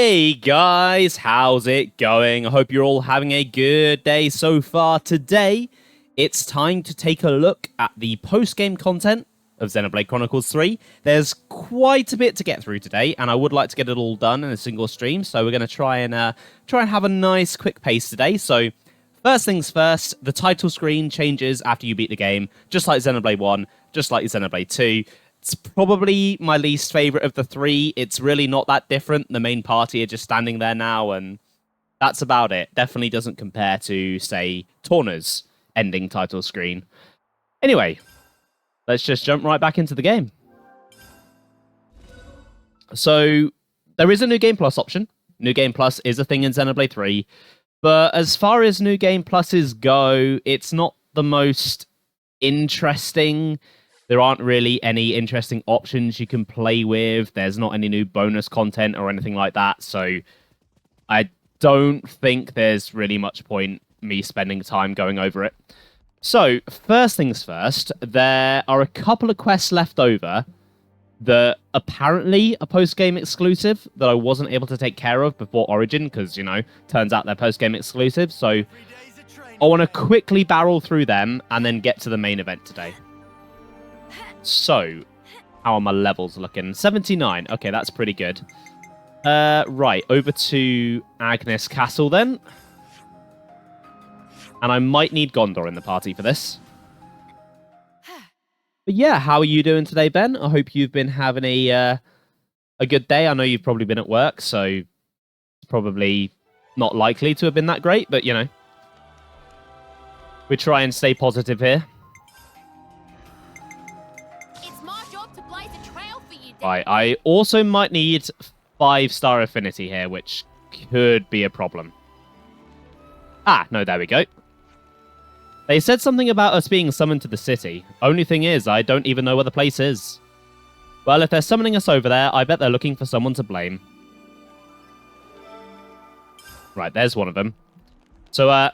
Hey guys, how's it going? I hope you're all having a good day so far. Today, it's time to take a look at the post-game content of Xenoblade Chronicles 3. There's quite a bit to get through today, and I would like to get it all done in a single stream, so we're going to try and have a nice quick pace today. So, first things first, the title screen changes after you beat the game, just like Xenoblade 1, just like Xenoblade 2. It's probably my least favorite of the three. It's really not that different. The main party are just standing there now, and that's about it. Definitely doesn't compare to, say, Torna's ending title screen. Anyway, let's just jump right back into the game. So, there is a New Game Plus option. New Game Plus is a thing in Xenoblade 3. But as far as New Game Pluses go, it's not the most interesting. There aren't really any interesting options you can play with. There's not any new bonus content or anything like that. So I don't think there's really much point me spending time going over it. So first things first, there are a couple of quests left over that apparently are post-game exclusive that I wasn't able to take care of before Origin because, you know, turns out they're post-game exclusive. So I want to quickly barrel through them and then get to the main event today. So, how are my levels looking? 79. Okay, that's pretty good. Right, over to Agnes Castle then. And I might need Gondor in the party for this. But yeah, how are you doing today, Ben? I hope you've been having a good day. I know you've probably been at work, so it's probably not likely to have been that great, but you know. We try and stay positive here. Right, I also might need 5-star affinity here, which could be a problem. Ah, no, there we go. They said something about us being summoned to the city. Only thing is, I don't even know where the place is. Well, if they're summoning us over there, I bet they're looking for someone to blame. Right, there's one of them. So, I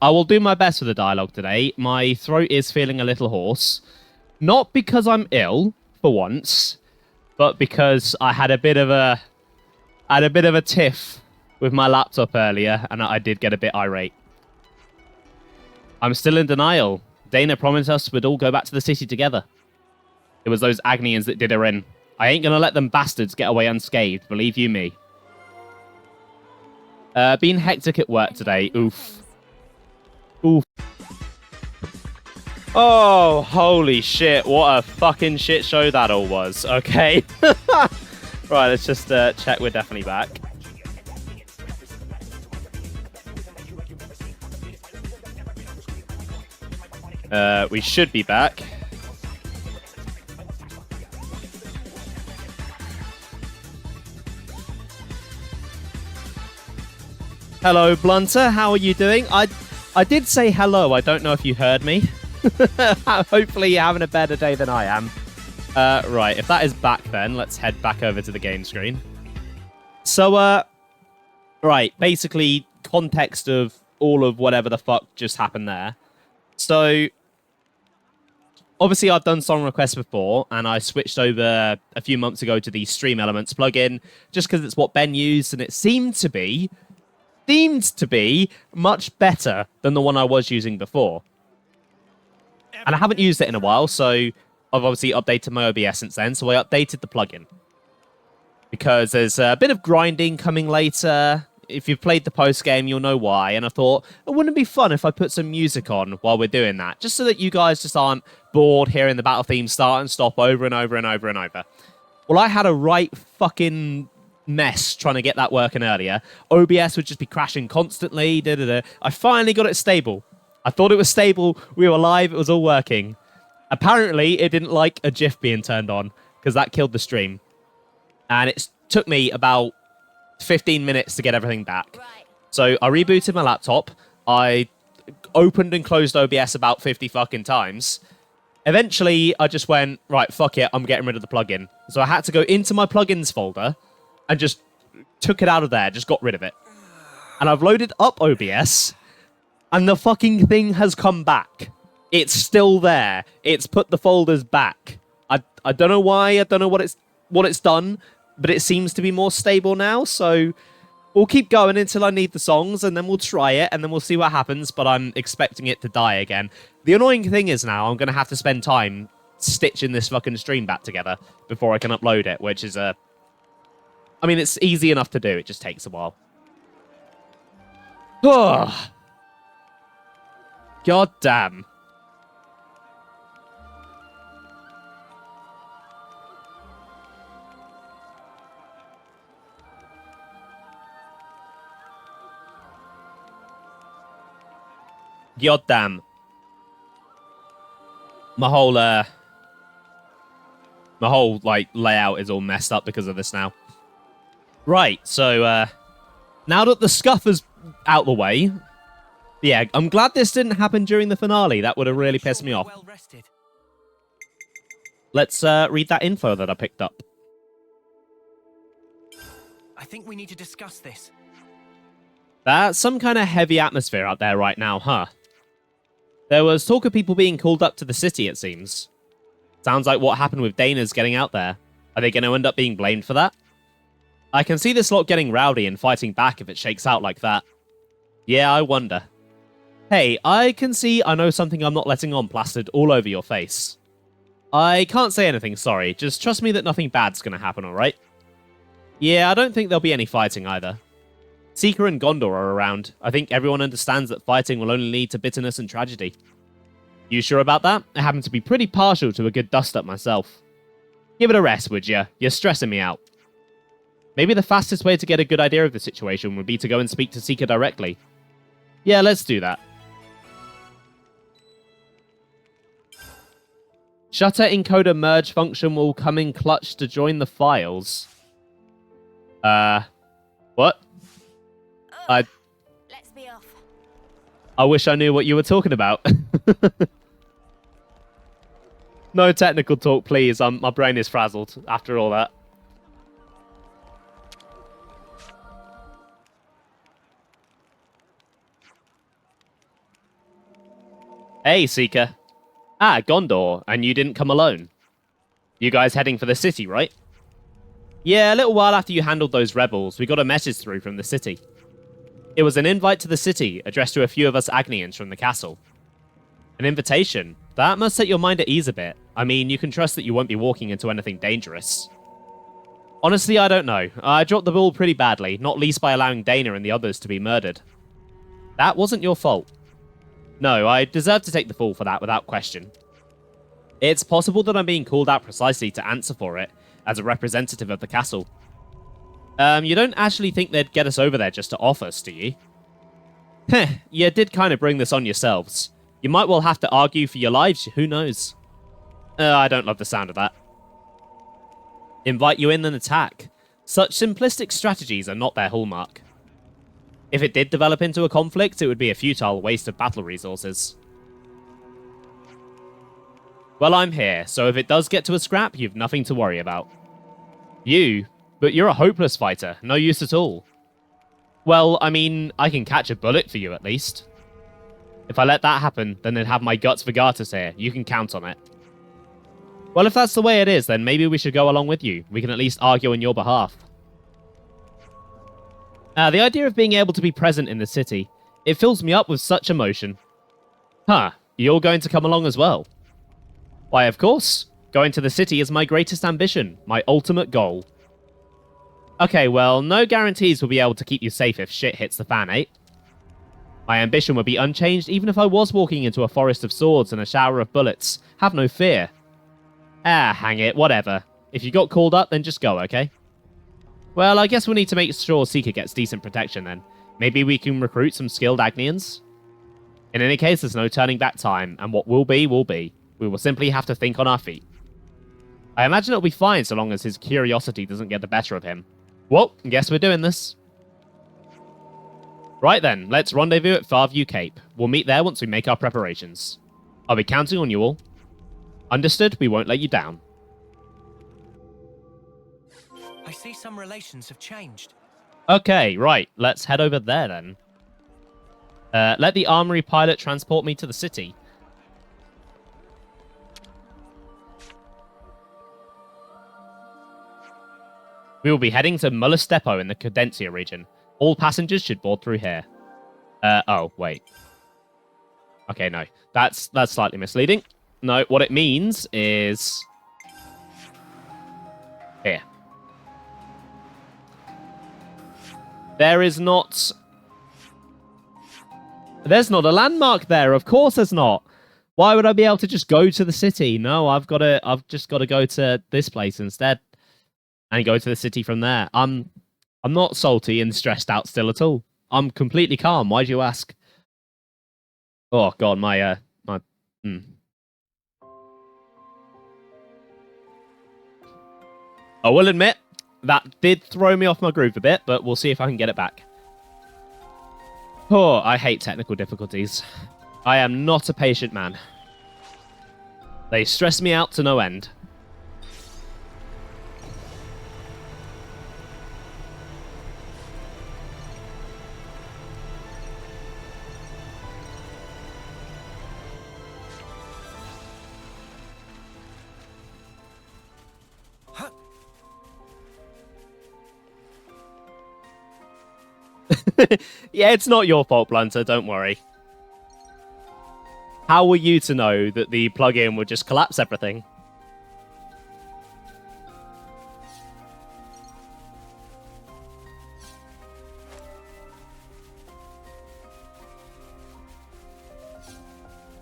will do my best with the dialogue today. My throat is feeling a little hoarse. Not because I'm ill, for once, but because I had a bit of a tiff with my laptop earlier, and I did get a bit irate. I'm still in denial. Dana promised us we'd all go back to the city together. It was those Agnians that did her in. I ain't gonna let them bastards get away unscathed, believe you me. Been hectic at work today. Oof. Oof. Oh, holy shit, what a fucking shit show that all was. Okay. Right, let's just check we're definitely back. We should be back. Hello, Blunter, how are you doing? I did say hello, I don't know if you heard me. Hopefully you're having a better day than I am. Right, if that is back then, let's head back over to the game screen. So, right, basically, context of all of whatever the fuck just happened there. So, obviously I've done song requests before, and I switched over a few months ago to the Stream Elements plugin, just because it's what Ben used, and it seemed to be much better than the one I was using before. And I haven't used it in a while, so I've obviously updated my OBS since then, so I updated the plugin. Because there's a bit of grinding coming later. If you've played the post-game, you'll know why. And I thought, it wouldn't be fun if I put some music on while we're doing that, just so that you guys just aren't bored hearing the battle theme start and stop over and over and over and over. Well, I had a right fucking mess trying to get that working earlier. OBS would just be crashing constantly. I finally got it stable. I thought it was stable, we were live, it was all working. Apparently, it didn't like a GIF being turned on, because that killed the stream. And it took me about 15 minutes to get everything back. So I rebooted my laptop, I opened and closed OBS about 50 fucking times. Eventually, I just went, right, fuck it, I'm getting rid of the plugin. So I had to go into my plugins folder, and just took it out of there, just got rid of it. And I've loaded up OBS, and the fucking thing has come back. It's still there. It's put the folders back. I don't know why. I don't know what it's done. but it seems to be more stable now, so we'll keep going until I need the songs, and then we'll try it, and then we'll see what happens, but I'm expecting it to die again. The annoying thing is now I'm going to have to spend time stitching this fucking stream back together before I can upload it, which is I mean, it's easy enough to do, it just takes a while. Oh. God damn. God damn. My whole like layout is all messed up because of this now. Right, so now that the scuff is out the way, yeah, I'm glad this didn't happen during the finale. That would have really pissed me off. Well rested. Let's read that info that I picked up. I think we need to discuss this. That's some kind of heavy atmosphere out there right now, huh? There was talk of people being called up to the city, it seems. Sounds like what happened with Dana's getting out there. Are they going to end up being blamed for that? I can see this lot getting rowdy and fighting back if it shakes out like that. Yeah, I wonder. Hey, I can see I know something I'm not letting on plastered all over your face. I can't say anything, sorry. Just trust me that nothing bad's going to happen, alright? Yeah, I don't think there'll be any fighting either. Seeker and Gondor are around. I think everyone understands that fighting will only lead to bitterness and tragedy. You sure about that? I happen to be pretty partial to a good dust-up myself. Give it a rest, would ya? You're stressing me out. Maybe the fastest way to get a good idea of the situation would be to go and speak to Seeker directly. Yeah, let's do that. Shutter encoder merge function will come in clutch to join the files. What? Let's be off. I wish I knew what you were talking about. No technical talk, please. My brain is frazzled after all that. Hey, Seeker. Ah, Gondor, and you didn't come alone. You guys heading for the city, right? Yeah, a little while after you handled those rebels, we got a message through from the city. It was an invite to the city, addressed to a few of us Agnians from the castle. An invitation? That must set your mind at ease a bit. I mean, you can trust that you won't be walking into anything dangerous. Honestly, I don't know. I dropped the ball pretty badly, not least by allowing Dana and the others to be murdered. That wasn't your fault. No, I deserve to take the fall for that without question. It's possible that I'm being called out precisely to answer for it, as a representative of the castle. You don't actually think they'd get us over there just to off us, do you? Heh, you did kind of bring this on yourselves. You might well have to argue for your lives, who knows? I don't love the sound of that. Invite you in and attack. Such simplistic strategies are not their hallmark. If it did develop into a conflict, it would be a futile waste of battle resources. Well, I'm here, so if it does get to a scrap, you've nothing to worry about. You? But you're a hopeless fighter, no use at all. Well, I mean, I can catch a bullet for you at least. If I let that happen, then they'd have my guts Vigatus here, you can count on it. Well, if that's the way it is, then maybe we should go along with you. We can at least argue on your behalf. The idea of being able to be present in the city, it fills me up with such emotion. Huh, you're going to come along as well? Why, of course. Going to the city is my greatest ambition, my ultimate goal. Okay, well, no guarantees we'll be able to keep you safe if shit hits the fan, eh? My ambition would be unchanged even if I was walking into a forest of swords and a shower of bullets. Have no fear. Ah, hang it, whatever. If you got called up, then just go, okay? Well, I guess we'll need to make sure Seeker gets decent protection then. Maybe we can recruit some skilled Agnians? In any case, there's no turning back time, and what will be, will be. We will simply have to think on our feet. I imagine it'll be fine so long as his curiosity doesn't get the better of him. Well, guess we're doing this. Right then, let's rendezvous at Farview Cape. We'll meet there once we make our preparations. I'll be counting on you all. Understood, we won't let you down. I see some relations have changed. Okay, right, let's head over there then. Let the armory pilot transport me to the city. We will be heading to Mullis Depot in the Cadencia region. All passengers should board through here. Oh, wait. Okay, no. That's slightly misleading. No, what it means is... here. There is not... There's not a landmark there. Of course there's not. Why would I be able to just go to the city? No, I've just got to go to this place instead. And go to the city from there. I'm not salty and stressed out still at all. I'm completely calm. Why'd you ask? Oh god, my I will admit, that did throw me off my groove a bit, but we'll see if I can get it back. Oh, I hate technical difficulties. I am not a patient man. They stress me out to no end. Yeah, it's not your fault, Blunter, don't worry. How were you to know that the plugin would just collapse everything?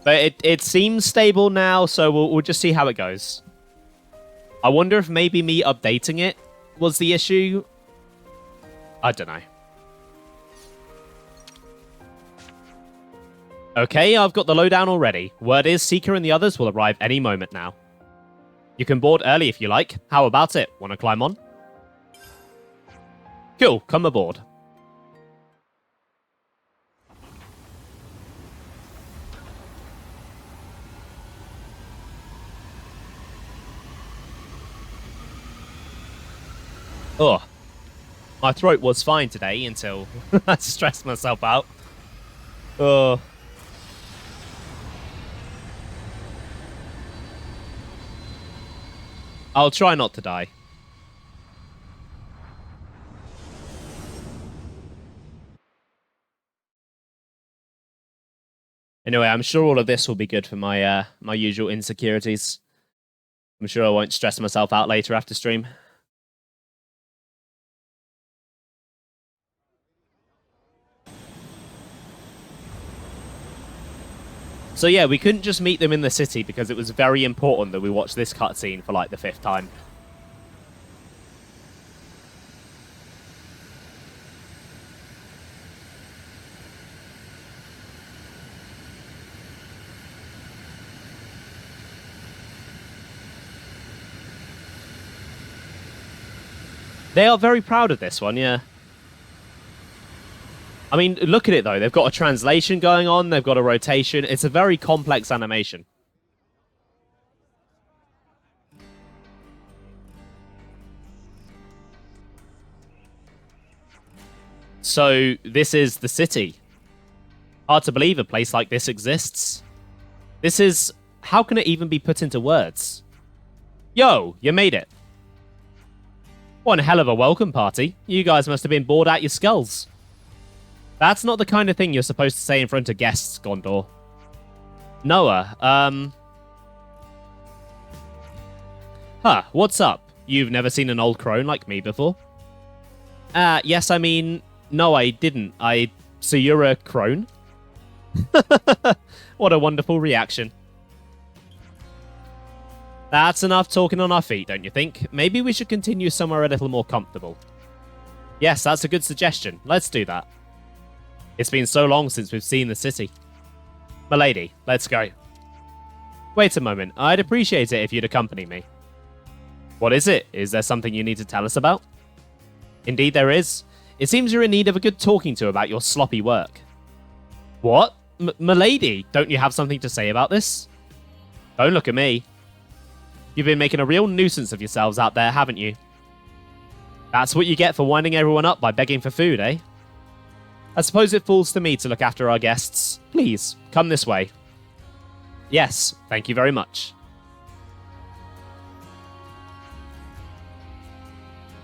But it seems stable now, so we'll just see how it goes. I wonder if maybe me updating it was the issue. I don't know. Okay, I've got the lowdown already. Word is Seeker and the others will arrive any moment now. You can board early if you like. How about it? Want to climb on? Cool, come aboard. Oh, my throat was fine today until I stressed myself out. Oh. I'll try not to die. Anyway, I'm sure all of this will be good for my my usual insecurities. I'm sure I won't stress myself out later after stream. So yeah, we couldn't just meet them in the city because it was very important that we watch this cutscene for like the 5th time. They are very proud of this one, yeah. I mean, look at it, though. They've got a translation going on. They've got a rotation. It's a very complex animation. So, this is the city. Hard to believe a place like this exists. This is... How can it even be put into words? Yo, you made it. One hell of a welcome party. You guys must have been bored out your skulls. That's not the kind of thing you're supposed to say in front of guests, Gondor. Noah, Huh, what's up? You've never seen an old crone like me before? Yes, I mean... No, I didn't. So you're a crone? What a wonderful reaction. That's enough talking on our feet, don't you think? Maybe we should continue somewhere a little more comfortable. Yes, that's a good suggestion. Let's do that. It's been so long since we've seen the city. Milady, let's go. Wait a moment. I'd appreciate it if you'd accompany me. What is it? Is there something you need to tell us about? Indeed there is. It seems you're in need of a good talking to about your sloppy work. What? Milady, don't you have something to say about this? Don't look at me. You've been making a real nuisance of yourselves out there, haven't you? That's what you get for winding everyone up by begging for food, eh? I suppose it falls to me to look after our guests. Please, come this way. Yes, thank you very much.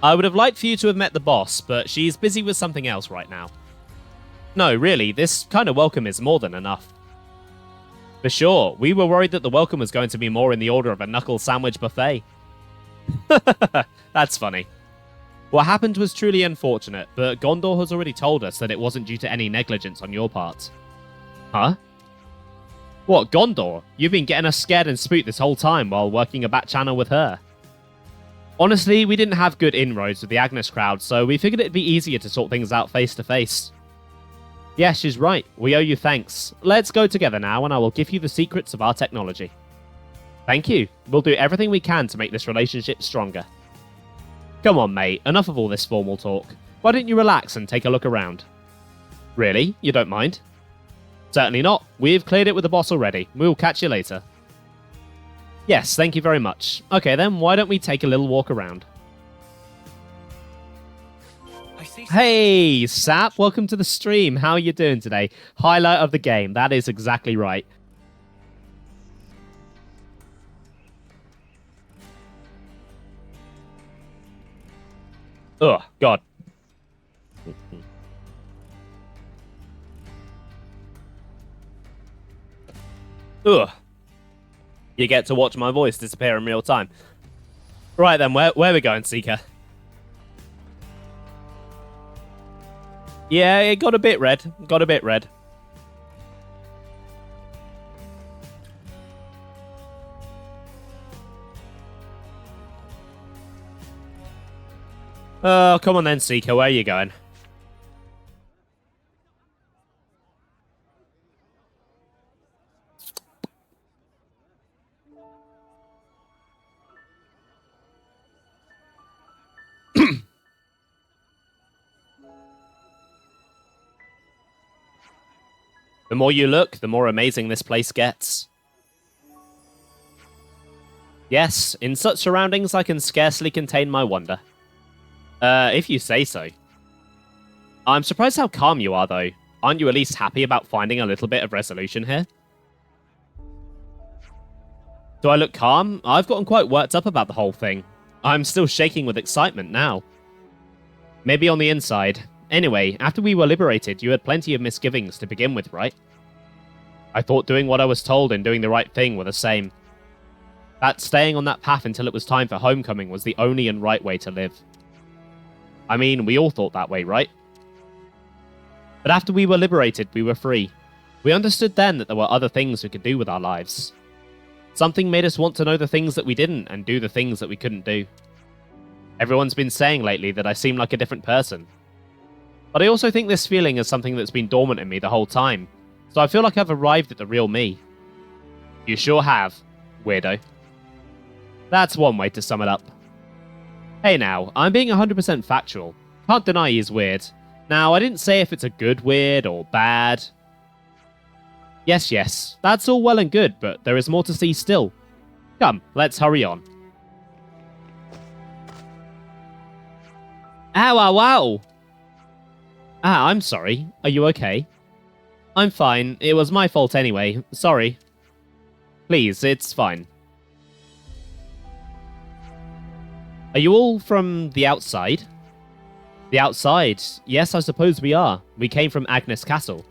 I would have liked for you to have met the boss, but she's busy with something else right now. No, really, this kind of welcome is more than enough. For sure, we were worried that the welcome was going to be more in the order of a knuckle sandwich buffet. That's funny. What happened was truly unfortunate, but Gondor has already told us that it wasn't due to any negligence on your part. Huh? What, Gondor? You've been getting us scared and spooked this whole time while working a back channel with her. Honestly, we didn't have good inroads with the Agnes crowd, so we figured it'd be easier to sort things out face to face. Yeah, she's right. We owe you thanks. Let's go together now, and I will give you the secrets of our technology. Thank you. We'll do everything we can to make this relationship stronger. Come on, mate. Enough of all this formal talk. Why don't you relax and take a look around? Really? You don't mind? Certainly not. We've cleared it with the boss already. We'll catch you later. Yes, thank you very much. Okay then, why don't we take a little walk around? Hey, Sap, welcome to the stream. How are you doing today? Highlight of the game. That is exactly right. Oh, God. Ugh. You get to watch my voice disappear in real time. Right then, where are we going, Seeker? Yeah, it got a bit red. Got a bit red. Oh, come on then, Seeker. Where are you going? The more you look, the more amazing this place gets. Yes, in such surroundings I can scarcely contain my wonder. If you say so. I'm surprised how calm you are, though. Aren't you at least happy about finding a little bit of resolution here? Do I look calm? I've gotten quite worked up about the whole thing. I'm still shaking with excitement now. Maybe on the inside. Anyway, after we were liberated, you had plenty of misgivings to begin with, right? I thought doing what I was told and doing the right thing were the same. That staying on that path until it was time for homecoming was the only and right way to live. I mean, we all thought that way, right? But after we were liberated, we were free. We understood then that there were other things we could do with our lives. Something made us want to know the things that we didn't and do the things that we couldn't do. Everyone's been saying lately that I seem like a different person. But I also think this feeling is something that's been dormant in me the whole time, so I feel like I've arrived at the real me. You sure have, weirdo. That's one way to sum it up. Hey now, I'm being 100% factual. Can't deny he's weird. Now, I didn't say if it's a good weird or bad. Yes, that's all well and good, but there is more to see still. Come, let's hurry on. Ow, ow, ow! Ah, I'm sorry. Are you okay? I'm fine. It was my fault anyway. Sorry. Please, it's fine. Are you all from the outside? The outside? Yes, I suppose we are. We came from Agnes Castle.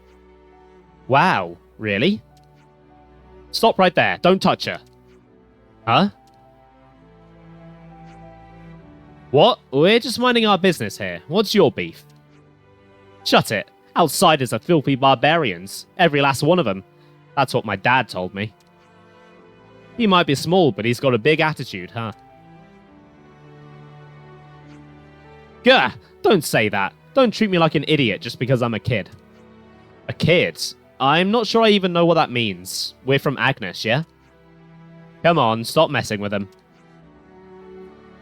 Wow, really? Stop right there. Don't touch her. Huh? What? We're just minding our business here. What's your beef? Shut it. Outsiders are filthy barbarians. Every last one of them. That's what my dad told me. He might be small, but he's got a big attitude, huh? Gah! Don't say that. Don't treat me like an idiot just because I'm a kid. A kid? I'm not sure I even know what that means. We're from Agnes, yeah? Come on, stop messing with them.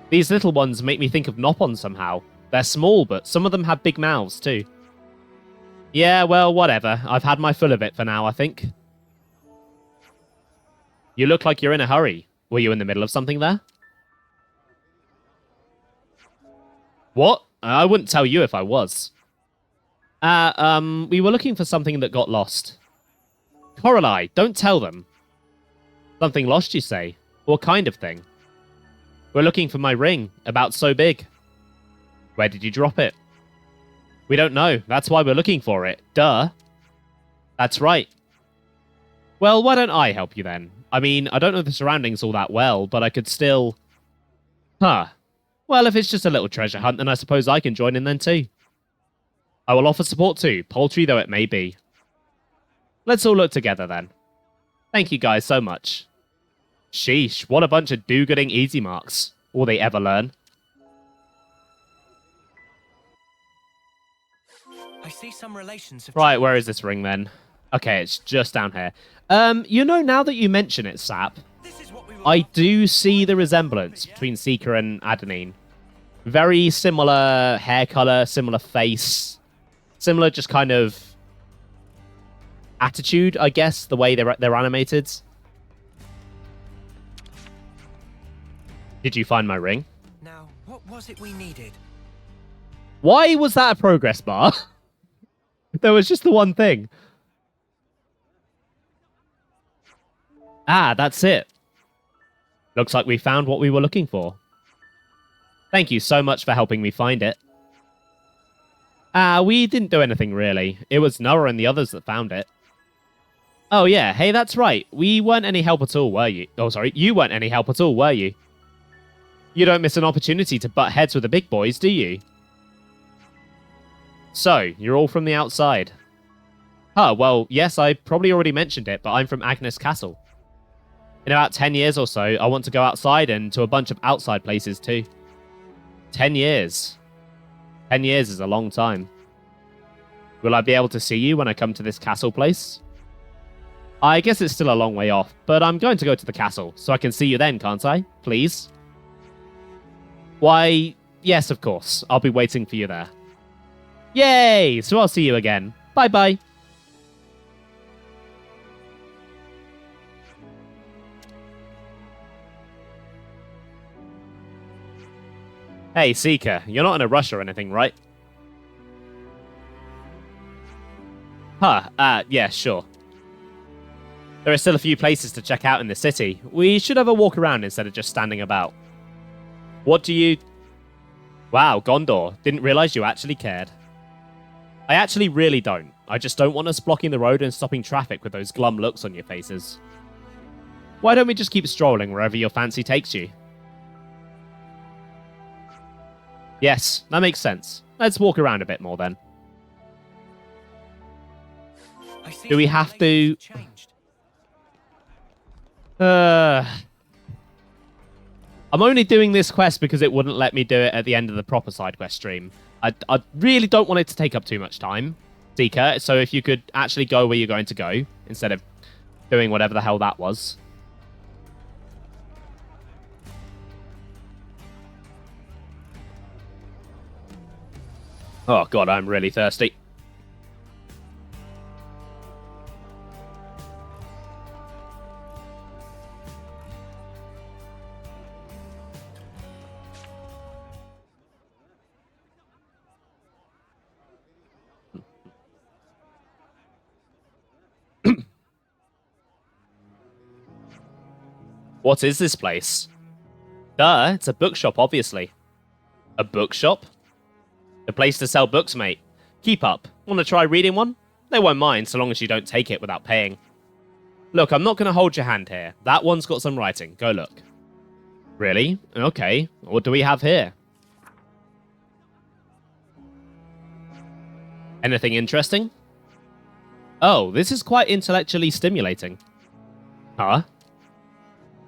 These little ones make me think of Nopon somehow. They're small, but some of them have big mouths too. Yeah, well, whatever. I've had my fill of it for now, I think. You look like you're in a hurry. Were you in the middle of something there? What? I wouldn't tell you if I was. We were looking for something that got lost. Coralie, don't tell them. Something lost, you say? What kind of thing? We're looking for my ring, about so big. Where did you drop it? We don't know. That's why we're looking for it. Duh. That's right. Well, why don't I help you then? I mean, I don't know the surroundings all that well, but I could still... Huh. Well, if it's just a little treasure hunt, then I suppose I can join in then too. I will offer support too, paltry though it may be. Let's all look together then. Thank you guys so much. Sheesh, what a bunch of do-gooding easy marks. Will they ever learn? I see some relations have Right, where is this ring then? Okay, it's just down here. You know, now that you mention it, Sap, This is what we were I do see the resemblance between Seeker and Adenine. Very similar hair color, similar face, similar just kind of attitude, I guess, the way they're animated. Did you find my ring? Now, what was it we needed? Why was that a progress bar? There was just the one thing. Ah, that's it. Looks like we found what we were looking for. Thank you so much for helping me find it. We didn't do anything really. It was Noah and the others that found it. Oh yeah, hey, that's right. We weren't any help at all, were you? Oh, sorry, you weren't any help at all, were you? You don't miss an opportunity to butt heads with the big boys, do you? So, you're all from the outside. Huh, well, yes, I probably already mentioned it, but I'm from Agnes Castle. In about 10 years or so, I want to go outside and to a bunch of outside places too. 10 years. 10 years is a long time. Will I be able to see you when I come to this castle place? I guess it's still a long way off, but I'm going to go to the castle, so I can see you then, can't I? Please? Why, yes, of course. I'll be waiting for you there. Yay! So I'll see you again. Bye-bye. Hey, Seeker, you're not in a rush or anything, right? Huh, yeah, sure. There are still a few places to check out in the city. We should have a walk around instead of just standing about. What do you... Wow, Gondor. Didn't realize you actually cared. I actually really don't. I just don't want us blocking the road and stopping traffic with those glum looks on your faces. Why don't we just keep strolling wherever your fancy takes you? Yes, that makes sense. Let's walk around a bit more then. Do we have to... I'm only doing this quest because it wouldn't let me do it at the end of the proper side quest stream. I really don't want it to take up too much time, Seeker, so if you could actually go where you're going to go, instead of doing whatever the hell that was. Oh god, I'm really thirsty. What is this place? Duh, it's a bookshop, obviously. A bookshop? A place to sell books, mate. Keep up. Want to try reading one? They won't mind, so long as you don't take it without paying. Look, I'm not going to hold your hand here. That one's got some writing. Go look. Really? Okay. What do we have here? Anything interesting? Oh, this is quite intellectually stimulating. Huh?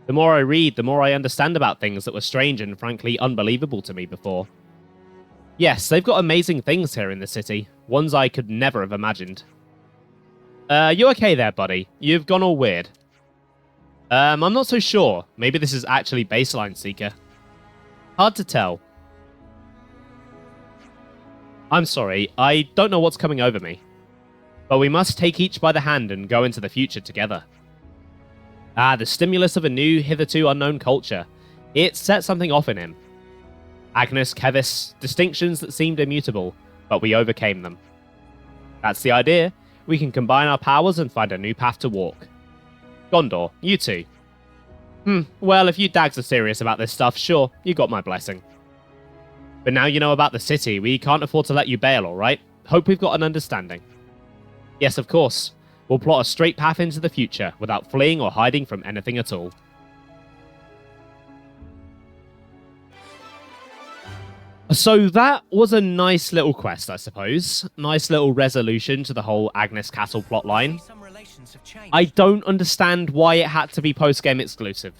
The more I read, the more I understand about things that were strange and frankly unbelievable to me before. Yes, they've got amazing things here in the city. Ones I could never have imagined. You okay there, buddy? You've gone all weird. I'm not so sure. Maybe this is actually Baseline Seeker. Hard to tell. I'm sorry, I don't know what's coming over me. But we must take each by the hand and go into the future together. Ah, the stimulus of a new, hitherto unknown culture. It set something off in him. Agnes, Kevis, distinctions that seemed immutable, but we overcame them. That's the idea. We can combine our powers and find a new path to walk. Gondor, you too. Well, if you dags are serious about this stuff, sure, you got my blessing. But now you know about the city, we can't afford to let you bail, alright? Hope we've got an understanding. Yes, of course. We'll plot a straight path into the future, without fleeing or hiding from anything at all. So that was a nice little quest, I suppose. Nice little resolution to the whole Agnes Castle plotline. I don't understand why it had to be post-game exclusive.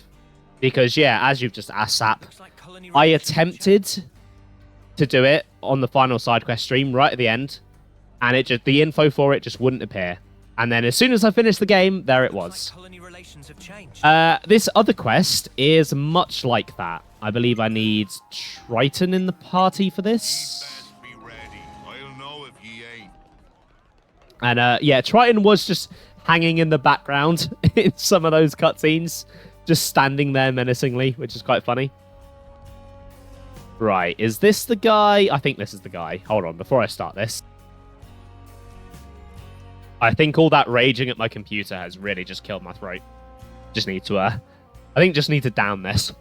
Because, yeah, as you've just asked, Sap, I attempted to do it on the final Sidequest stream right at the end, and the info for it just wouldn't appear. And then as soon as I finished the game, there it was. This other quest is much like that. I believe I need Triton in the party for this. And yeah, Triton was just hanging in the background in some of those cutscenes, just standing there menacingly, which is quite funny. Right, is this the guy? I think this is the guy. Hold on, before I start this. I think all that raging at my computer has really just killed my throat. Just need to, I think just need to down this.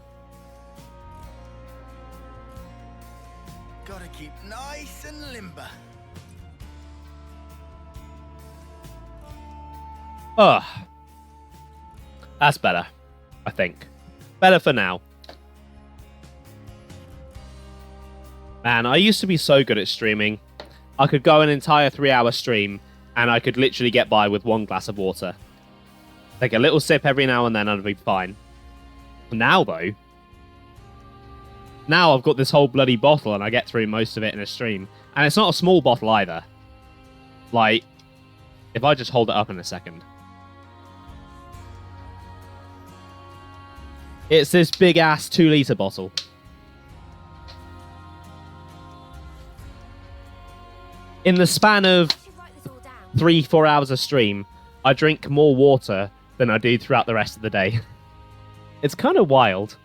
Gotta keep nice and limber. Ugh. That's better, I think. Better for now. Man, I used to be so good at streaming. I could go an entire 3-hour stream, and I could literally get by with 1 glass of water. Take a little sip every now and then, and I'd be fine. Now, though, now I've got this whole bloody bottle, and I get through most of it in a stream. And it's not a small bottle either. Like, if I just hold it up in a second. It's this big-ass 2-litre bottle. In the span of 3-4 hours of stream, I drink more water than I do throughout the rest of the day. It's kind of wild.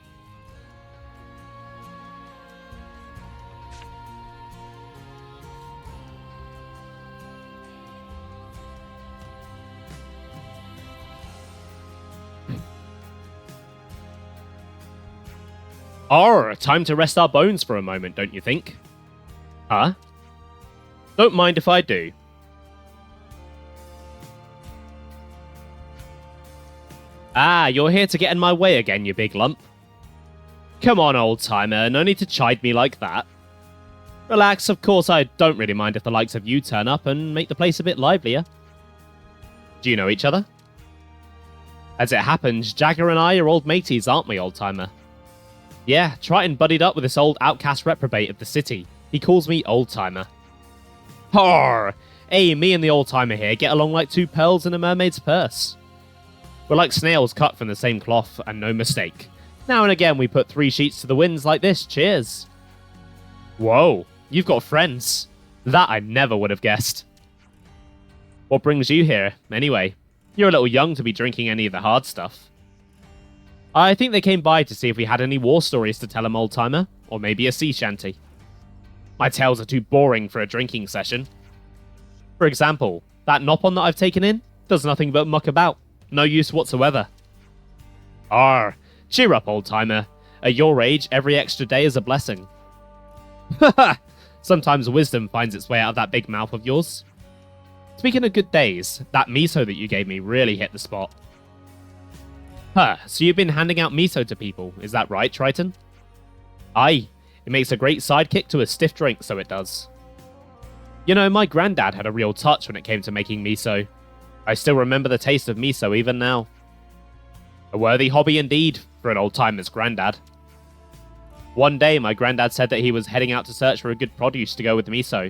Arr, time to rest our bones for a moment, don't you think? Huh? Don't mind if I do. Ah, you're here to get in my way again, you big lump. Come on, old-timer, no need to chide me like that. Relax, of course I don't really mind if the likes of you turn up and make the place a bit livelier. Do you know each other? As it happens, Jagger and I are old mateys, aren't we, old-timer? Yeah, Triton buddied up with this old outcast reprobate of the city. He calls me old-timer. Horror! Hey, me and the old-timer here get along like 2 pearls in a mermaid's purse. We're like snails cut from the same cloth, and no mistake. Now and again we put 3 sheets to the winds like this, cheers. Whoa, you've got friends. That I never would have guessed. What brings you here, anyway? You're a little young to be drinking any of the hard stuff. I think they came by to see if we had any war stories to tell 'em, old-timer, or maybe a sea shanty. My tales are too boring for a drinking session. For example, that Nopon that I've taken in does nothing but muck about. No use whatsoever. Arr, cheer up, old-timer. At your age, every extra day is a blessing. Haha, sometimes wisdom finds its way out of that big mouth of yours. Speaking of good days, that miso that you gave me really hit the spot. Huh, so you've been handing out miso to people, is that right, Triton? Aye, it makes a great sidekick to a stiff drink, so it does. You know, my granddad had a real touch when it came to making miso. I still remember the taste of miso even now. A worthy hobby indeed for an old-timer's granddad. One day, my granddad said that he was heading out to search for a good produce to go with miso,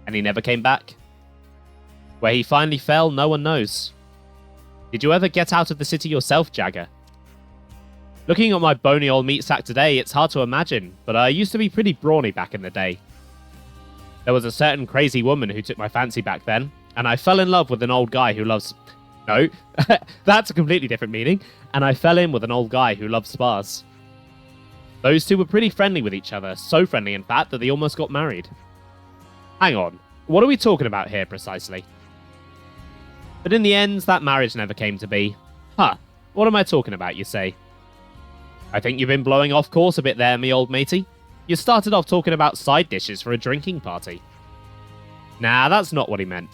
and he never came back. Where he finally fell, no one knows. Did you ever get out of the city yourself, Jagger? Looking at my bony old meat sack today, it's hard to imagine, but I used to be pretty brawny back in the day. There was a certain crazy woman who took my fancy back then, and I fell in love with an old guy who loves... No, that's a completely different meaning. And I fell in with an old guy who loves spas. Those two were pretty friendly with each other, so friendly in fact that they almost got married. Hang on, what are we talking about here precisely? But in the end, that marriage never came to be. Huh, what am I talking about, you say? I think you've been blowing off course a bit there, me old matey. You started off talking about side dishes for a drinking party. Nah, that's not what he meant.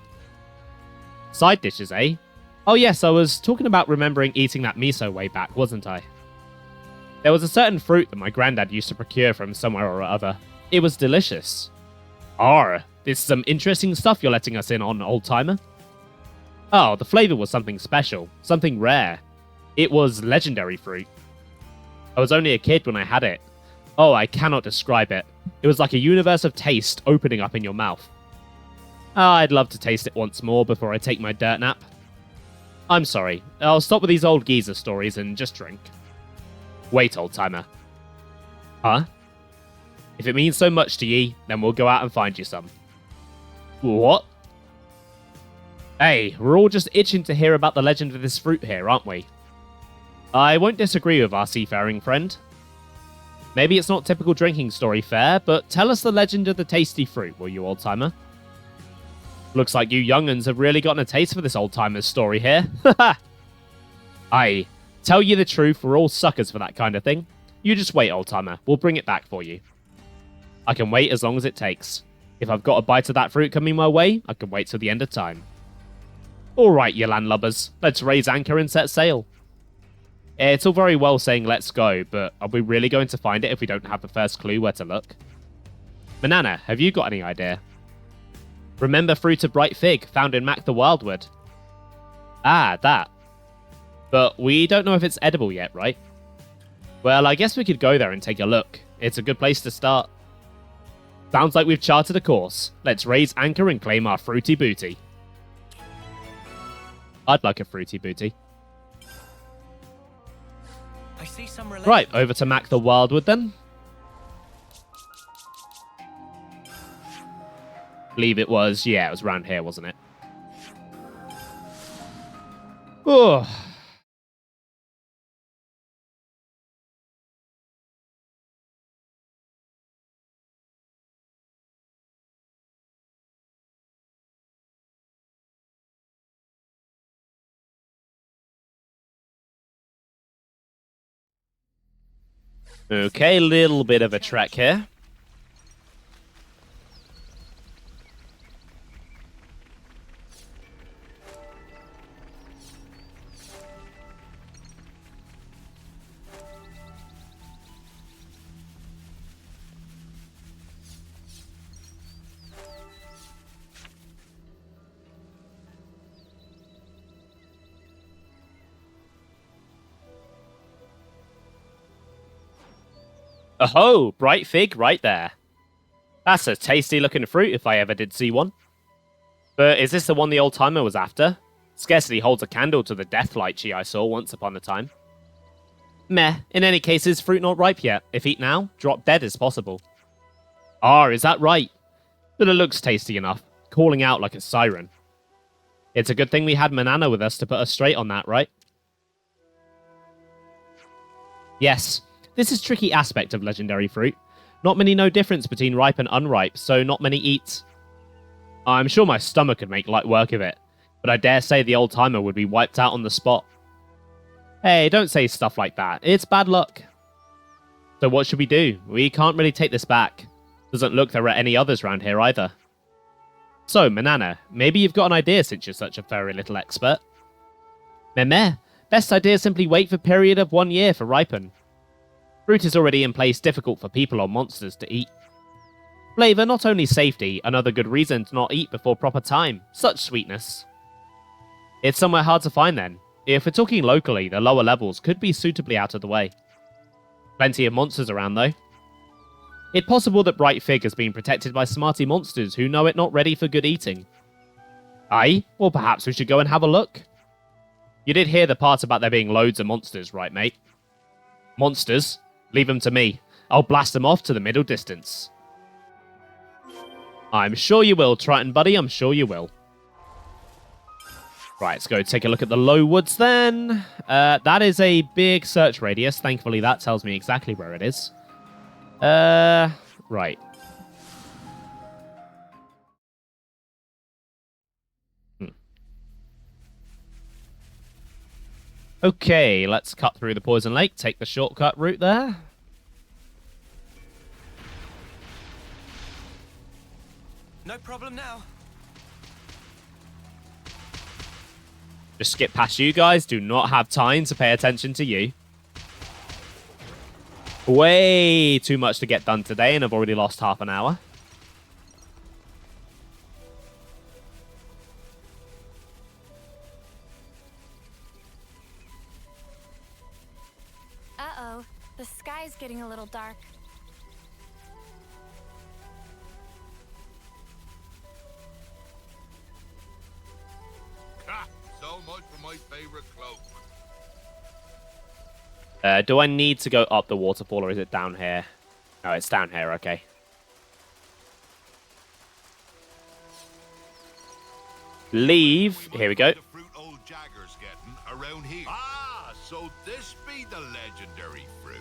Side dishes, eh? Oh yes, I was talking about remembering eating that miso way back, wasn't I? There was a certain fruit that my granddad used to procure from somewhere or other. It was delicious. Arr, this is some interesting stuff you're letting us in on, old-timer. Oh, the flavor was something special, something rare. It was legendary fruit. I was only a kid when I had it. Oh, I cannot describe it. It was like a universe of taste opening up in your mouth. Ah, I'd love to taste it once more before I take my dirt nap. I'm sorry, I'll stop with these old geezer stories and just drink. Wait, old-timer. Huh? If it means so much to ye, then we'll go out and find you some. What? Hey, we're all just itching to hear about the legend of this fruit here, aren't we? I won't disagree with our seafaring friend. Maybe it's not typical drinking story fare, but tell us the legend of the tasty fruit, will you, old-timer? Looks like you young'uns have really gotten a taste for this old-timer's story here. Haha! Aye, tell you the truth, we're all suckers for that kind of thing. You just wait, old-timer, we'll bring it back for you. I can wait as long as it takes. If I've got a bite of that fruit coming my way, I can wait till the end of time. Alright, you landlubbers, let's raise anchor and set sail. It's all very well saying let's go, but are we really going to find it if we don't have the first clue where to look? Manana, have you got any idea? Remember Fruit of Bright Fig, found in Mac the Wildwood? Ah, that. But we don't know if it's edible yet, right? Well, I guess we could go there and take a look. It's a good place to start. Sounds like we've charted a course. Let's raise anchor and claim our fruity booty. I'd like a fruity booty. I see some Right, over to Mac the Wildwood then. Believe it was, yeah, it was around here, wasn't it? Oh. Okay, little bit of a trek here. Oh, bright fig right there. That's a tasty looking fruit if I ever did see one. But is this the one the old timer was after? Scarcely holds a candle to the death lychee I saw once upon a time. Meh, in any case, is fruit not ripe yet? If eat now, drop dead as possible. Ah, is that right? But it looks tasty enough, calling out like a siren. It's a good thing we had Manana with us to put us straight on that, right? Yes, this is tricky aspect of legendary fruit. Not many know difference between ripe and unripe, so not many eat. I'm sure my stomach could make light work of it, but I dare say the old timer would be wiped out on the spot. Hey, don't say stuff like that. It's bad luck. So what should we do? We can't really take this back. Doesn't look there are any others around here either. So, Manana, maybe you've got an idea since you're such a furry little expert. Meh. Best idea simply wait for period of 1 year for ripen. Fruit is already in place, difficult for people or monsters to eat. Flavor, not only safety, another good reason to not eat before proper time. Such sweetness. It's somewhere hard to find then. If we're talking locally, the lower levels could be suitably out of the way. Plenty of monsters around though. It's possible that Bright Fig has been protected by smarty monsters who know it not ready for good eating. Aye, well perhaps we should go and have a look. You did hear the part about there being loads of monsters, right mate? Monsters? Leave them to me. I'll blast them off to the middle distance. I'm sure you will, Triton buddy, I'm sure you will. Right, let's go take a look at the low woods then. That is a big search radius. Thankfully, that tells me exactly where it is. Right. Okay, let's cut through the Poison Lake, take the shortcut route there. No problem now. Just skip past you guys. Do not have time to pay attention to you. Way too much to get done today, and I've already lost half an hour. Uh-oh. The sky's getting a little dark. Ha! So much for my favorite cloak. Do I need to go up the waterfall, or is it down here? Oh, it's down here, okay. Leave. Here we go. The fruit old Jagger's getting around here. Ah, so this be the legendary fruit.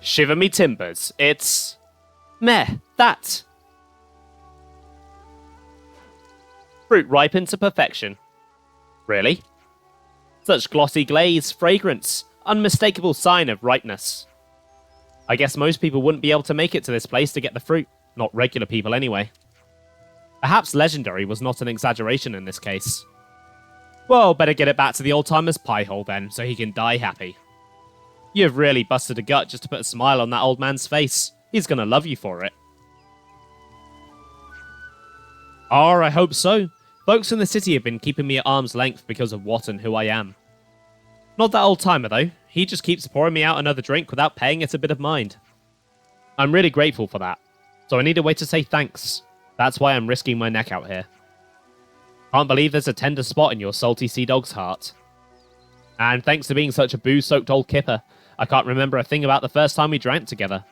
Shiver me timbers. It's... meh, that. Fruit ripened to perfection. Really? Such glossy glaze, fragrance, unmistakable sign of ripeness. I guess most people wouldn't be able to make it to this place to get the fruit. Not regular people anyway. Perhaps legendary was not an exaggeration in this case. Well, better get it back to the old-timer's pie hole then, so he can die happy. You've really busted a gut just to put a smile on that old man's face. He's gonna love you for it. I hope so. Folks in the city have been keeping me at arm's length because of what and who I am. Not that old-timer, though. He just keeps pouring me out another drink without paying it a bit of mind. I'm really grateful for that, so I need a way to say thanks. That's why I'm risking my neck out here. Can't believe there's a tender spot in your salty sea dog's heart. And thanks to being such a booze-soaked old kipper, I can't remember a thing about the first time we drank together.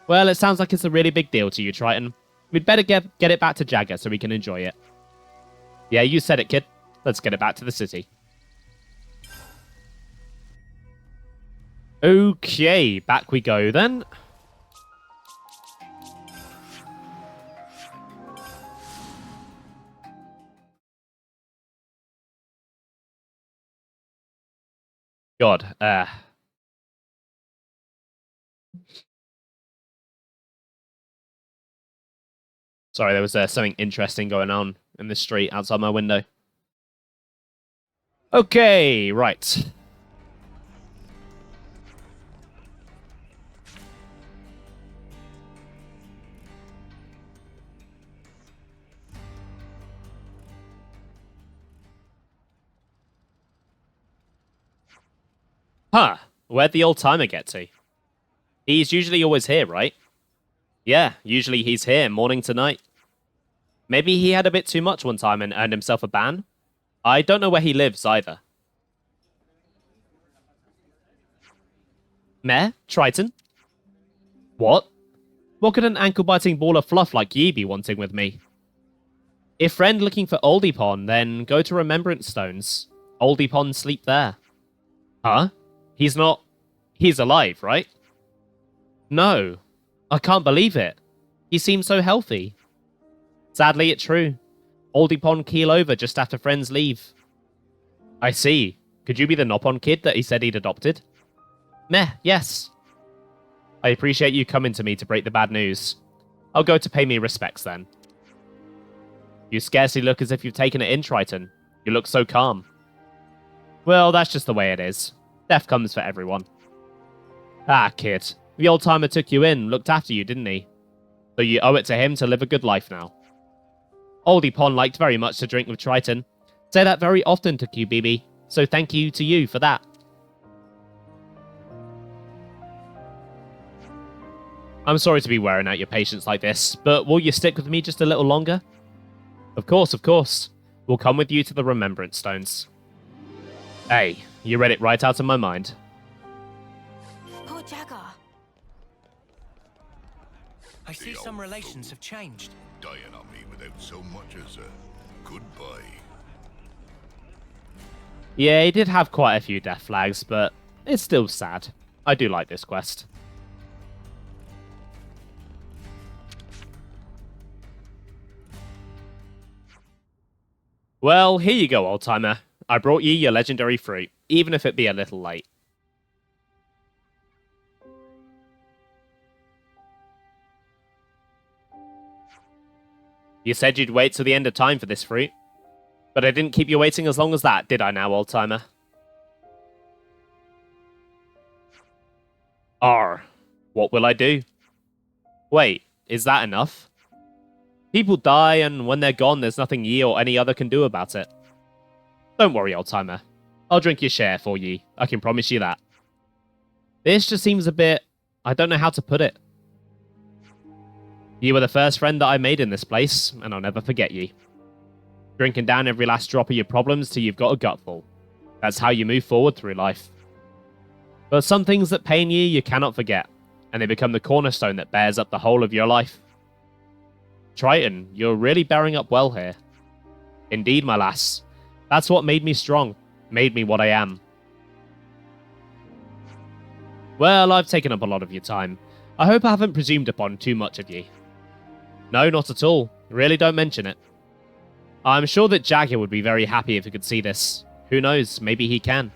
Well, it sounds like it's a really big deal to you, Triton. We'd better get it back to Jagger so we can enjoy it. Yeah, you said it, kid. Let's get it back to the city. Okay, back we go then. God, sorry, there was something interesting going on in the street outside my window. Okay, right. Huh, where'd the old timer get to? He's usually always here, right? Yeah, usually he's here, morning to night. Maybe he had a bit too much one time and earned himself a ban? I don't know where he lives, either. Meh? Triton? What? What could an ankle-biting ball of fluff like ye be wanting with me? If friend looking for Oldipon, then go to Remembrance Stones. Oldipon sleep there. Huh? He's not... He's alive, right? No. I can't believe it. He seems so healthy. Sadly, it's true. Oldipon keel over just after friends leave. I see. Could you be the Nopon kid that he said he'd adopted? Meh, yes. I appreciate you coming to me to break the bad news. I'll go to pay me respects then. You scarcely look as if you've taken it in, Triton. You look so calm. Well, that's just the way it is. Death comes for everyone. Ah, kid. The old timer took you in, looked after you, didn't he? So you owe it to him to live a good life now. Oldipon liked very much to drink with Triton. Say that very often to QBB, so thank you to you for that. I'm sorry to be wearing out your patience like this, but will you stick with me just a little longer? Of course, of course. We'll come with you to the Remembrance Stones. Hey, you read it right out of my mind. Poor Jagger. I see some relations have changed. Dying on me without so much as a goodbye. Yeah, he did have quite a few death flags, but it's still sad. I do like this quest. Well, here you go, old-timer. I brought you your legendary fruit, even if it be a little late. You said you'd wait till the end of time for this fruit. But I didn't keep you waiting as long as that, did I now, old-timer? What will I do? Wait, is that enough? People die, and when they're gone, there's nothing ye or any other can do about it. Don't worry, old-timer. I'll drink your share for ye. I can promise you that. This just seems a bit... I don't know how to put it. You were the first friend that I made in this place, and I'll never forget ye. Drinking down every last drop of your problems till you've got a gutful. That's how you move forward through life. But some things that pain you cannot forget, and they become the cornerstone that bears up the whole of your life. Triton, you're really bearing up well here. Indeed, my lass. That's what made me strong, made me what I am. Well, I've taken up a lot of your time. I hope I haven't presumed upon too much of ye. No, not at all. Really don't mention it. I'm sure that Jagger would be very happy if he could see this. Who knows, maybe he can.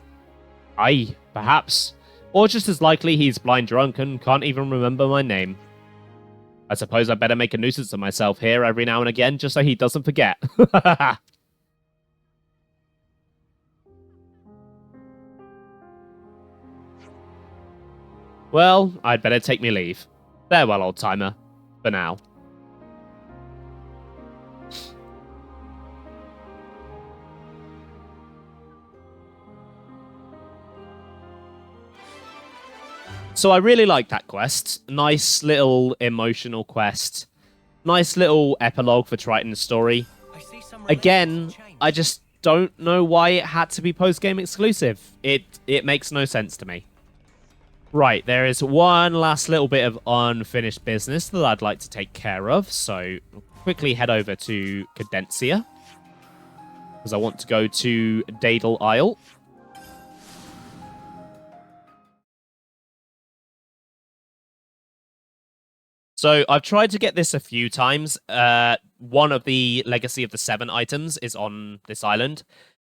Aye, perhaps. Or just as likely he's blind drunk and can't even remember my name. I suppose I'd better make a nuisance of myself here every now and again just so he doesn't forget. Well, I'd better take me leave. Farewell, old-timer. For now. So I really like that quest. Nice little emotional quest. Nice little epilogue for Triton's story. Again, I just don't know why it had to be post-game exclusive. It makes no sense to me. Right, there is one last little bit of unfinished business that I'd like to take care of. So I'll quickly head over to Cadencia, because I want to go to Daedal Isle. So I've tried to get this a few times. One of the Legacy of the Seven items is on this island,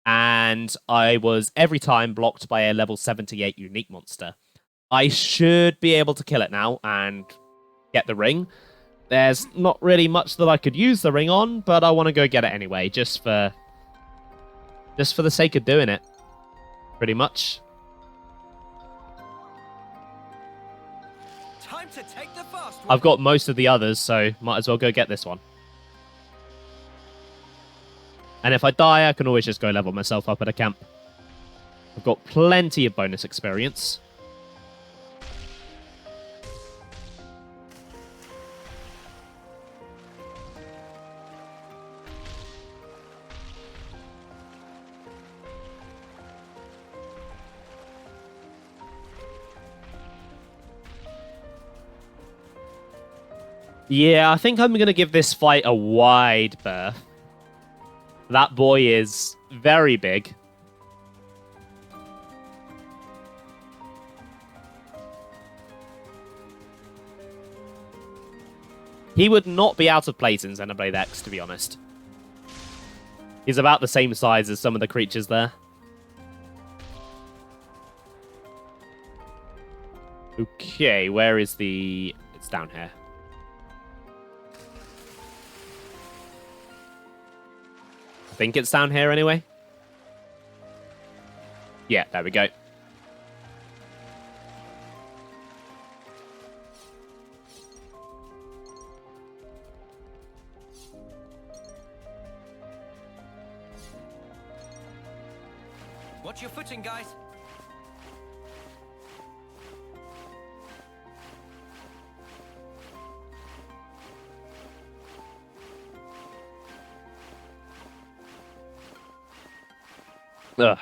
and I was every time blocked by a level 78 unique monster. I should be able to kill it now and get the ring. There's not really much that I could use the ring on, but I want to go get it anyway, just for the sake of doing it, pretty much. Time to take the fast one. I've got most of the others, so might as well go get this one. And if I die, I can always just go level myself up at a camp. I've got plenty of bonus experience. Yeah, I think I'm going to give this fight a wide berth. That boy is very big. He would not be out of place in Xenoblade X, to be honest. He's about the same size as some of the creatures there. Okay, where is the... It's down here. I think it's down here anyway. Yeah, there we go. Watch your footing, guys. Ugh.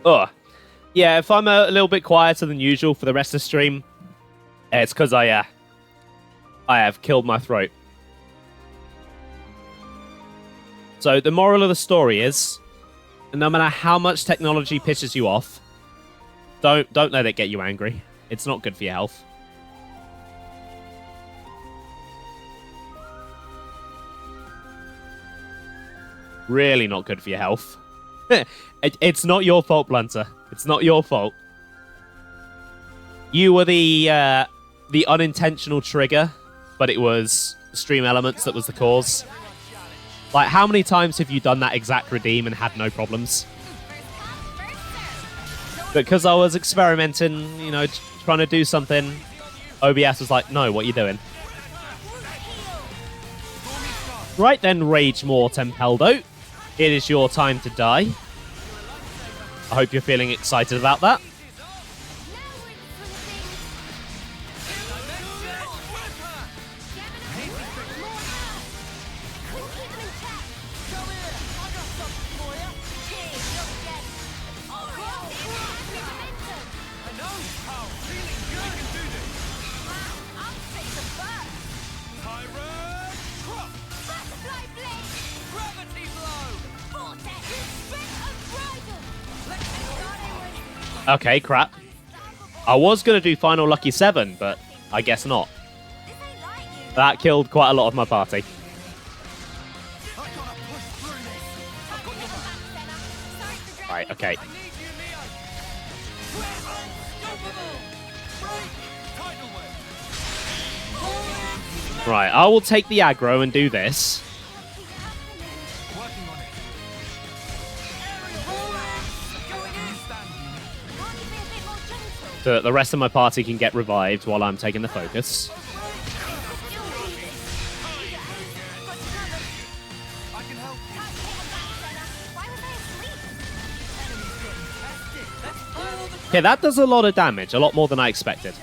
Ugh. Yeah, if I'm a little bit quieter than usual for the rest of the stream, it's because I have killed my throat. So the moral of the story is, no matter how much technology pisses you off, don't let it get you angry. It's not good for your health. Really not good for your health. It's not your fault, Blunter. It's not your fault. You were the unintentional trigger, but it was stream elements that was the cause. Like, how many times have you done that exact redeem and had no problems? Because I was experimenting, you know, trying to do something, OBS was like, no, what are you doing? Right then, Rage More Tempeldo. It is your time to die. I hope you're feeling excited about that. Okay, crap. I was going to do Final Lucky 7, but I guess not. That killed quite a lot of my party. Right, okay. Right, I will take the aggro and do this. So that the rest of my party can get revived while I'm taking the focus. Okay, that does a lot of damage, a lot more than I expected.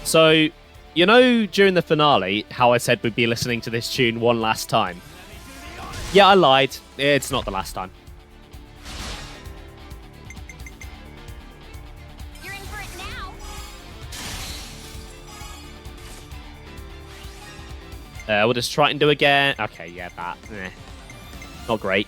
So, you know, during the finale, how I said we'd be listening to this tune one last time? Yeah, I lied. It's not the last time. You're in for it now. We'll just try and do again. Okay, yeah, that. Not great.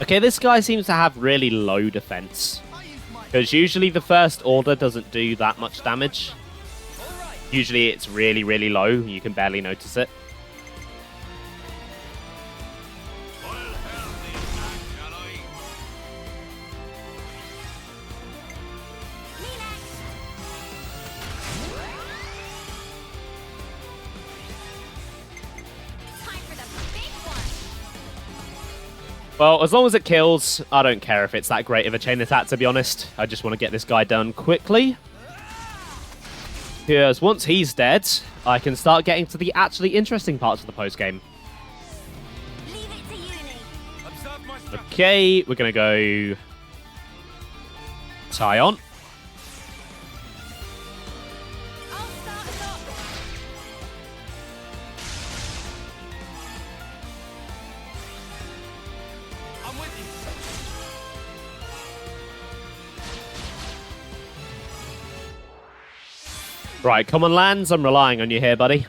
Okay, this guy seems to have really low defense. Because usually the first order doesn't do that much damage. Usually it's really, really low. You can barely notice it. Well, as long as it kills, I don't care if it's that great of a chain attack, to be honest. I just want to get this guy done quickly. Because once he's dead, I can start getting to the actually interesting parts of the post-game. Okay, we're going to go Tyon. Right, come on, Lands. I'm relying on you here, buddy.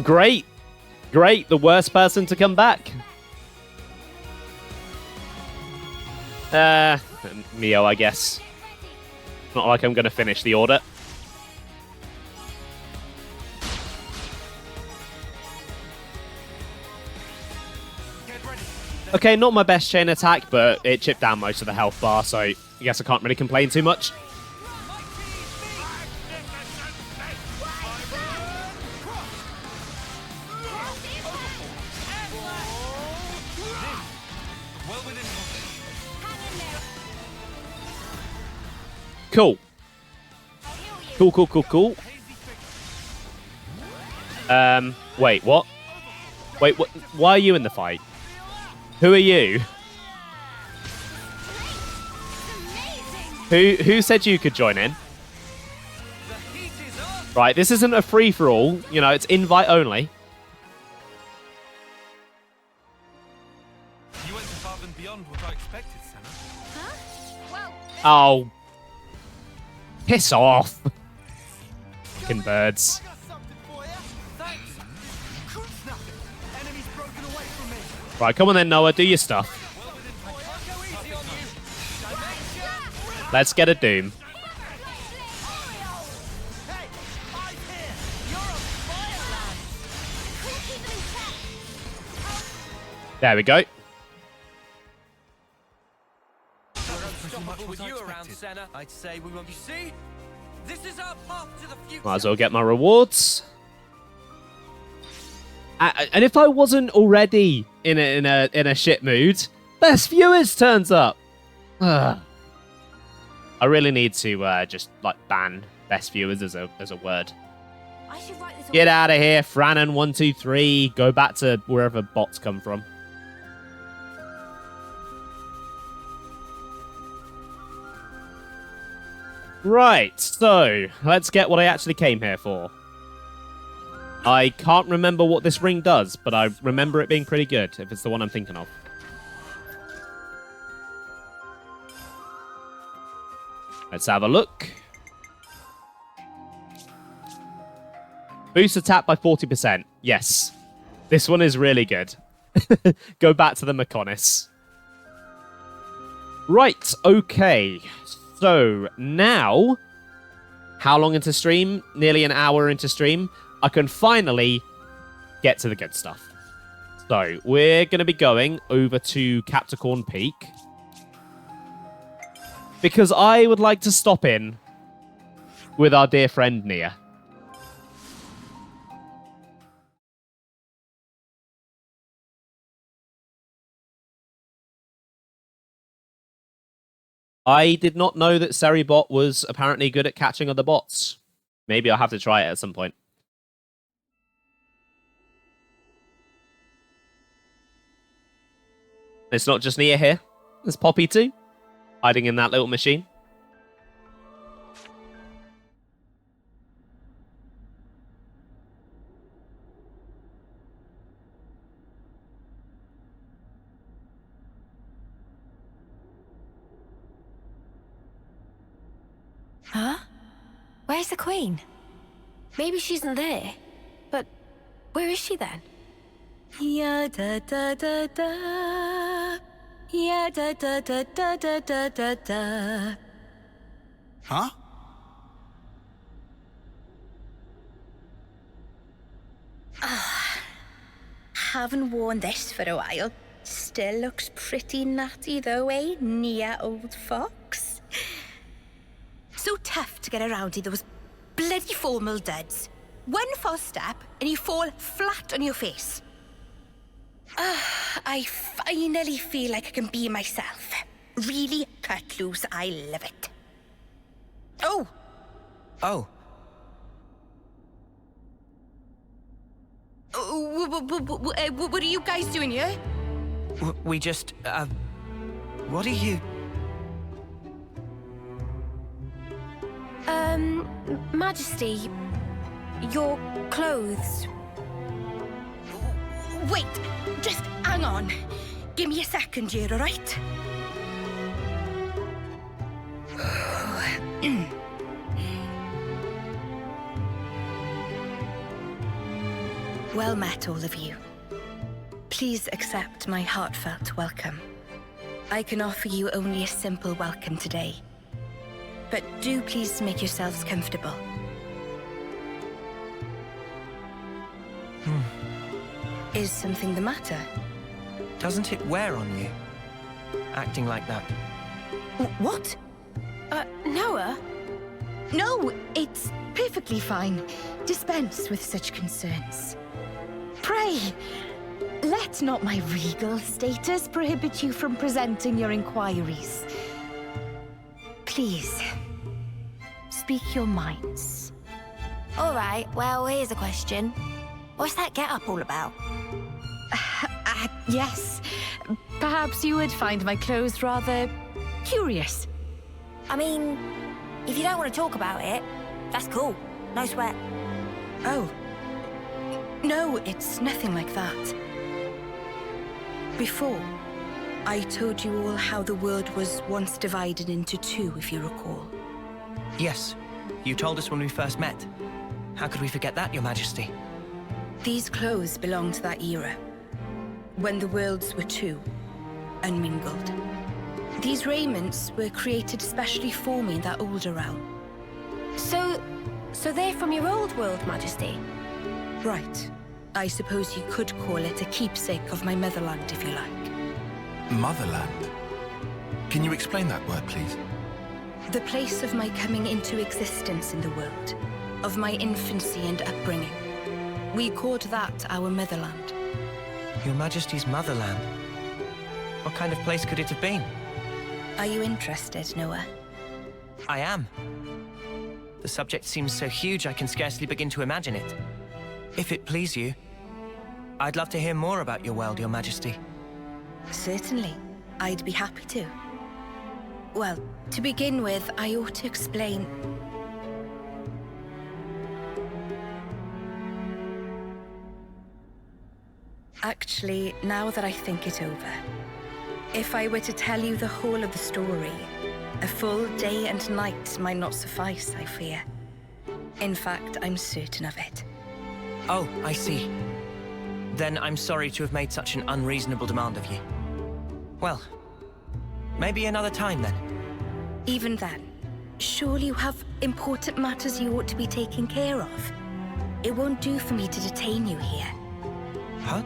Great. Great. The worst person to come back. Mio, I guess. Not like I'm going to finish the order. Okay, not my best chain attack, but it chipped down most of the health bar, so I guess I can't really complain too much. Cool. Cool. Wait, what? Wait, what? Why are you in the fight? Who are you? Who said you could join in? The heat is on. Right, this isn't a free-for-all. You know, it's invite only. You went above and beyond what I expected, Senna. Huh? Well, Oh. Piss off. Fucking birds. I got something for you. Thanks. Cool's nothing. Enemy's broken away from me. Right, come on then, Noah. Do your stuff. Well within my I'll go easy on you. Dimension. Let's get a Doom. Hey, I'm here. You're on fire, lad. cool, keep them in check. There we go. Unstoppable with you around, Senna. I'd say we won't. You see? This is our path to the future. Might as well get my rewards. And if I wasn't already in a shit mood, best viewers turns up. Ugh. I really need to just like ban best viewers as a word. I should write this. Get out of here, Franan123. Go back to wherever bots come from. Right, so let's get what I actually came here for. I can't remember what this ring does, but I remember it being pretty good, if it's the one I'm thinking of. Let's have a look. Boost attack by 40%. Yes. This one is really good. Go back to the Mechonis. Right, okay. So, now, how long into stream? Nearly an hour into stream. I can finally get to the good stuff. So, we're going to be going over to Capricorn Peak. Because I would like to stop in with our dear friend Nia. I did not know that Seribot was apparently good at catching other bots. Maybe I'll have to try it at some point. It's not just Nia here. There's Poppy too, hiding in that little machine. Huh? Where's the Queen? Maybe she isn't there. But where is she then? Ya da da da da. Ya da da da da da da da da. Huh? Haven't worn this for a while. Still looks pretty natty though, eh, Nia, old fox? So tough to get around in those bloody formal duds. One false step and you fall flat on your face. I finally feel like I can be myself. Really cut loose, I love it. Oh! Oh. What are you guys doing here? We just, what are you? Majesty, your clothes. Wait, just hang on. Give me a second here, all right? Well met, all of you. Please accept my heartfelt welcome. I can offer you only a simple welcome today. But do please make yourselves comfortable. Is something the matter? Doesn't it wear on you? Acting like that. What? Noah? No, it's perfectly fine. Dispense with such concerns. Pray, let not my regal status prohibit you from presenting your inquiries. Please, speak your minds. All right, well, here's a question. What's that get-up all about? Yes, Perhaps you would find my clothes rather curious. I mean, if you don't want to talk about it, that's cool. No sweat. Oh. No, it's nothing like that. Before, I told you all how the world was once divided into two, if you recall. Yes, you told us when we first met. How could we forget that, Your Majesty? These clothes belong to that era, when the worlds were two, unmingled. These raiments were created specially for me in that older realm. So they're from your old world, Majesty? Right. I suppose you could call it a keepsake of my motherland, if you like. Motherland? Can you explain that word, please? The place of my coming into existence in the world, of my infancy and upbringing. We called that our motherland. Your Majesty's motherland? What kind of place could it have been? Are you interested, Noah? I am. The subject seems so huge I can scarcely begin to imagine it. If it please you, I'd love to hear more about your world, Your Majesty. Certainly. I'd be happy to. Well, to begin with, I ought to explain. Actually, now that I think it over, if I were to tell you the whole of the story, a full day and night might not suffice, I fear. In fact, I'm certain of it. Oh, I see. Then I'm sorry to have made such an unreasonable demand of you. Well, maybe another time then. Even then, surely you have important matters you ought to be taking care of. It won't do for me to detain you here. Huh?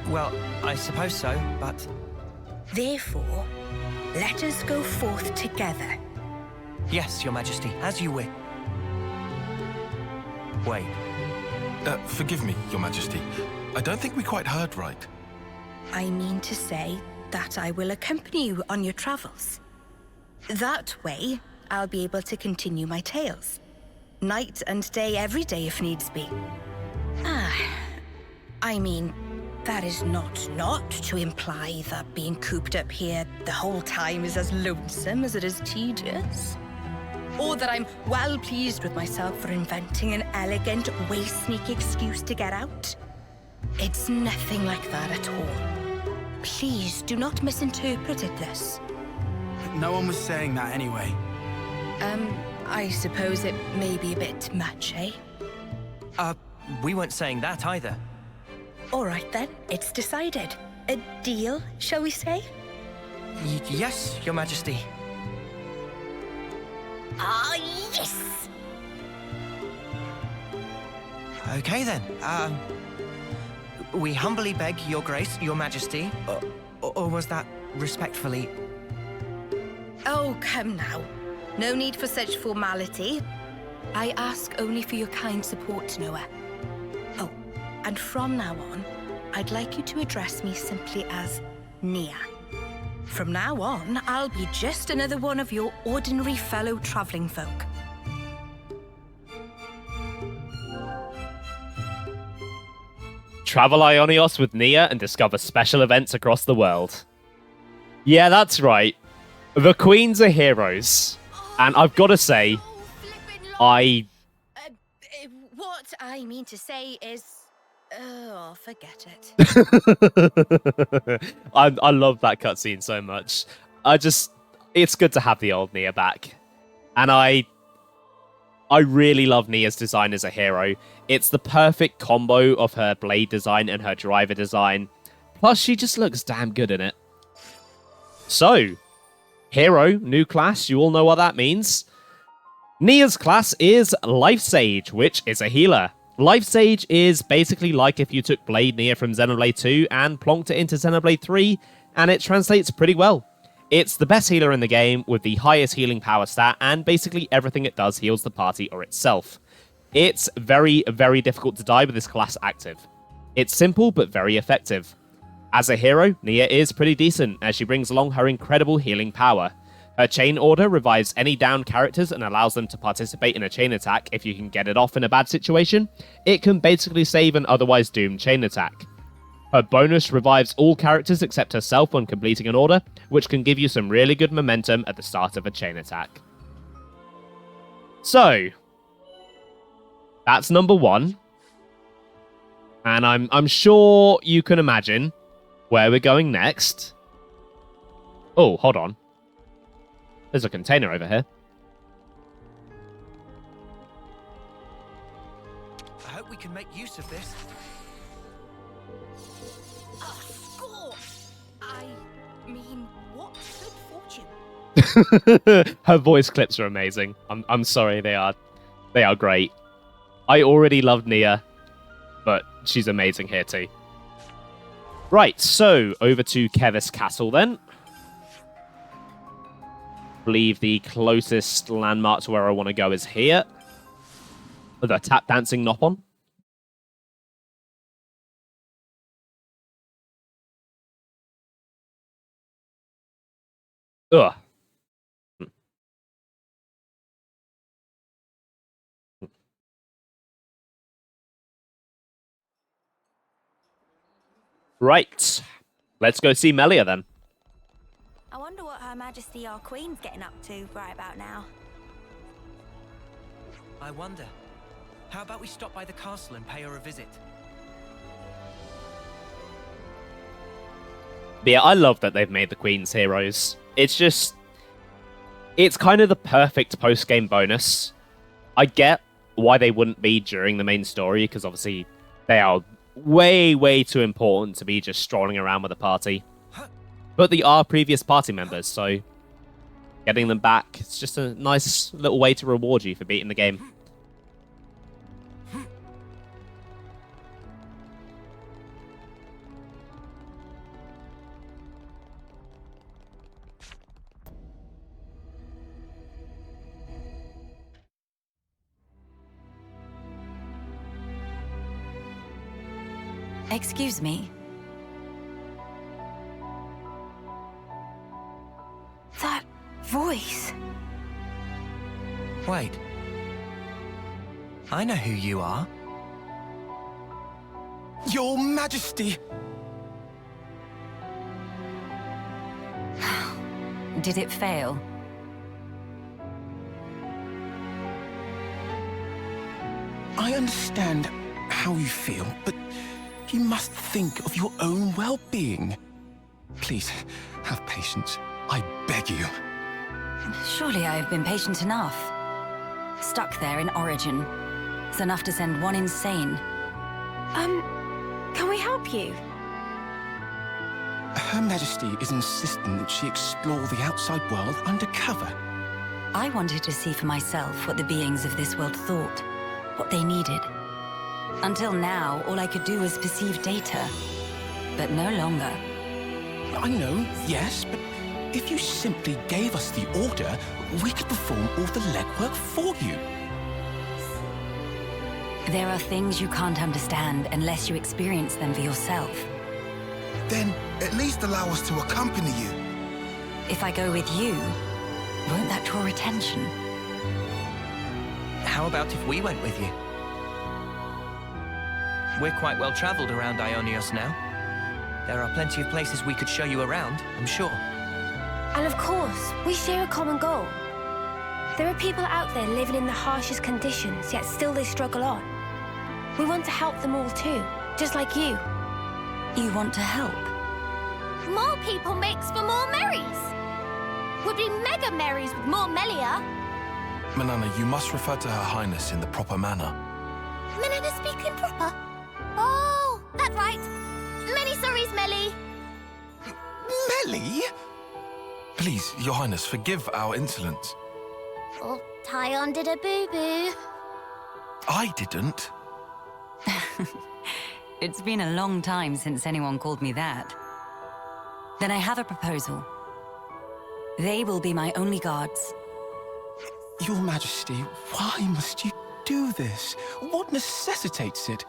Well, I suppose so, but... Therefore, let us go forth together. Yes, Your Majesty, as you wish. Wait. Forgive me, Your Majesty. I don't think we quite heard right. I mean to say that I will accompany you on your travels. That way, I'll be able to continue my tales. Night and day, every day if needs be. I mean, that is not to imply that being cooped up here the whole time is as lonesome as it is tedious. Or that I'm well pleased with myself for inventing an elegant, way-sneak excuse to get out. It's nothing like that at all. Please do not misinterpret it this. No one was saying that anyway. I suppose it may be a bit much, eh? We weren't saying that either. All right then, it's decided. A deal, shall we say? Yes, Your Majesty. Ah, yes! Okay then, we humbly beg Your Grace, Your Majesty, or was that respectfully? Oh, come now. No need for such formality. I ask only for your kind support, Noah. Oh, and from now on, I'd like you to address me simply as Nia. From now on, I'll be just another one of your ordinary fellow traveling folk. Travel Ionios with Nia and discover special events across the world. Yeah, that's right. The queens are heroes. And I've got to say, What I mean to say is... Oh, forget it. I love that cutscene so much. It's good to have the old Nia back. And I really love Nia's design as a hero. It's the perfect combo of her blade design and her driver design. Plus, she just looks damn good in it. So, hero, new class, you all know what that means. Nia's class is Life Sage, which is a healer. Life Sage is basically like if you took Blade Nia from Xenoblade 2 and plonked it into Xenoblade 3, and it translates pretty well. It's the best healer in the game with the highest healing power stat, and basically everything it does heals the party or itself. It's very, very difficult to die with this class active. It's simple but very effective. As a hero, Nia is pretty decent, as she brings along her incredible healing power. Her chain order revives any downed characters and allows them to participate in a chain attack if you can get it off in a bad situation. It can basically save an otherwise doomed chain attack. Her bonus revives all characters except herself when completing an order, which can give you some really good momentum at the start of a chain attack. So, that's number 1. And I'm sure you can imagine where we're going next. Oh, hold on. There's a container over here. I hope we can make use of this. Oh, score! I mean, what good fortune. Her voice clips are amazing. I'm sorry, they are great. I already love Nia, but she's amazing here too. Right, so over to Kevis Castle then. I believe the closest landmark to where I want to go is here. The tap dancing Nopon. Ugh. Right. Let's go see Melia then. I wonder what Her Majesty our Queen's getting up to right about now. I wonder. How about we stop by the castle and pay her a visit? But yeah, I love that they've made the Queen's heroes. It's kind of the perfect post-game bonus. I get why they wouldn't be during the main story, because obviously they are way, way too important to be just strolling around with the party. But they are previous party members, so getting them back, it's just a nice little way to reward you for beating the game. Excuse me. That voice. Wait. I know who you are. Your Majesty! Did it fail? I understand how you feel, but you must think of your own well-being. Please, have patience. I beg you. Surely I have been patient enough. Stuck there in Origin. It's enough to send one insane. Can we help you? Her Majesty is insisting that she explore the outside world undercover. I wanted to see for myself what the beings of this world thought, what they needed. Until now, all I could do was perceive data, but no longer. I know, yes, but if you simply gave us the order, we could perform all the legwork for you. There are things you can't understand unless you experience them for yourself. Then at least allow us to accompany you. If I go with you, won't that draw attention? How about if we went with you? We're quite well traveled around Ionios now. There are plenty of places we could show you around, I'm sure. And of course, we share a common goal. There are people out there living in the harshest conditions, yet still they struggle on. We want to help them all too, just like you. You want to help? More people makes for more Marys. Would be mega Marys with more Melia. Manana, you must refer to Her Highness in the proper manner. Menina speaking proper. Oh, that's right. Many sorries, Melly. Melly? Please, Your Highness, forgive our insolence. Oh, Tyon did a boo-boo. I didn't. It's been a long time since anyone called me that. Then I have a proposal. They will be my only guards. Your Majesty, why must you do this? What necessitates it?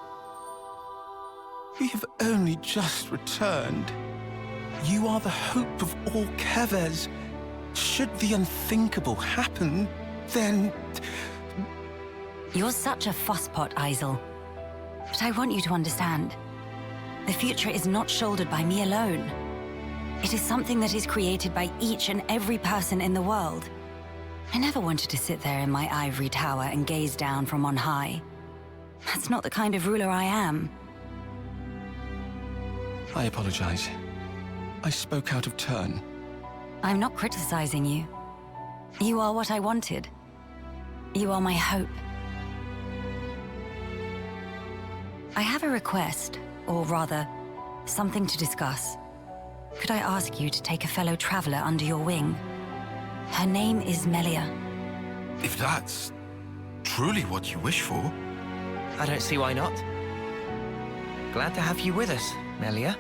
We have only just returned. You are the hope of all Keves. Should the unthinkable happen, then... You're such a fusspot, Isel. But I want you to understand. The future is not shouldered by me alone. It is something that is created by each and every person in the world. I never wanted to sit there in my ivory tower and gaze down from on high. That's not the kind of ruler I am. I apologize. I spoke out of turn. I'm not criticizing you. You are what I wanted. You are my hope. I have a request, or rather, something to discuss. Could I ask you to take a fellow traveler under your wing? Her name is Melia. If that's truly what you wish for. I don't see why not. Glad to have you with us, Melia.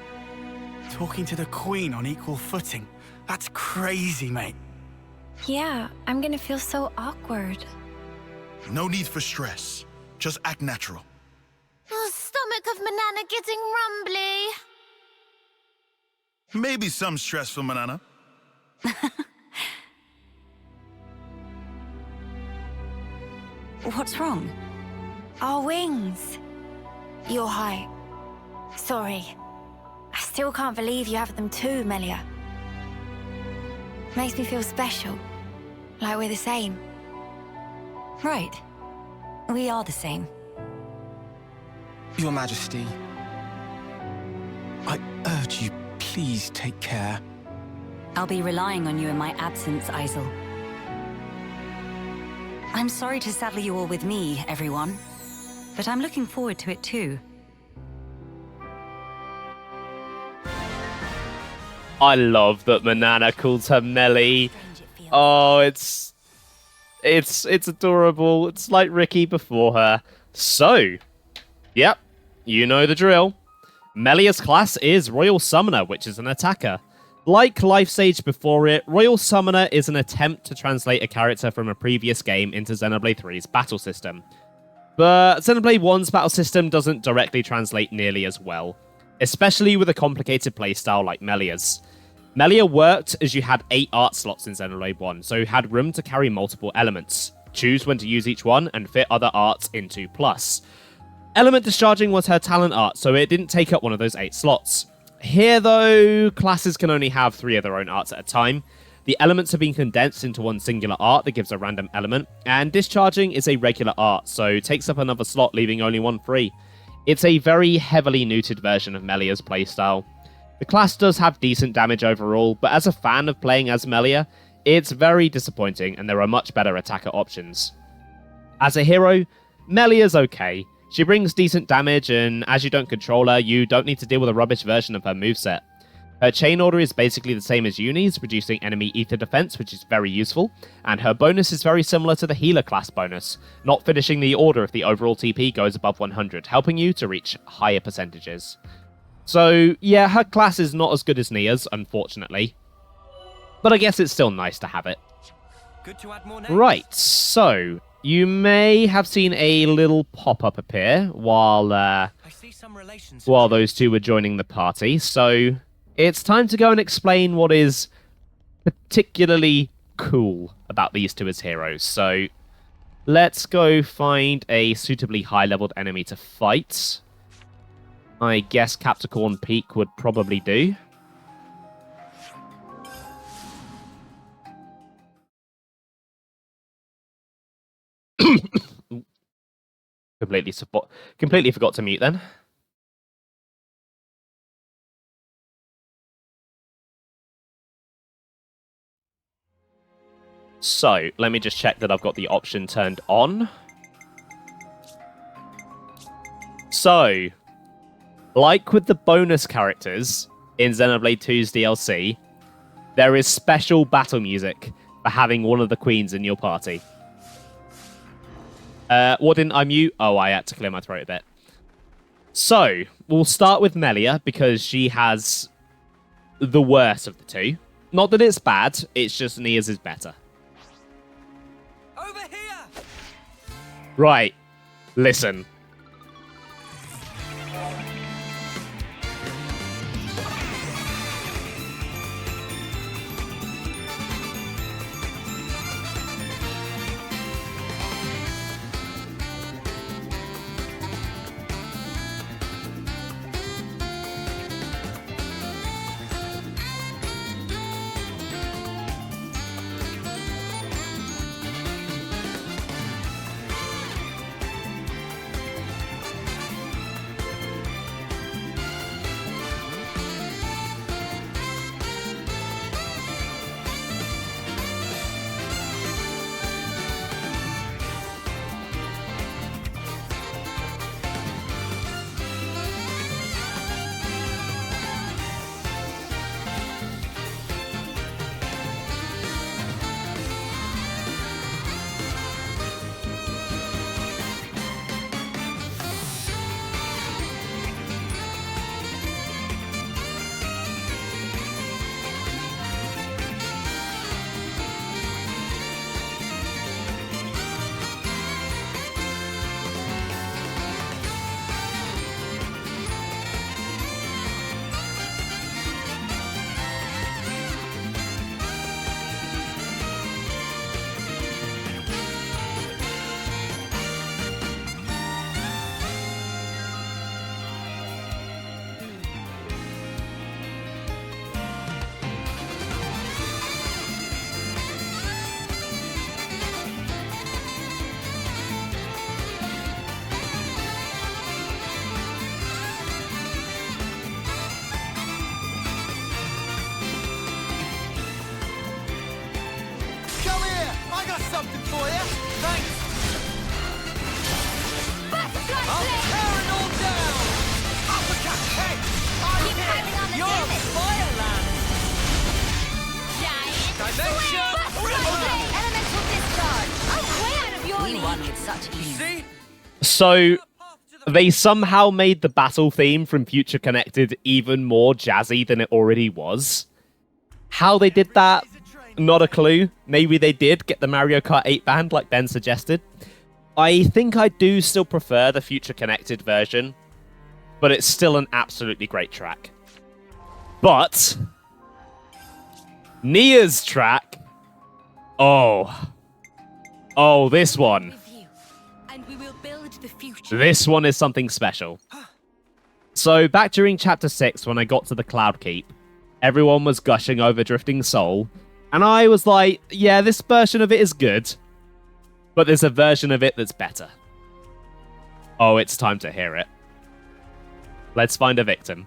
Talking to the Queen on equal footing. That's crazy, mate. Yeah, I'm gonna feel so awkward. No need for stress. Just act natural. Oh, stomach of Manana getting rumbly. Maybe some stress for Manana. What's wrong? Our wings. Your height. Sorry. I still can't believe you have them too, Melia. Makes me feel special. Like we're the same. Right. We are the same. Your Majesty, I urge you, please take care. I'll be relying on you in my absence, Isel. I'm sorry to saddle you all with me, everyone. But I'm looking forward to it too. I love that Manana calls her Melly. Oh, it's adorable. It's like Ricky before her. So, yep, you know the drill. Melia's class is Royal Summoner, which is an attacker. Like Life Sage before it, Royal Summoner is an attempt to translate a character from a previous game into Xenoblade 3's battle system. But Xenoblade 1's battle system doesn't directly translate nearly as well, especially with a complicated playstyle like Melia's. Melia worked as you had 8 art slots in Xenoblade 1, so you had room to carry multiple elements. Choose when to use each one and fit other arts into plus. Element discharging was her talent art, so it didn't take up one of those 8 slots. Here, though, classes can only have 3 of their own arts at a time. The elements have been condensed into one singular art that gives a random element, and discharging is a regular art, so takes up another slot, leaving only one free. It's a very heavily neutered version of Melia's playstyle. The class does have decent damage overall, but as a fan of playing as Melia, it's very disappointing and there are much better attacker options. As a hero, Melia's okay. She brings decent damage, and as you don't control her, you don't need to deal with a rubbish version of her moveset. Her chain order is basically the same as Yunie's, reducing enemy ether defense, which is very useful, and her bonus is very similar to the healer class bonus, not finishing the order if the overall TP goes above 100, helping you to reach higher percentages. So, yeah, her class is not as good as Nia's, unfortunately. But I guess it's still nice to have it. Good to add more names. Right, so you may have seen a little pop-up appear while those two were joining the party. So it's time to go and explain what is particularly cool about these two as heroes. So let's go find a suitably high-leveled enemy to fight. I guess Capricorn Peak would probably do. Completely forgot to mute then. So, let me just check that I've got the option turned on. So, like with the bonus characters in Xenoblade 2's DLC, there is special battle music for having one of the queens in your party. What didn't I mute? Oh, I had to clear my throat a bit. So, we'll start with Melia, because she has the worst of the two. Not that it's bad, it's just Nia's is better. Over here! Right, listen. got something for you. Thanks. I'll tear it all down! Uppercut. Hey, Keep piling on the You're damage. fireland! Giant Dimension! Elemental discharge. I'm way out of your We league. won with such ease. See? So they somehow made the battle theme from Future Connected even more jazzy than it already was. How they did that, not a clue. Maybe they did get the Mario Kart 8 band like Ben suggested. I think I do still prefer the Future Connected version, but it's still an absolutely great track. But Nia's track, oh, this one. And we will build the future. This one is something special. So back during Chapter 6, when I got to the Cloud Keep, everyone was gushing over Drifting Soul, and I was like, yeah, this version of it is good, but there's a version of it that's better. Oh, it's time to hear it. Let's find a victim.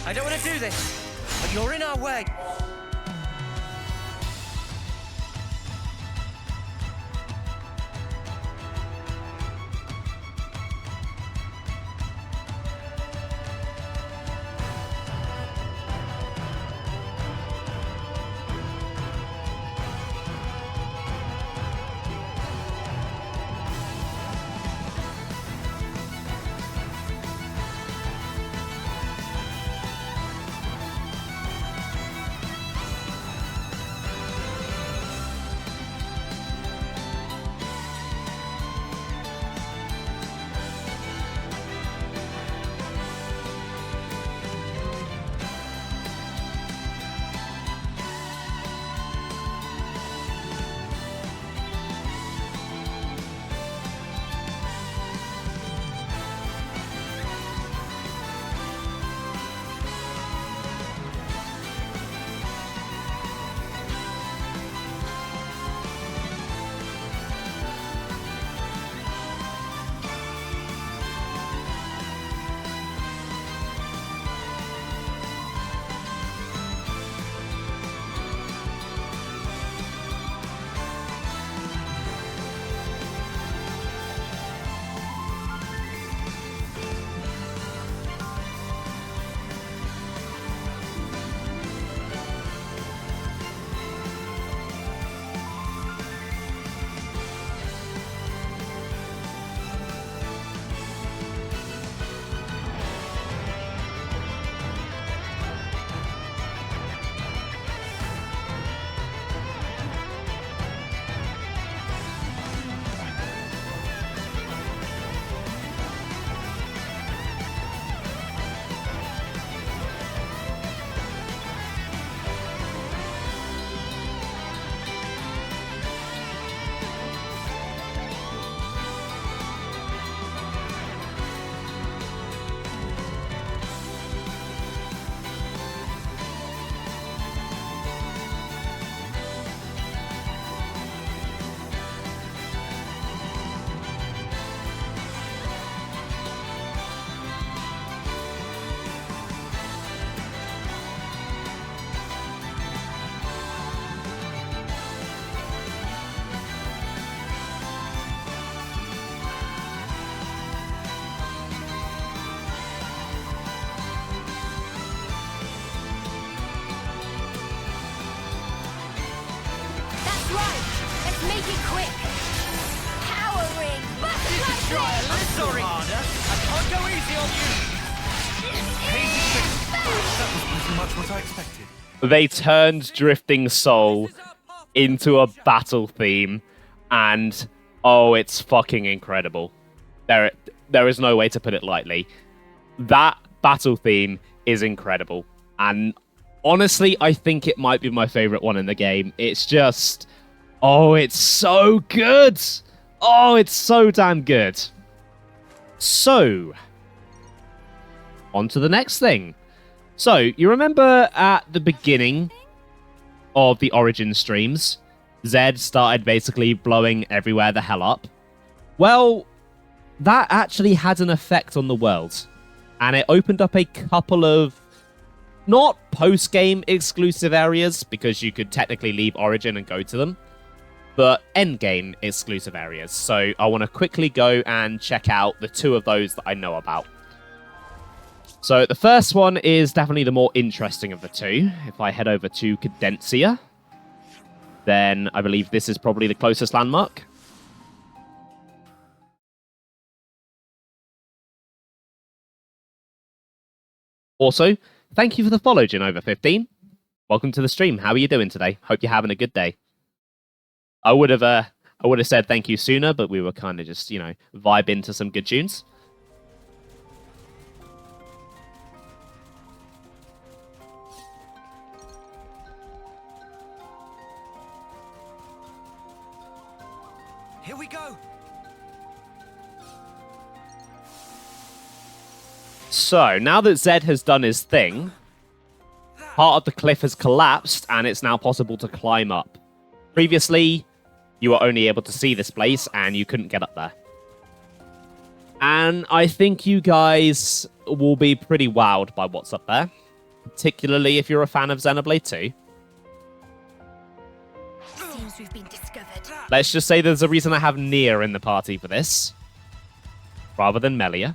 I don't want to do this, but you're in our way. Make it quick! Power ring! Try a little harder. I can't go easy on you. Pretty much what I expected. They turned Drifting Soul into a battle theme, and oh, it's fucking incredible. There is no way to put it lightly. That battle theme is incredible, and honestly, I think it might be my favorite one in the game. It's just, oh, it's so good. Oh, it's so damn good. So, on to the next thing. So, you remember at the beginning of the Origin streams, Zed started basically blowing everywhere the hell up? Well, that actually had an effect on the world. And it opened up a couple of not post-game exclusive areas, because you could technically leave Origin and go to them, but end-game exclusive areas. So I want to quickly go and check out the 2 of those that I know about. So the first one is definitely the more interesting of the 2. If I head over to Cadencia, then I believe this is probably the closest landmark. Also, thank you for the follow, Jin-over15. Welcome to the stream. How are you doing today? Hope you're having a good day. I would have said thank you sooner, but we were kind of just, vibing to some good tunes. Here we go. So, now that Zed has done his thing, part of the cliff has collapsed, and it's now possible to climb up. Previously, you were only able to see this place, and you couldn't get up there. And I think you guys will be pretty wowed by what's up there, particularly if you're a fan of Xenoblade 2. Seems we've been discovered. Let's just say there's a reason I have Nia in the party for this, rather than Melia.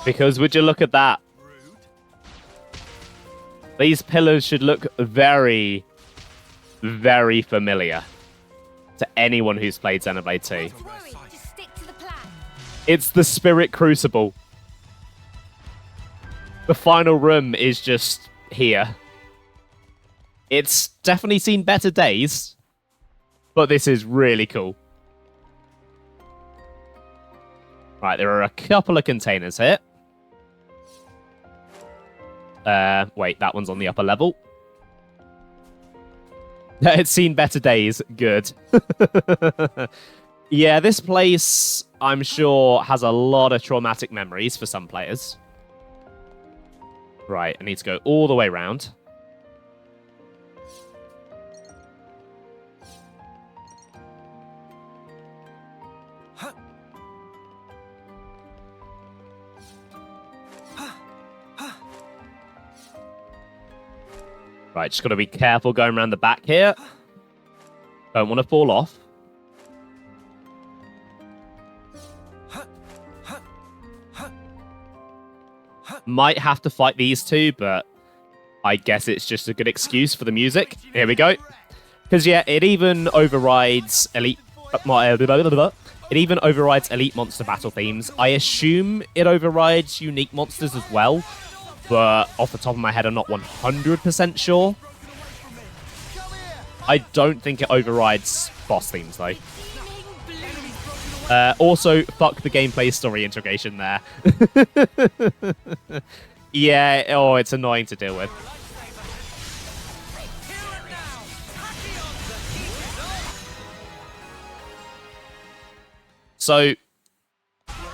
Because would you look at that? These pillars should look very, very familiar to anyone who's played Xenoblade 2. It's the Spirit Crucible. The final room is just here. It's definitely seen better days, but this is really cool. Right, there are a couple of containers here. Wait, that one's on the upper level. It's seen better days. Good. Yeah, this place, I'm sure, has a lot of traumatic memories for some players. Right, I need to go all the way around. Right, just got to be careful going around the back here. Don't want to fall off. Might have to fight these 2, but I guess it's just a good excuse for the music. Here we go. Because, yeah, it even overrides Elite... It even overrides Elite monster battle themes. I assume it overrides unique monsters as well. But off the top of my head, I'm not 100% sure. I don't think it overrides boss themes, though. Also, fuck the gameplay story integration there. Yeah, oh, it's annoying to deal with. So,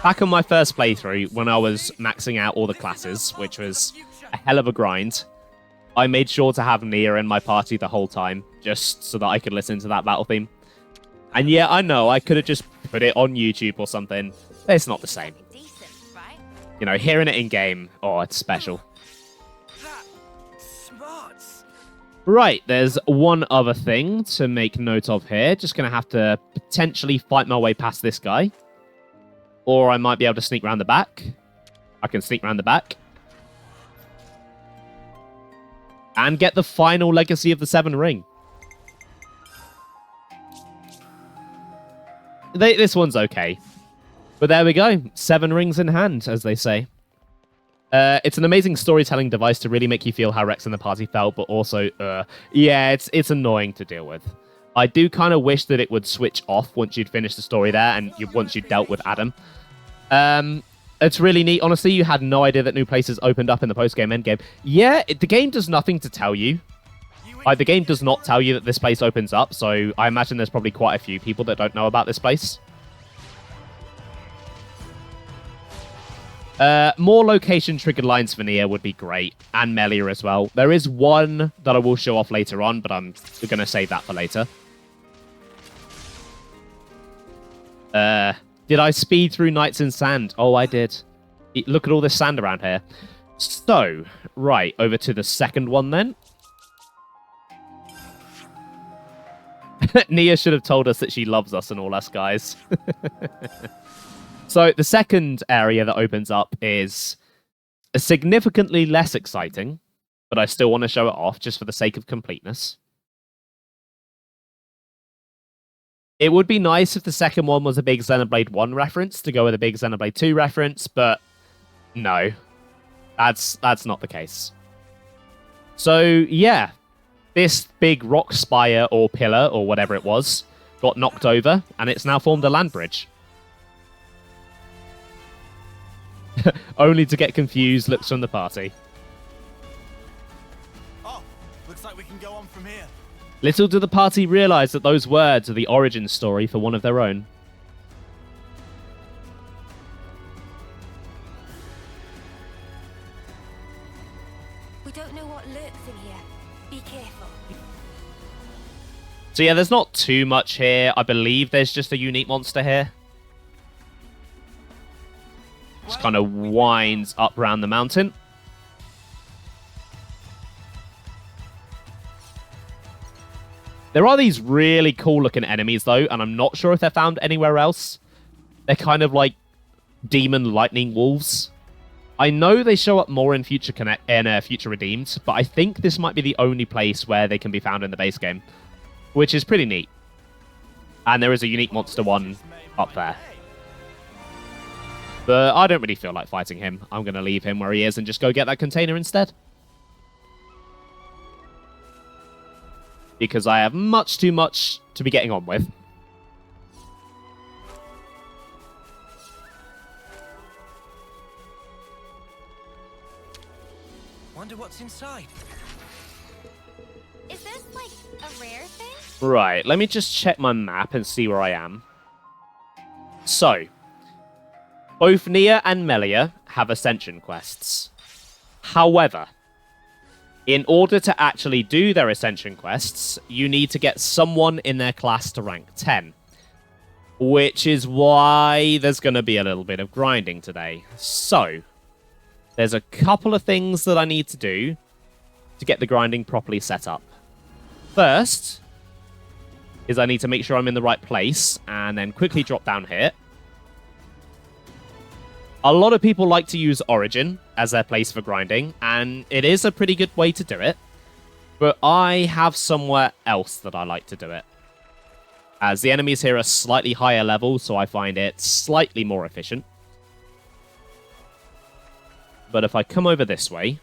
back on my first playthrough, when I was maxing out all the classes, which was a hell of a grind, I made sure to have Nia in my party the whole time, just so that I could listen to that battle theme. And yeah, I know, I could have just put it on YouTube or something, but it's not the same. You know, hearing it in-game, oh, it's special. Right, there's one other thing to make note of here. Just going to have to potentially fight my way past this guy. Or I might be able to sneak around the back. I can sneak around the back. And get the final Legacy of the Seven Ring. This one's okay. But there we go. 7 rings in hand, as they say. It's an amazing storytelling device to really make you feel how Rex and the party felt, but also, yeah, it's annoying to deal with. I do kind of wish that it would switch off once you'd finished the story there and once you'd dealt with Adam. It's really neat. Honestly, you had no idea that new places opened up in the post-game endgame. Yeah, the game does nothing to tell you. Like, the game does not tell you that this place opens up, so I imagine there's probably quite a few people that don't know about this place. More location-triggered lines for Nia would be great, and Melia as well. There is one that I will show off later on, but I'm going to save that for later. Did I speed through Nights in Sand? Oh, I did. Look at all this sand around here. So, right, over to the second one then. Nia should have told us that she loves us and all us guys. So, the second area that opens up is significantly less exciting, but I still want to show it off just for the sake of completeness. It would be nice if the second one was a big Xenoblade 1 reference to go with a big Xenoblade 2 reference, but no, that's not the case. So, yeah, this big rock spire or pillar or whatever it was got knocked over, and it's now formed a land bridge. Only to get confused looks from the party. Oh, looks like we can go on from here. Little do the party realize that those words are the origin story for one of their own. We don't know what lurks in here. Be careful. So yeah, there's not too much here. I believe there's just a unique monster here. Just kind of winds up around the mountain. There are these really cool looking enemies though, and I'm not sure if they're found anywhere else. They're kind of like demon lightning wolves. I know they show up more in Future Redeemed, but I think this might be the only place where they can be found in the base game, which is pretty neat. And there is a unique monster one up there. But I don't really feel like fighting him. I'm going to leave him where he is and just go get that container instead. Because I have much too much to be getting on with. Wonder what's inside. Is this like a rare thing? Right, let me just check my map and see where I am. So, both Nia and Melia have Ascension quests. However, in order to actually do their Ascension quests, you need to get someone in their class to rank 10. Which is why there's going to be a little bit of grinding today. So, there's a couple of things that I need to do to get the grinding properly set up. First, is I need to make sure I'm in the right place, and then quickly drop down here. A lot of people like to use Origin as their place for grinding, and it is a pretty good way to do it. But I have somewhere else that I like to do it. As the enemies here are slightly higher level, so I find it slightly more efficient. But if I come over this way...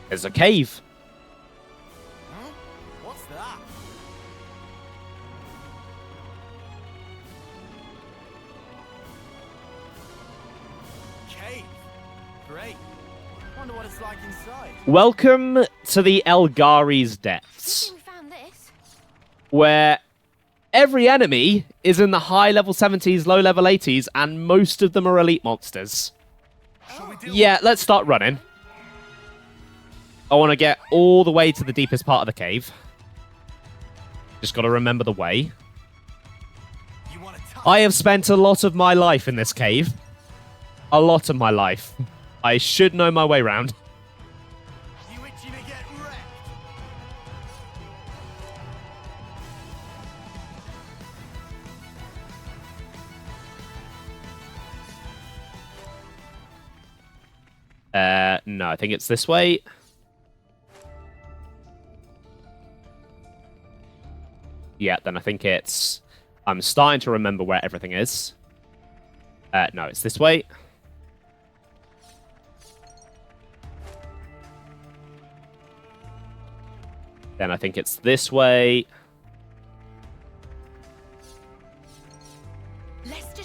there's a cave. Huh? What's that? Cave. Great. Wonder what it's like inside. Welcome to the Elgari's Depths, We found this. where every enemy is in the high level 70s, low level 80s, and most of them are elite monsters. Yeah, let's start running. I want to get all the way to the deepest part of the cave. Just got to remember the way. I have spent a lot of my life in this cave. A lot of my life. I should know my way around. You itching to get wrecked? No, I think it's this way. Yeah, then I think it's... I'm starting to remember where everything is. No, it's this way. Then I think it's this way.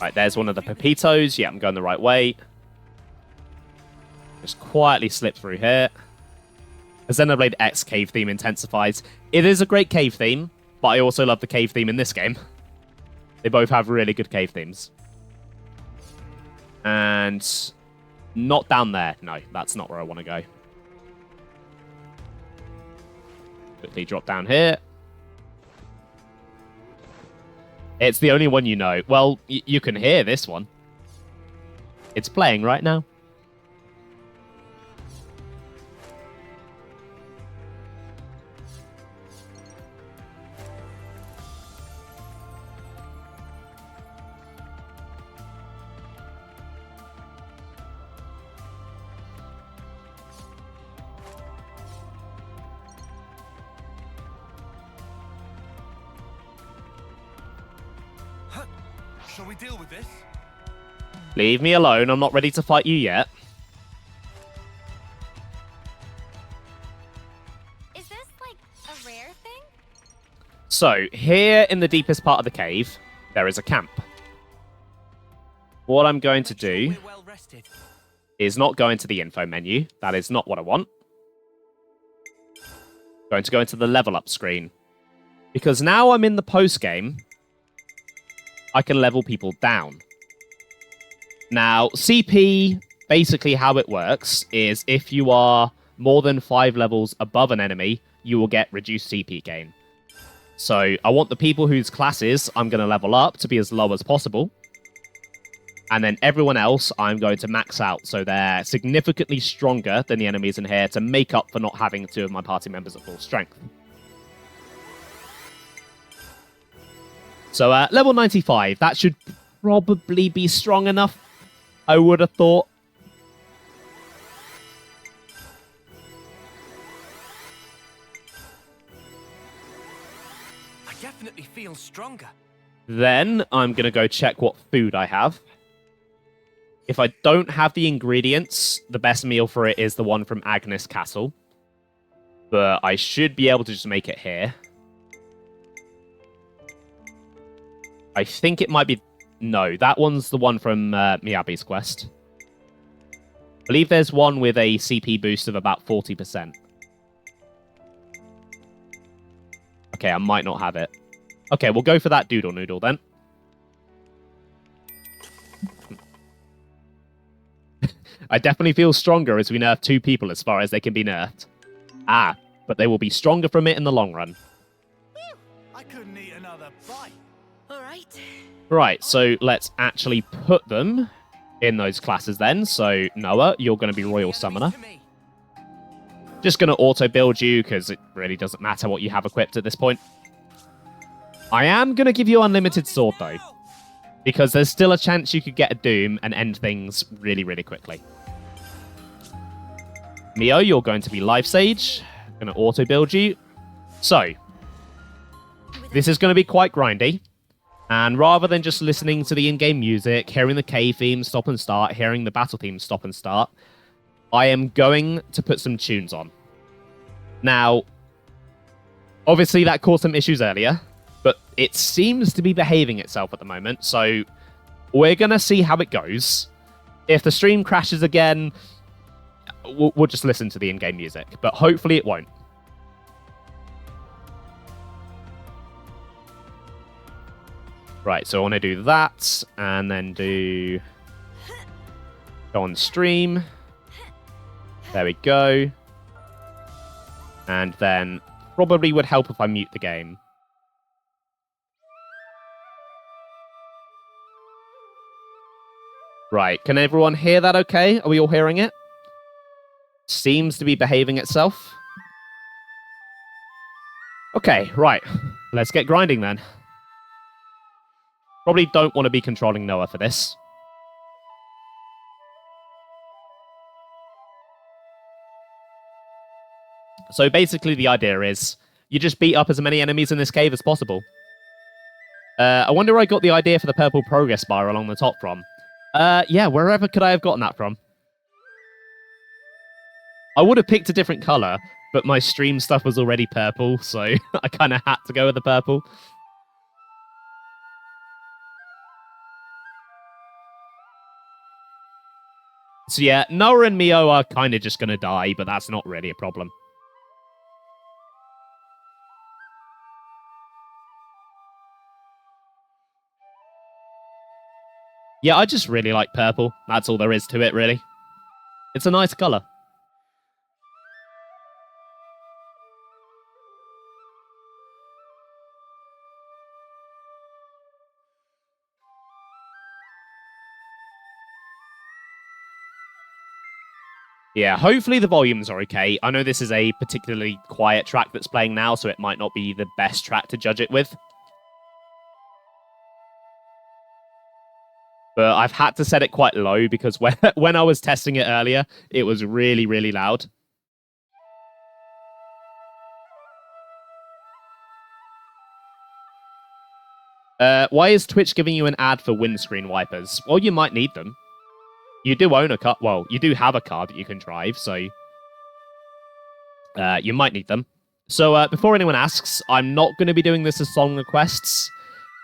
Right, there's one of the Pepitos. Yeah, I'm going the right way. Just quietly slip through here. The Xenoblade X cave theme intensifies. It is a great cave theme, but I also love the cave theme in this game. They both have really good cave themes. And not down there. No, that's not where I want to go. Quickly drop down here. It's the only one you know. Well, you can hear this one. It's playing right now. Shall we deal with this? Leave me alone. I'm not ready to fight you yet. Is this like a rare thing? So, here in the deepest part of the cave, there is a camp. What I'm going to do is not go into the info menu. That is not what I want. I'm going to go into the level up screen. Because now I'm in the post game, I can level people down. Now, CP, basically how it works is if you are more than 5 levels above an enemy, you will get reduced CP gain. So I want the people whose classes I'm going to level up to be as low as possible. And then everyone else I'm going to max out so they're significantly stronger than the enemies in here to make up for not having 2 of my party members at full strength. So, level 95, that should probably be strong enough, I would have thought. I definitely feel stronger. Then, I'm going to go check what food I have. If I don't have the ingredients, the best meal for it is the one from Agnes Castle. But I should be able to just make it here. I think it might be... No, that one's the one from Miyabi's quest. I believe there's one with a CP boost of about 40%. Okay, I might not have it. Okay, we'll go for that Doodle Noodle then. I definitely feel stronger as we nerf 2 people as far as they can be nerfed. Ah, but they will be stronger from it in the long run. I couldn't eat another bite. Right, so let's actually put them in those classes then. So, Noah, you're going to be Royal Summoner. Just going to auto-build you, because it really doesn't matter what you have equipped at this point. I am going to give you Unlimited Sword, though. Because there's still a chance you could get a Doom and end things really, really quickly. Mio, you're going to be Life Sage. I'm going to auto-build you. So, this is going to be quite grindy. And rather than just listening to the in-game music, hearing the cave theme stop and start, hearing the battle theme stop and start, I am going to put some tunes on. Now, obviously that caused some issues earlier, but it seems to be behaving itself at the moment, so we're going to see how it goes. If the stream crashes again, we'll just listen to the in-game music, but hopefully it won't. Right, so I want to do that, and then go on stream. There we go. And then probably would help if I mute the game. Right, can everyone hear that okay? Are we all hearing it? Seems to be behaving itself. Okay, right. Let's get grinding then. Probably don't want to be controlling Noah for this. So basically the idea is you just beat up as many enemies in this cave as possible. I wonder where I got the idea for the purple progress bar along the top from. Yeah, wherever could I have gotten that from? I would have picked a different color, but my stream stuff was already purple, so I kind of had to go with the purple. So yeah, Noah and Mio are kind of just going to die, but that's not really a problem. Yeah, I just really like purple. That's all there is to it, really. It's a nice color. Yeah, hopefully the volumes are okay. I know this is a particularly quiet track that's playing now, so it might not be the best track to judge it with. But I've had to set it quite low because when I was testing it earlier, it was really, really loud. Why is Twitch giving you an ad for windscreen wipers? Well, you might need them. You do own a car. Well, you do have a car that you can drive, so you might need them. So before anyone asks, I'm not going to be doing this as song requests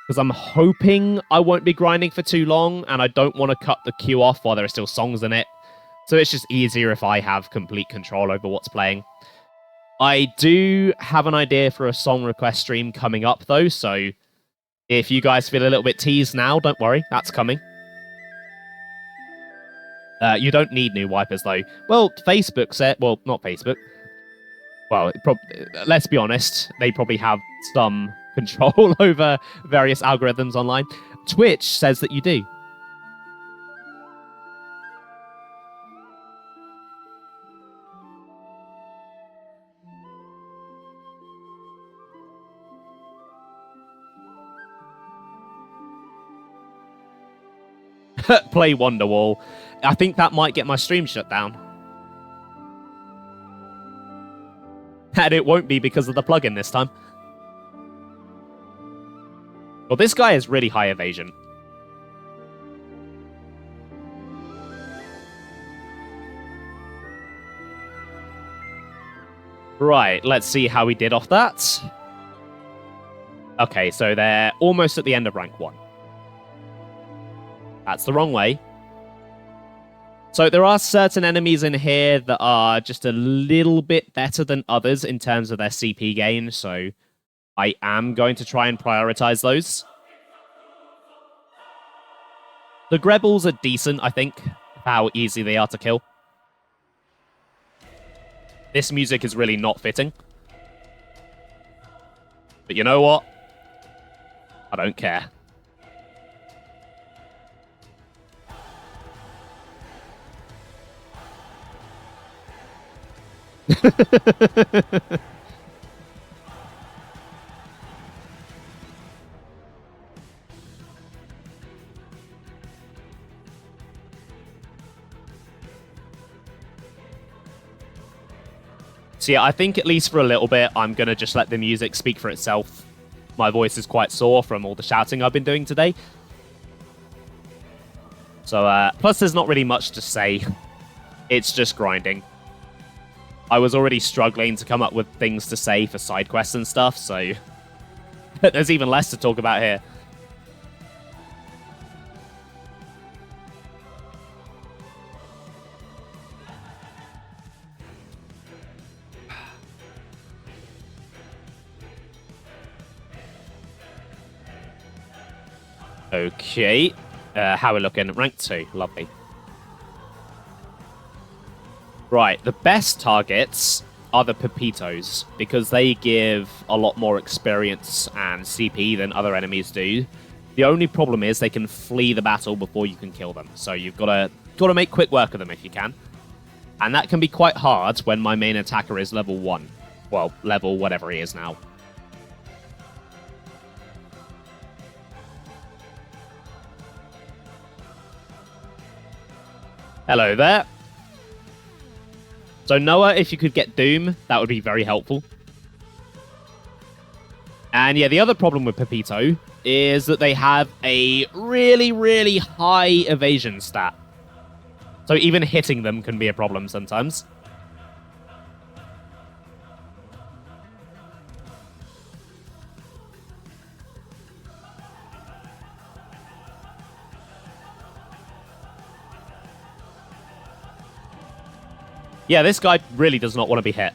because I'm hoping I won't be grinding for too long, and I don't want to cut the queue off while there are still songs in it. So it's just easier if I have complete control over what's playing. I do have an idea for a song request stream coming up, though, so if you guys feel a little bit teased now, don't worry, that's coming. You don't need new wipers, though. Well, Facebook said... Well, not Facebook. Well, let's be honest. They probably have some control over various algorithms online. Twitch says that you do. Play Wonderwall. I think that might get my stream shut down. And it won't be because of the plugin this time. Well, this guy has really high evasion. Right, let's see how we did off that. Okay, so they're almost at the end of rank 1. That's the wrong way. So there are certain enemies in here that are just a little bit better than others in terms of their CP gain, so I am going to try and prioritize those. The Grebels are decent, I think, how easy they are to kill. This music is really not fitting. But you know what? I don't care. So yeah, I think at least for a little bit, I'm going to just let the music speak for itself. My voice is quite sore from all the shouting I've been doing today. So, plus there's not really much to say. It's just grinding. I was already struggling to come up with things to say for side quests and stuff, so there's even less to talk about here. Okay, how are we looking? Rank 2, lovely. Right, the best targets are the Pepitos, because they give a lot more experience and CP than other enemies do. The only problem is they can flee the battle before you can kill them, so you've got to make quick work of them if you can. And that can be quite hard when my main attacker is level 1. Well, level whatever he is now. Hello there. So Noah, if you could get Doom, that would be very helpful. And yeah, the other problem with Pepito is that they have a really, really high evasion stat. So even hitting them can be a problem sometimes. Yeah, this guy really does not want to be hit.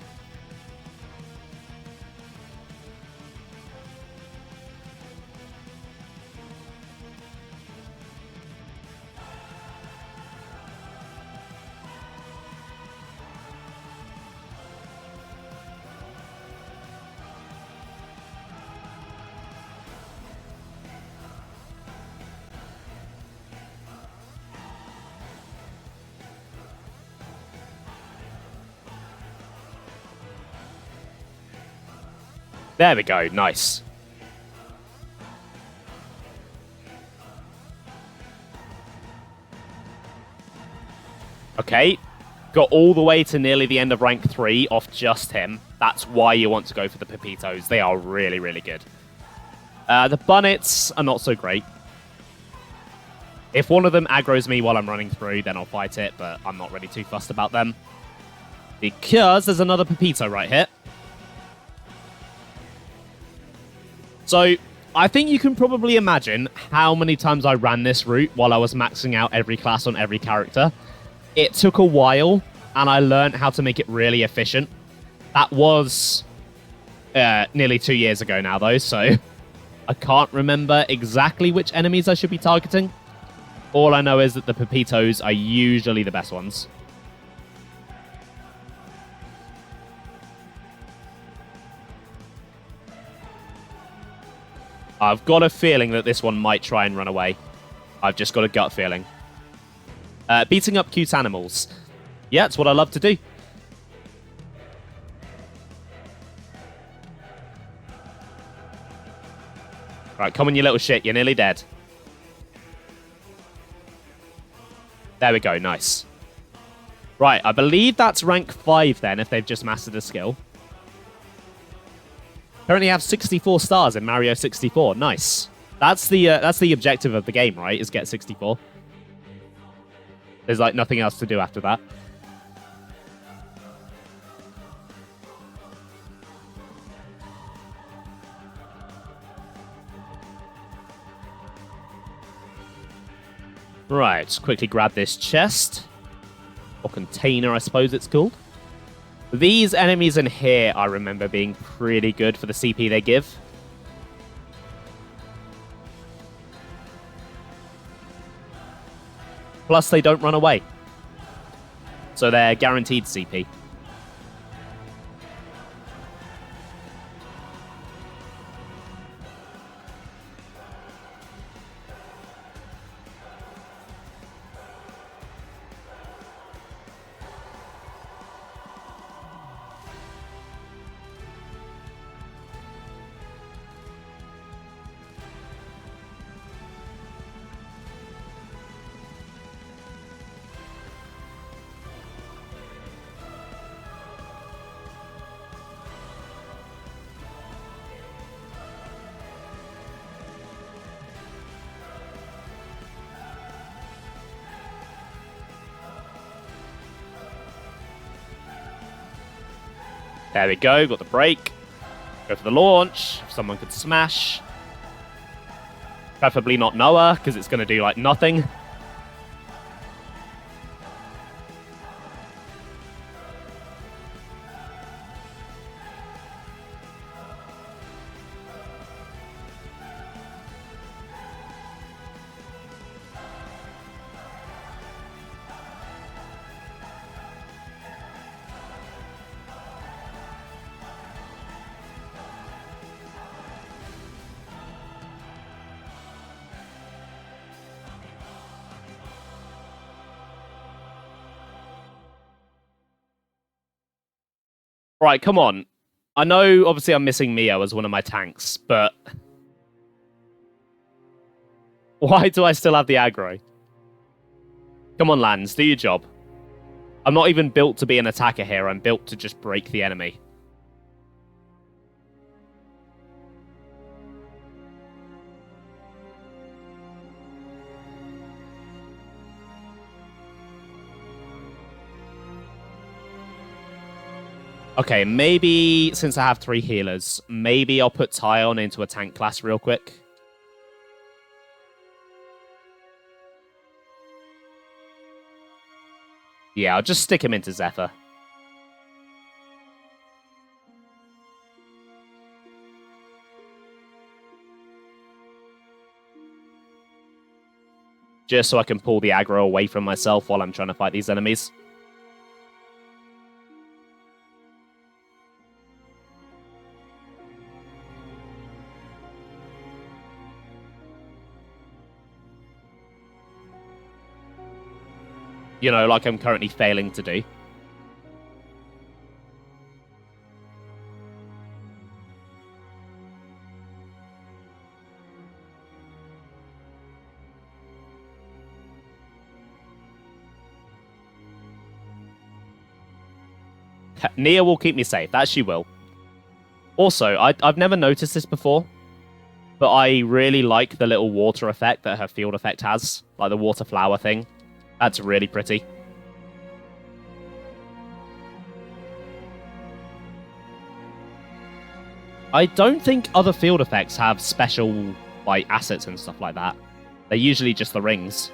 There we go. Nice. Okay. Got all the way to nearly the end of rank 3 off just him. That's why you want to go for the Pepitos. They are really, really good. The Bunnets are not so great. If one of them aggroes me while I'm running through, then I'll fight it, but I'm not really too fussed about them. Because there's another Pepito right here. So, I think you can probably imagine how many times I ran this route while I was maxing out every class on every character. It took a while, and I learned how to make it really efficient. That was nearly 2 years ago now, though, so I can't remember exactly which enemies I should be targeting. All I know is that the Pepitos are usually the best ones. I've got a feeling that this one might try and run away. I've just got a gut feeling. Beating up cute animals. Yeah, it's what I love to do. Right, come on, you little shit. You're nearly dead. There we go. Nice. Right, I believe that's rank 5 then, if they've just mastered a skill. Currently have 64 stars in Mario 64. Nice. That's the objective of the game, right? Is get 64. There's like nothing else to do after that. Right, quickly grab this chest. Or container, I suppose it's called. These enemies in here, I remember being pretty good for the CP they give. Plus, they don't run away. So they're guaranteed CP. There we go, got the break. Go for the launch, if someone could smash. Preferably not Noah, because it's going to do, like, nothing. Right, come on. I know, obviously, I'm missing Mio as one of my tanks, but... why do I still have the aggro? Come on, Lands, do your job. I'm not even built to be an attacker here. I'm built to just break the enemy. Okay, maybe since I have 3 healers, maybe I'll put Tyon into a tank class real quick. Yeah, I'll just stick him into Zephyr. just so I can pull the aggro away from myself while I'm trying to fight these enemies. You know, like I'm currently failing to do. Nia will keep me safe. That she will. Also, I've never noticed this before, but I really like the little water effect that her field effect has. Like the water flower thing. That's really pretty. I don't think other field effects have special like assets and stuff like that. They're usually just the rings.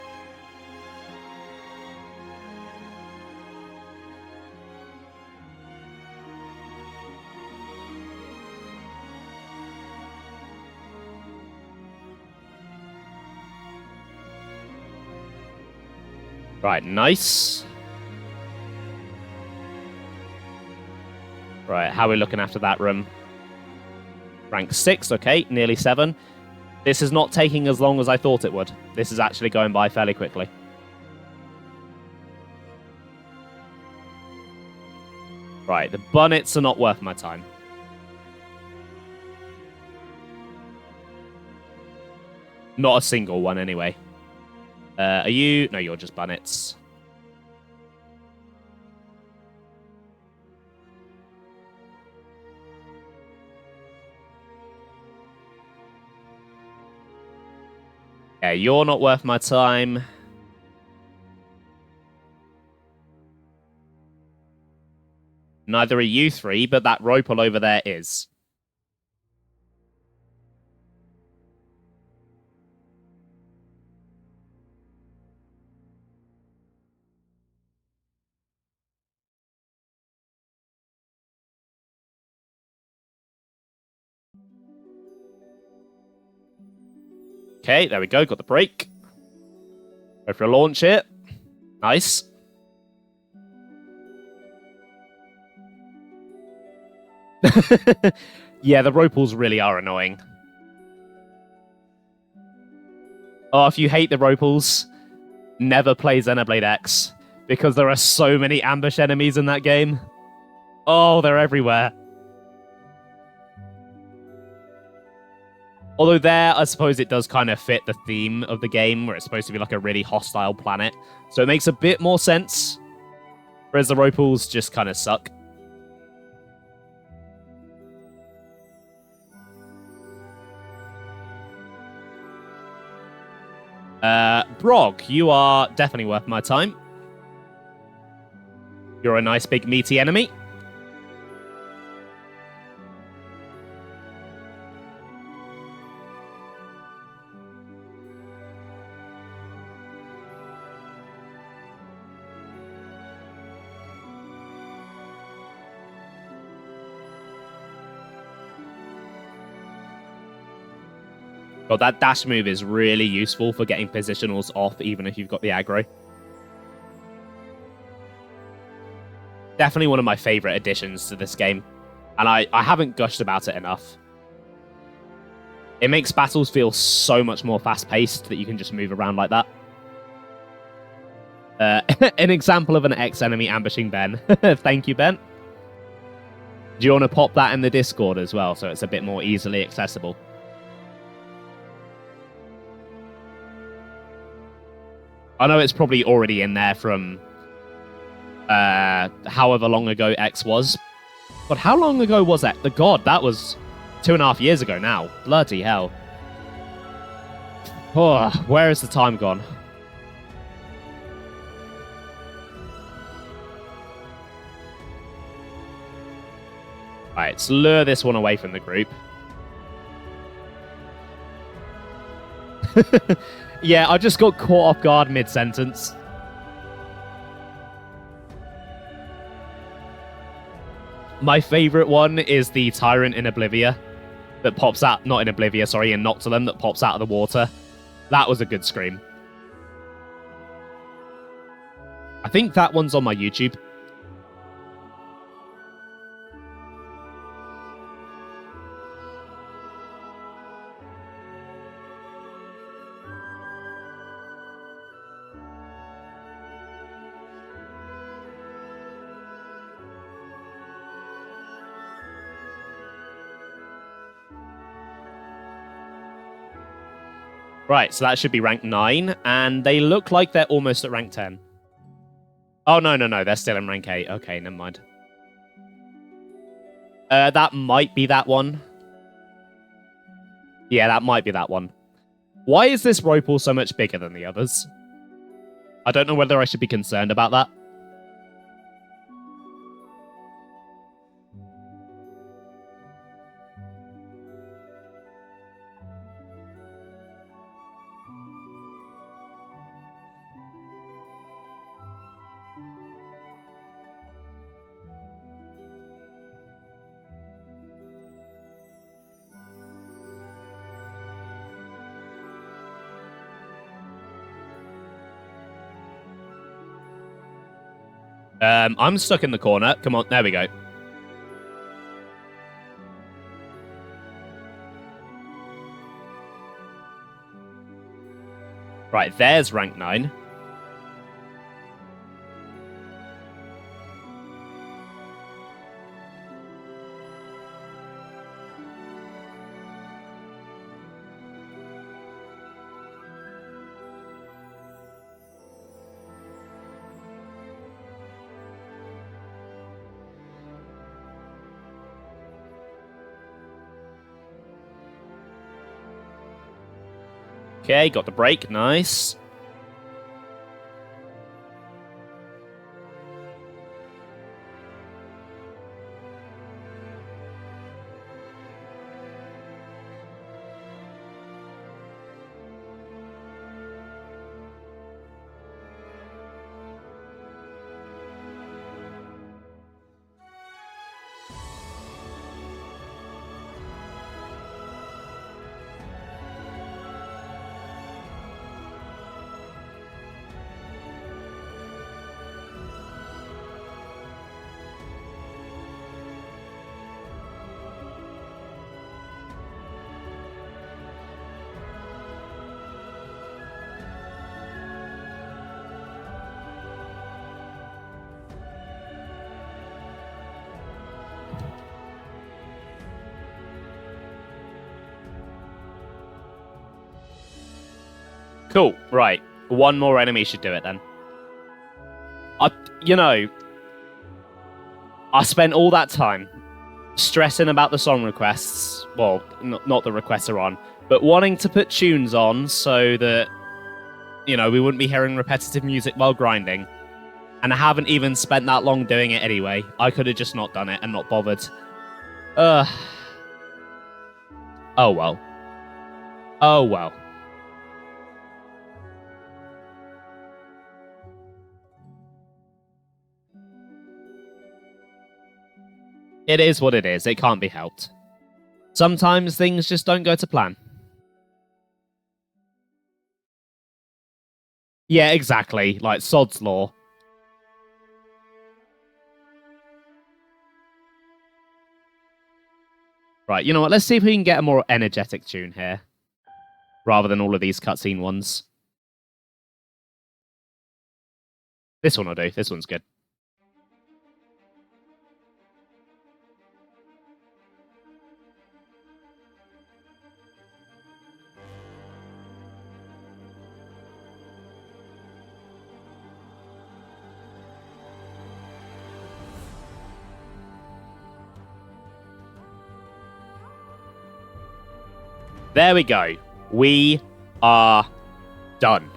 Right, nice. Right, how are we looking after that room? Rank 6, okay, nearly 7. This is not taking as long as I thought it would. This is actually going by fairly quickly. Right, the bunnets are not worth my time. Not a single one, anyway. Are you... No, you're just bunnets. Yeah, you're not worth my time. Neither are you three, but that Ropal over there is. Okay, there we go. Got the break. Go for a launch it. Nice. Yeah, the Ropals really are annoying. Oh, if you hate the Ropals, never play Xenoblade X, because there are so many ambush enemies in that game. Oh, they're everywhere. Although there, I suppose it does kind of fit the theme of the game, where it's supposed to be like a really hostile planet. So it makes a bit more sense. Whereas the Ropals just kind of suck. Brog, you are definitely worth my time. You're a nice big meaty enemy. God, that dash move is really useful for getting positionals off, even if you've got the aggro. Definitely one of my favorite additions to this game. And I haven't gushed about it enough. It makes battles feel so much more fast-paced that you can just move around like that. An example of an ex-enemy ambushing Ben. Thank you, Ben. Do you want to pop that in the Discord as well, so it's a bit more easily accessible? I know it's probably already in there from however long ago X was. But how long ago was that? The God, that was 2.5 years ago now. Bloody hell. Oh, where has the time gone? Right, let's lure this one away from the group. Yeah, I just got caught off guard mid-sentence. My favorite one is the Tyrant in Oblivia that pops out, not in Oblivia, sorry, in Noctilum that pops out of the water. That was a good scream. I think that one's on my YouTube. Right, so that should be rank 9, and they look like they're almost at rank 10. Oh, no, they're still in rank 8. Okay, never mind. That might be that one. Yeah, that might be that one. Why is this rope all so much bigger than the others? I don't know whether I should be concerned about that. I'm stuck in the corner. Come on, there we go. Right, there's rank 9. Okay, got the break. Nice. Cool, right. One more enemy should do it then. I spent all that time stressing about the song requests. Well, not the requests are on, but wanting to put tunes on so that, we wouldn't be hearing repetitive music while grinding. And I haven't even spent that long doing it anyway. I could have just not done it and not bothered. Oh well. Oh well. It is what it is. It can't be helped. Sometimes things just don't go to plan. Yeah, exactly. Like sod's law. Right, you know what? Let's see if we can get a more energetic tune here. Rather than all of these cutscene ones. This one will do. This one's good. There we go. We are done.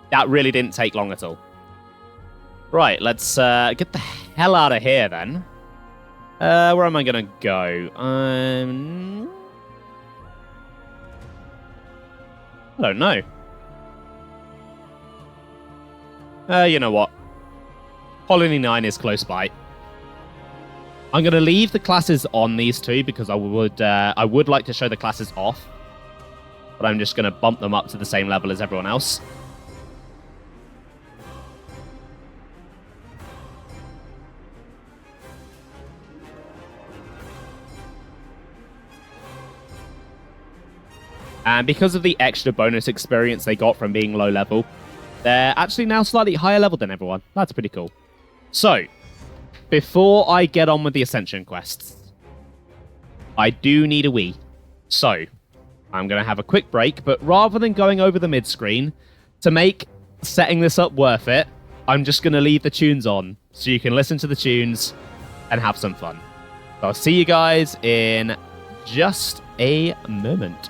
That really didn't take long at all. Right, let's get the hell out of here then. Where am I going to go? I don't know. You know what? Colony 9 is close by. I'm going to leave the classes on these two because I would like to show the classes off. But I'm just going to bump them up to the same level as everyone else. And because of the extra bonus experience they got from being low level, they're actually now slightly higher level than everyone. That's pretty cool. So, before I get on with the Ascension quests, I do need a wee. So, I'm going to have a quick break, but rather than going over the mid-screen, to make setting this up worth it, I'm just going to leave the tunes on so you can listen to the tunes and have some fun. So I'll see you guys in just a moment.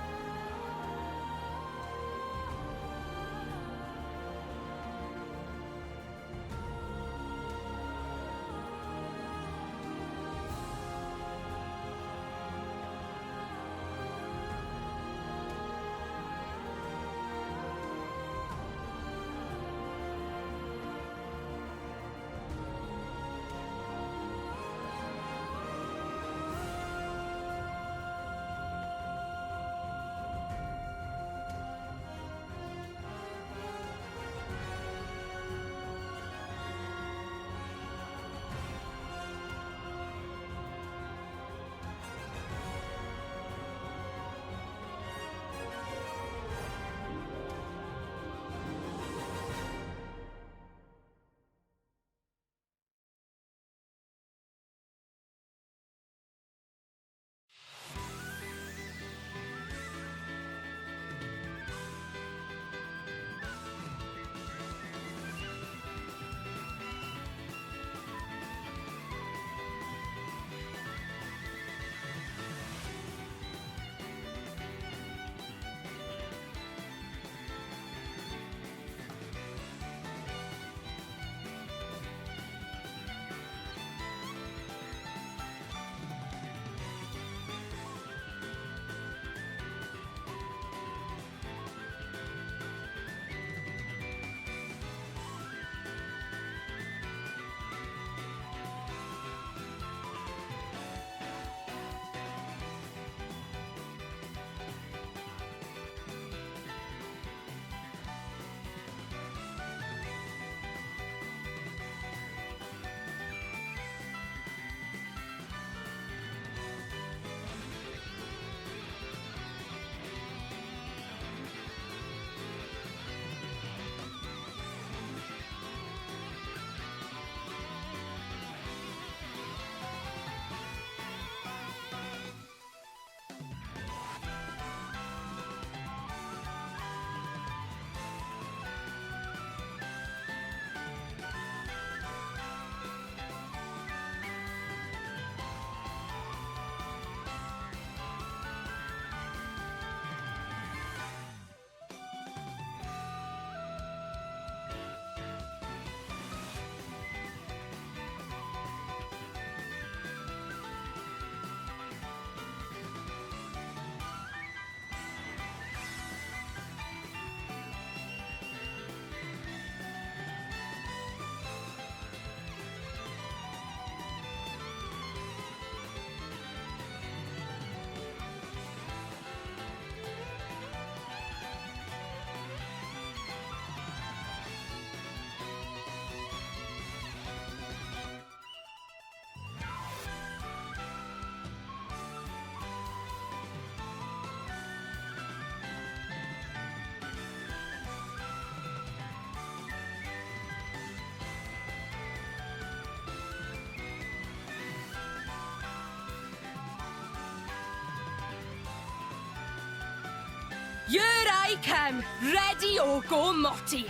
Here I come, ready or go Motty.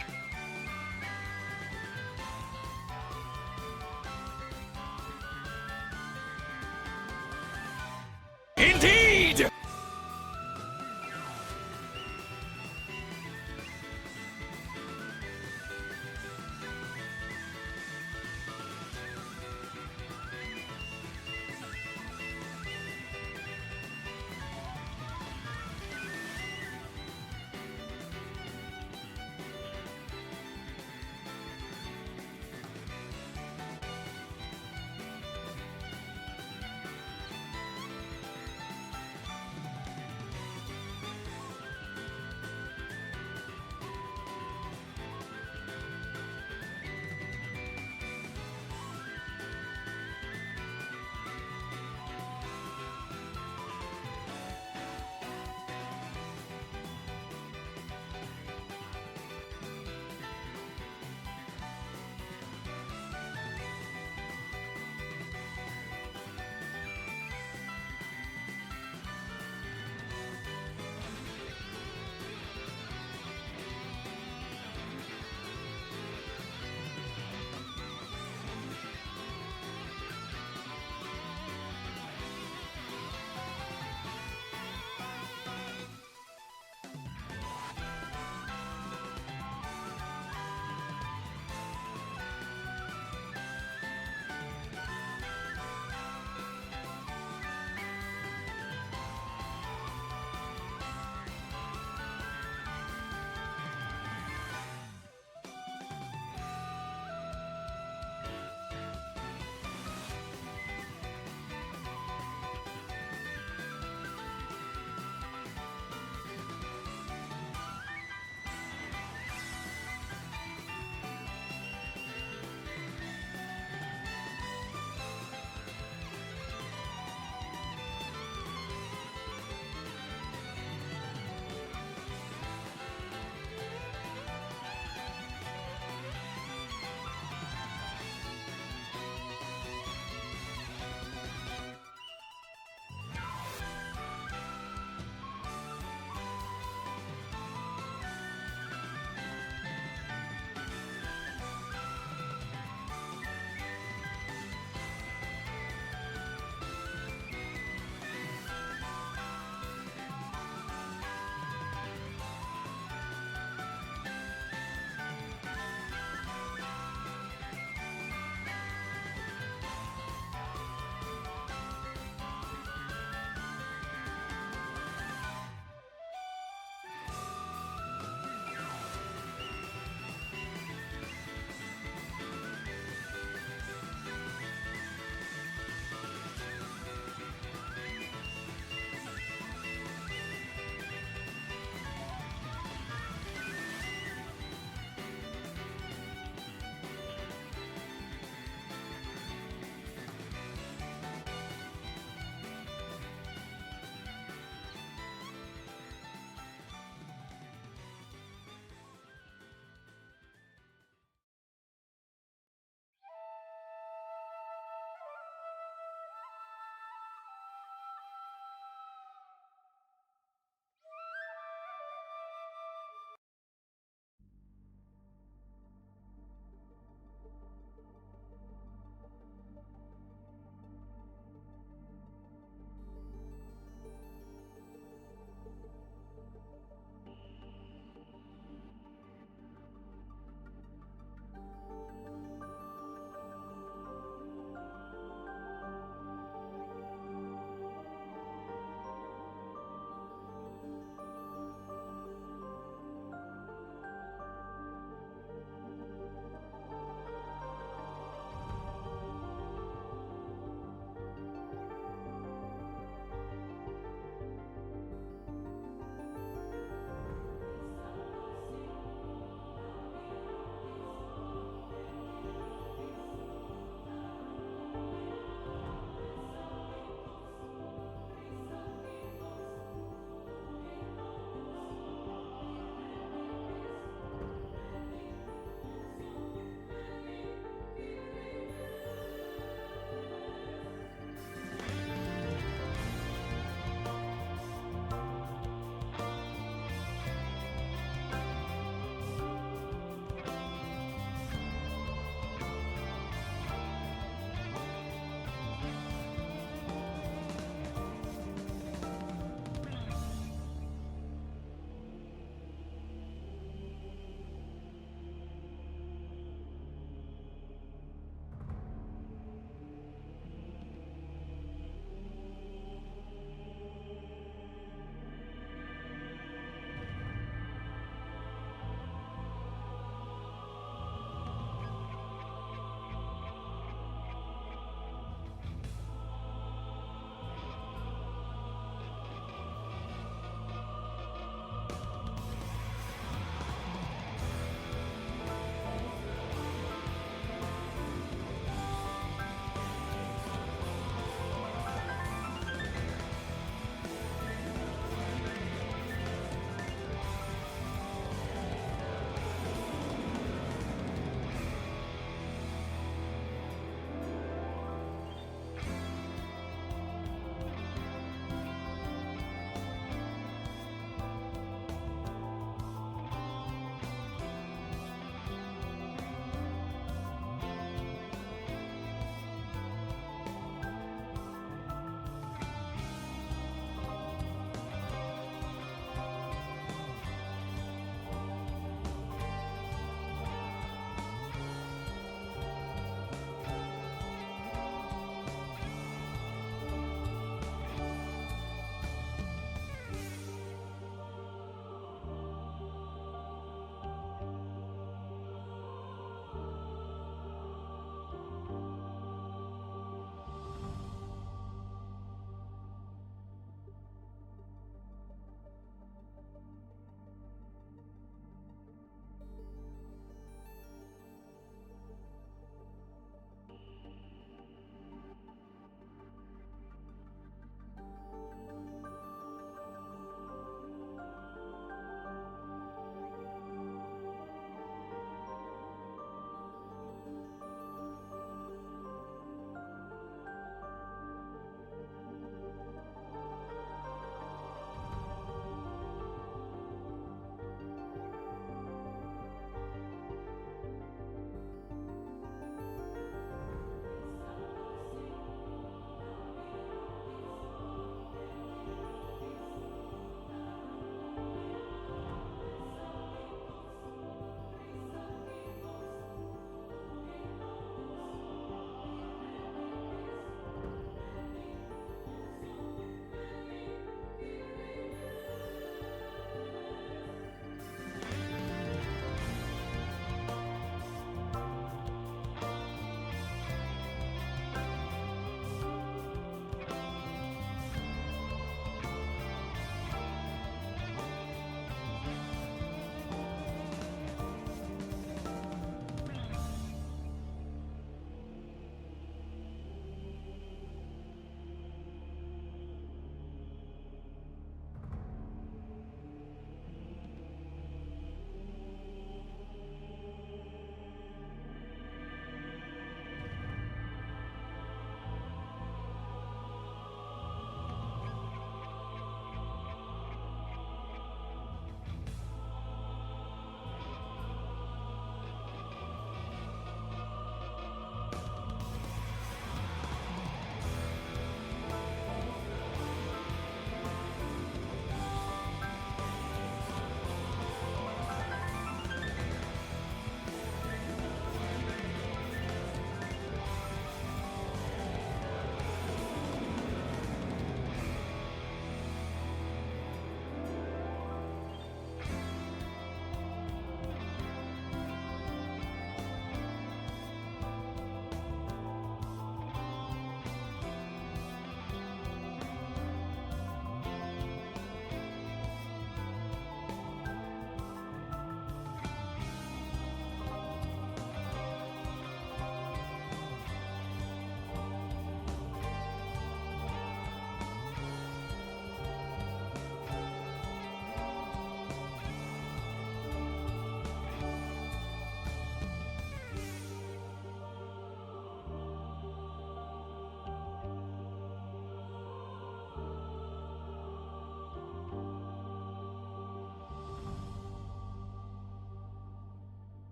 Indeed!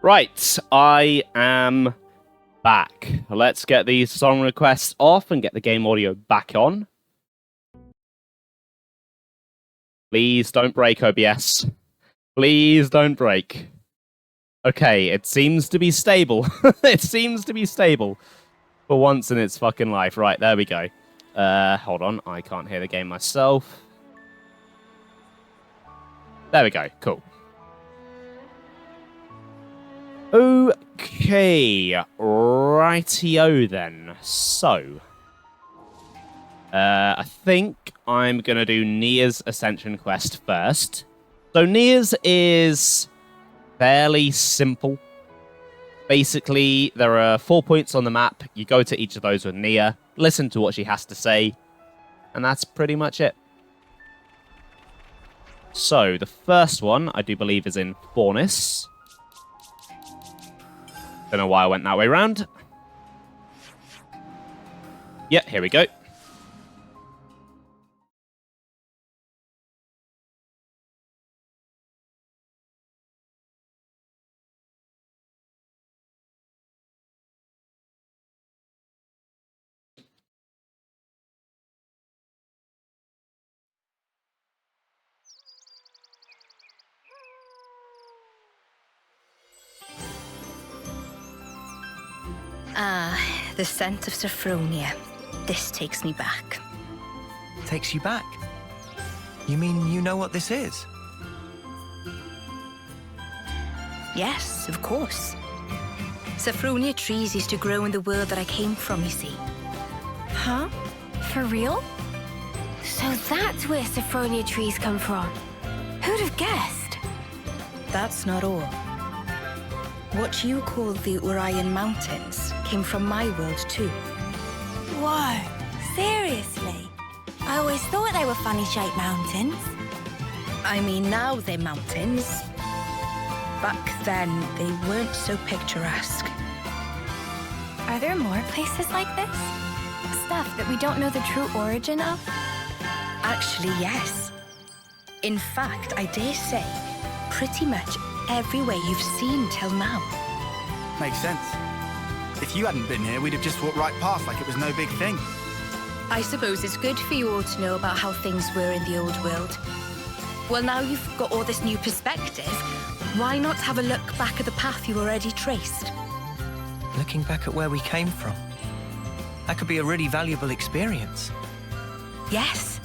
Right, I am back. Let's get these song requests off and get the game audio back on. Please don't break, OBS. Please don't break. Okay, it seems to be stable. It seems to be stable. For once in its fucking life. Right, there we go. Hold on, I can't hear the game myself. There we go, cool. Okay, rightio then. So, I think I'm gonna do Nia's Ascension quest first. So Nia's is fairly simple. Basically, there are 4 points on the map. You go to each of those with Nia, listen to what she has to say, and that's pretty much it. So, the first one, I do believe, is in Faunus. Don't know why I went that way round. Yeah, here we go. Ah, the scent of Sophronia. This takes me back. Takes you back? You mean you know what this is? Yes, of course. Sophronia trees used to grow in the world that I came from, you see. Huh? For real? So that's where Sophronia trees come from. Who'd have guessed? That's not all. What you call the Orion Mountains came from my world too. Whoa, seriously? I always thought they were funny-shaped mountains. I mean, now they're mountains. Back then, they weren't so picturesque. Are there more places like this? Stuff that we don't know the true origin of? Actually, yes. In fact, I dare say, pretty much everywhere you've seen till now. Makes sense. If you hadn't been here, we'd have just walked right past like it was no big thing. I suppose it's good for you all to know about how things were in the old world. Well, now you've got all this new perspective, why not have a look back at the path you already traced? Looking back at where we came from. That could be a really valuable experience. Yes.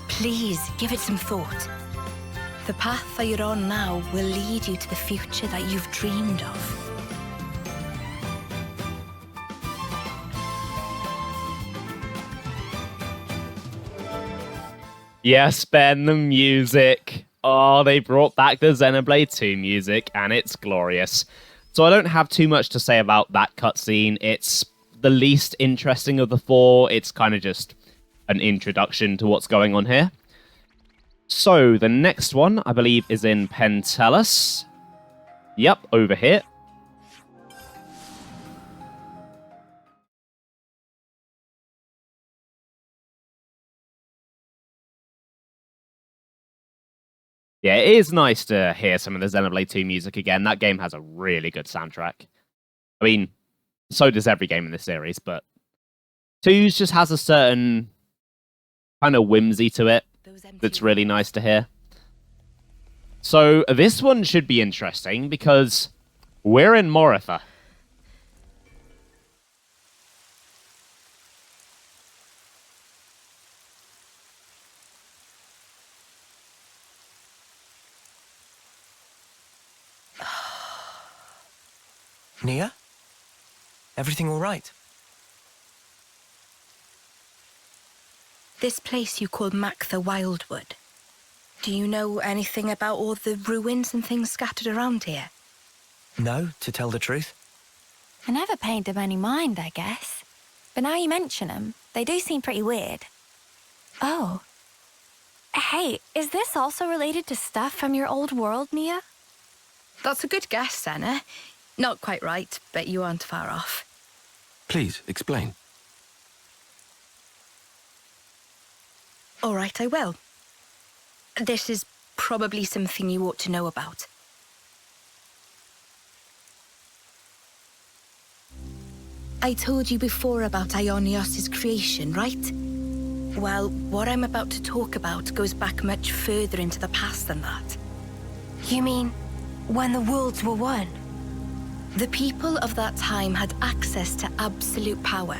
Please, give it some thought. The path that you're on now will lead you to the future that you've dreamed of. Yes, Ben, the music. Oh, they brought back the Xenoblade 2 music, and it's glorious. So I don't have too much to say about that cutscene. It's the least interesting of the four. It's kind of just an introduction to what's going on here. So, the next one, I believe, is in Pentelis. Yep, over here. Yeah, it is nice to hear some of the Xenoblade 2 music again. That game has a really good soundtrack. I mean, so does every game in this series, but 2's just has a certain kind of whimsy to it that's really nice to hear. So this one should be interesting because we're in Moritha. Nia? Everything all right? This place you call Mactha Wildwood. Do you know anything about all the ruins and things scattered around here? No, to tell the truth. I never paid them any mind, I guess. But now you mention them, they do seem pretty weird. Oh. Hey, is this also related to stuff from your old world, Nia? That's a good guess, Senna. Not quite right, but you aren't far off. Please, explain. All right, I will. This is probably something you ought to know about. I told you before about Ionios' creation, right? Well, what I'm about to talk about goes back much further into the past than that. You mean when the worlds were one? The people of that time had access to absolute power,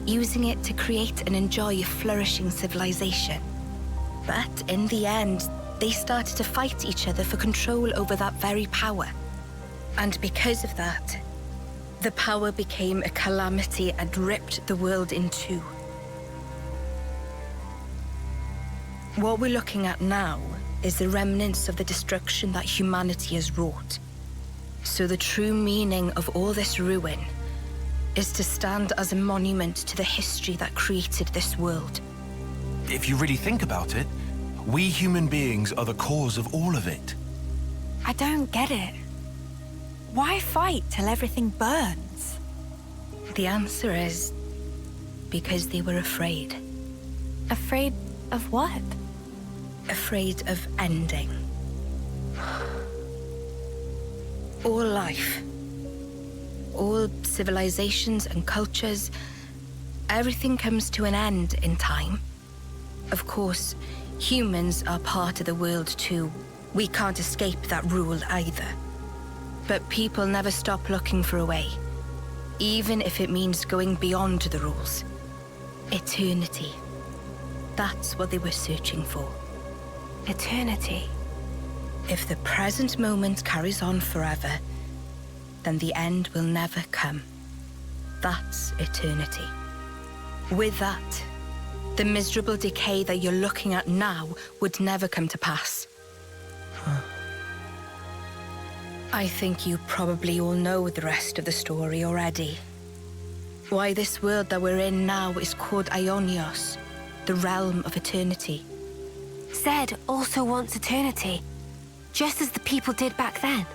using it to create and enjoy a flourishing civilization. But in the end, they started to fight each other for control over that very power. And because of that, the power became a calamity and ripped the world in two. What we're looking at now is the remnants of the destruction that humanity has wrought. So the true meaning of all this ruin is to stand as a monument to the history that created this world. If you really think about it, we human beings are the cause of all of it. I don't get it. Why fight till everything burns? The answer is because they were afraid. Afraid of what? Afraid of ending. All life, all civilizations and cultures, everything comes to an end in time. Of course, humans are part of the world too. We can't escape that rule either. But people never stop looking for a way, even if it means going beyond the rules. Eternity. That's what they were searching for. Eternity. If the present moment carries on forever, then the end will never come. That's eternity. With that, the miserable decay that you're looking at now would never come to pass. I think you probably all know the rest of the story already. Why this world that we're in now is called Ionios, the realm of eternity. Zed also wants eternity, just as the people did back then.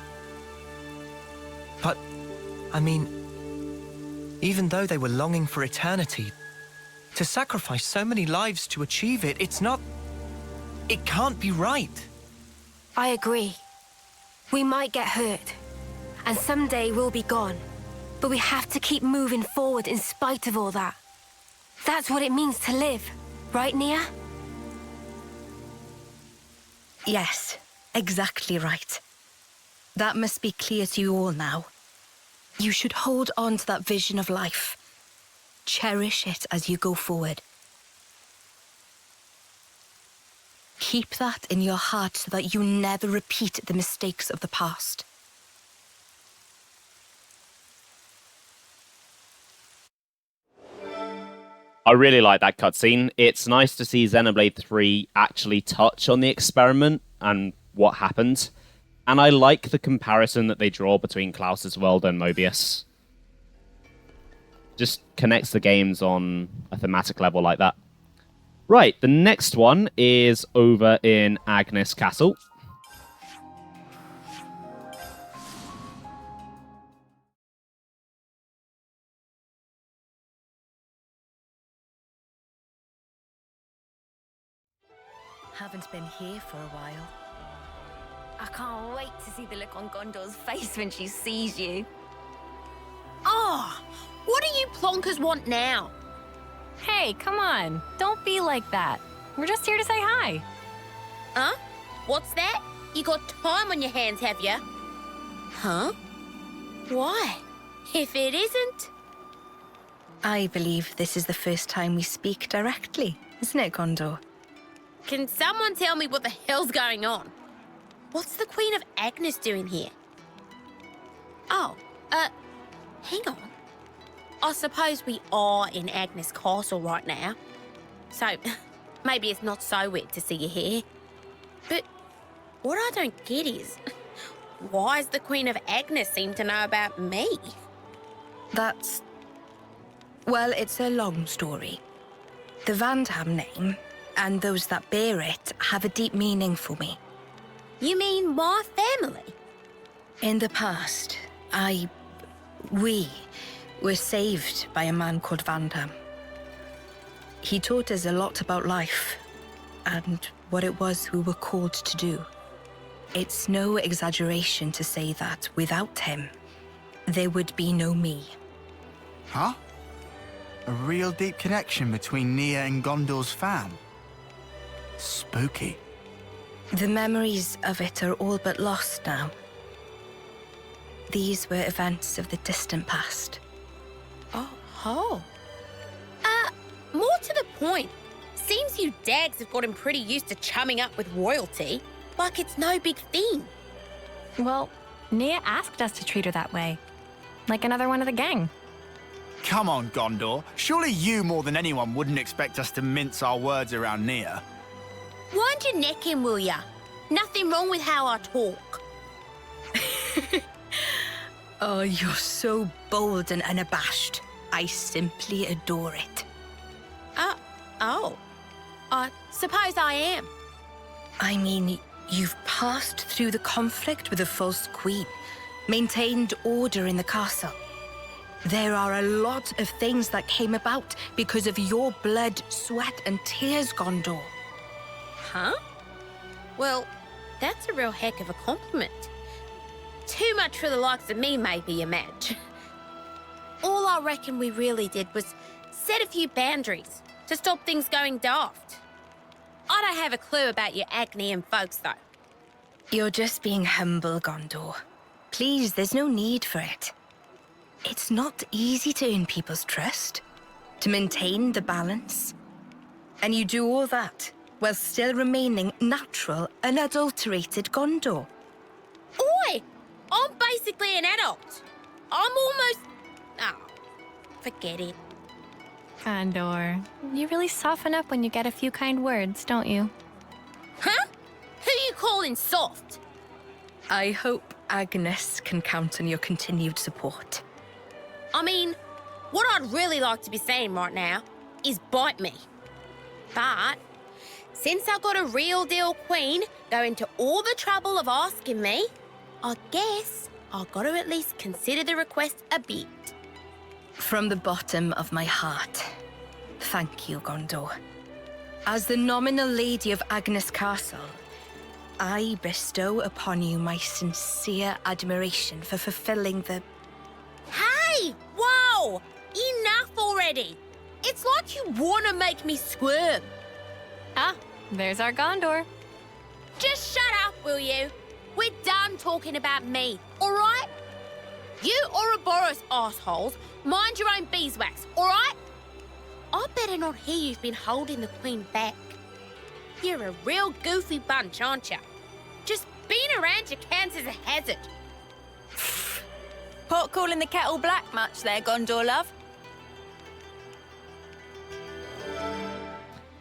But, I mean, even though they were longing for eternity, to sacrifice so many lives to achieve it, it can't be right. I agree. We might get hurt, and someday we'll be gone. But we have to keep moving forward in spite of all that. That's what it means to live, right, Nia? Yes, exactly right. That must be clear to you all now. You should hold on to that vision of life. Cherish it as you go forward. Keep that in your heart so that you never repeat the mistakes of the past. I really like that cutscene. It's nice to see Xenoblade 3 actually touch on the experiment and what happened. And I like the comparison that they draw between Klaus's world and Mobius. Just connects the games on a thematic level like that. Right, the next one is over in Agnes Castle. Haven't been here for a while. I can't wait to see the look on Gondor's face when she sees you. Oh, what do you plonkers want now? Hey, come on. Don't be like that. We're just here to say hi. Huh? What's that? You got time on your hands, have you? Huh? Why? If it isn't... I believe this is the first time we speak directly, isn't it, Gondor? Can someone tell me what the hell's going on? What's the Queen of Agnes doing here? Oh, hang on. I suppose we are in Agnes Castle right now. So, maybe it's not so weird to see you here. But what I don't get is, why does the Queen of Agnes seem to know about me? That's... well, it's a long story. The Vandham name, and those that bear it, have a deep meaning for me. You mean my family? In the past, we were saved by a man called Vandham. He taught us a lot about life and what it was we were called to do. It's no exaggeration to say that without him, there would be no me. Huh? A real deep connection between Nia and Gondor's fam. Spooky. The memories of it are all but lost now. These were events of the distant past. Oh. More to the point. Seems you dags have gotten pretty used to chumming up with royalty, like it's no big thing. Well, Nia asked us to treat her that way. Like another one of the gang. Come on, Gondor. Surely you more than anyone wouldn't expect us to mince our words around Nia. Wind your neck in, will ya? Nothing wrong with how I talk. Oh, you're so bold and unabashed. I simply adore it. I suppose I am. I mean, you've passed through the conflict with the false queen, maintained order in the castle. There are a lot of things that came about because of your blood, sweat, and tears, Gondor. Huh? Well, that's a real heck of a compliment. Too much for the likes of me, maybe, you Madge. All I reckon we really did was set a few boundaries to stop things going daft. I don't have a clue about your Agnian folks, though. You're just being humble, Gondor. Please, there's no need for it. It's not easy to earn people's trust, to maintain the balance. And you do all that while still remaining natural, unadulterated Gondor. Oi! I'm basically an adult. I'm almost... forget it. Gondor, you really soften up when you get a few kind words, don't you? Huh? Who you calling soft? I hope Agnes can count on your continued support. I mean, what I'd really like to be saying right now is bite me. But since I got a real deal queen going to all the trouble of asking me, I guess I got to at least consider the request a bit. From the bottom of my heart, thank you, Gondor. As the nominal lady of Agnes Castle, I bestow upon you my sincere admiration for fulfilling the... Hey! Whoa! Enough already! It's like you want to make me squirm. Ah, there's our Gondor. Just shut up, will you? We're done talking about me, all right? You Ouroboros assholes, mind your own beeswax, all right? I better not hear you've been holding the Queen back. You're a real goofy bunch, aren't you? Just being around you counts as a hazard. Pot calling the kettle black much there, Gondor love?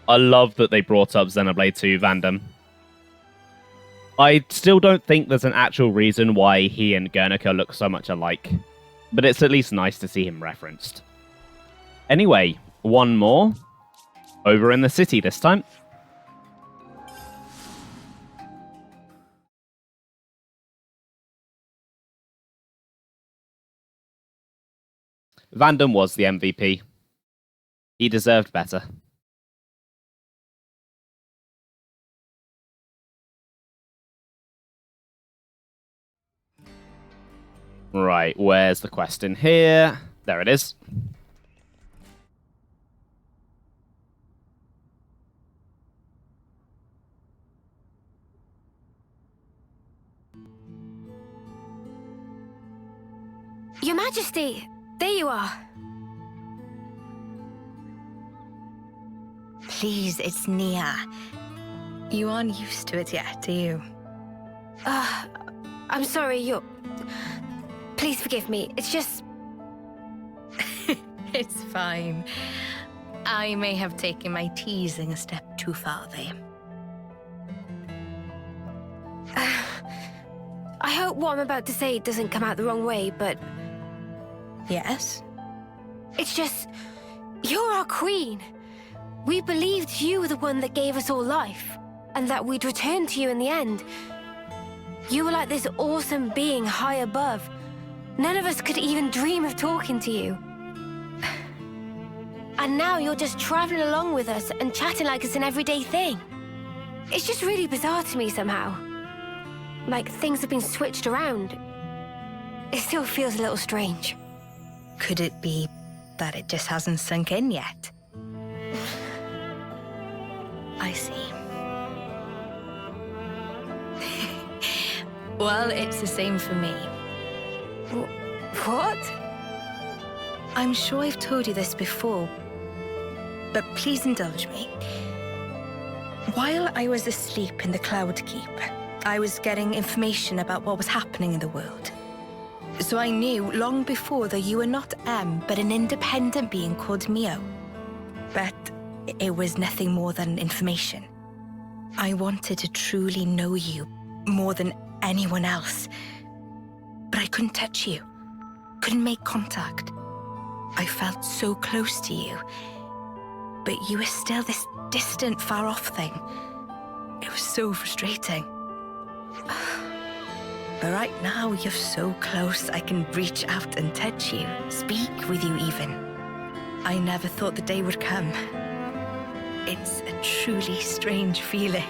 I love that they brought up Xenoblade 2 Vandam. I still don't think there's an actual reason why he and Guernica look so much alike, but it's at least nice to see him referenced. Anyway, one more. Over in the city this time. Vandam was the MVP. He deserved better. Right, where's the quest in here? There it is. Your Majesty, there you are. Please, it's Nia. You aren't used to it yet, are you? I'm sorry, Please forgive me. It's just... It's fine. I may have taken my teasing a step too far there. I hope what I'm about to say doesn't come out the wrong way, but... Yes? It's just... You're our queen. We believed you were the one that gave us all life, and that we'd return to you in the end. You were like this awesome being high above. None of us could even dream of talking to you. And now you're just traveling along with us and chatting like it's an everyday thing. It's just really bizarre to me somehow. Like things have been switched around. It still feels a little strange. Could it be that it just hasn't sunk in yet. I see. Well, it's the same for me. What? I'm sure I've told you this before, but please indulge me. While I was asleep in the Cloud Keep, I was getting information about what was happening in the world. So I knew long before that you were not M, but an independent being called Mio. But it was nothing more than information. I wanted to truly know you more than anyone else. But I couldn't touch you, couldn't make contact. I felt so close to you, but you were still this distant, far-off thing. It was so frustrating. But right now, you're so close, I can reach out and touch you, speak with you even. I never thought the day would come. It's a truly strange feeling.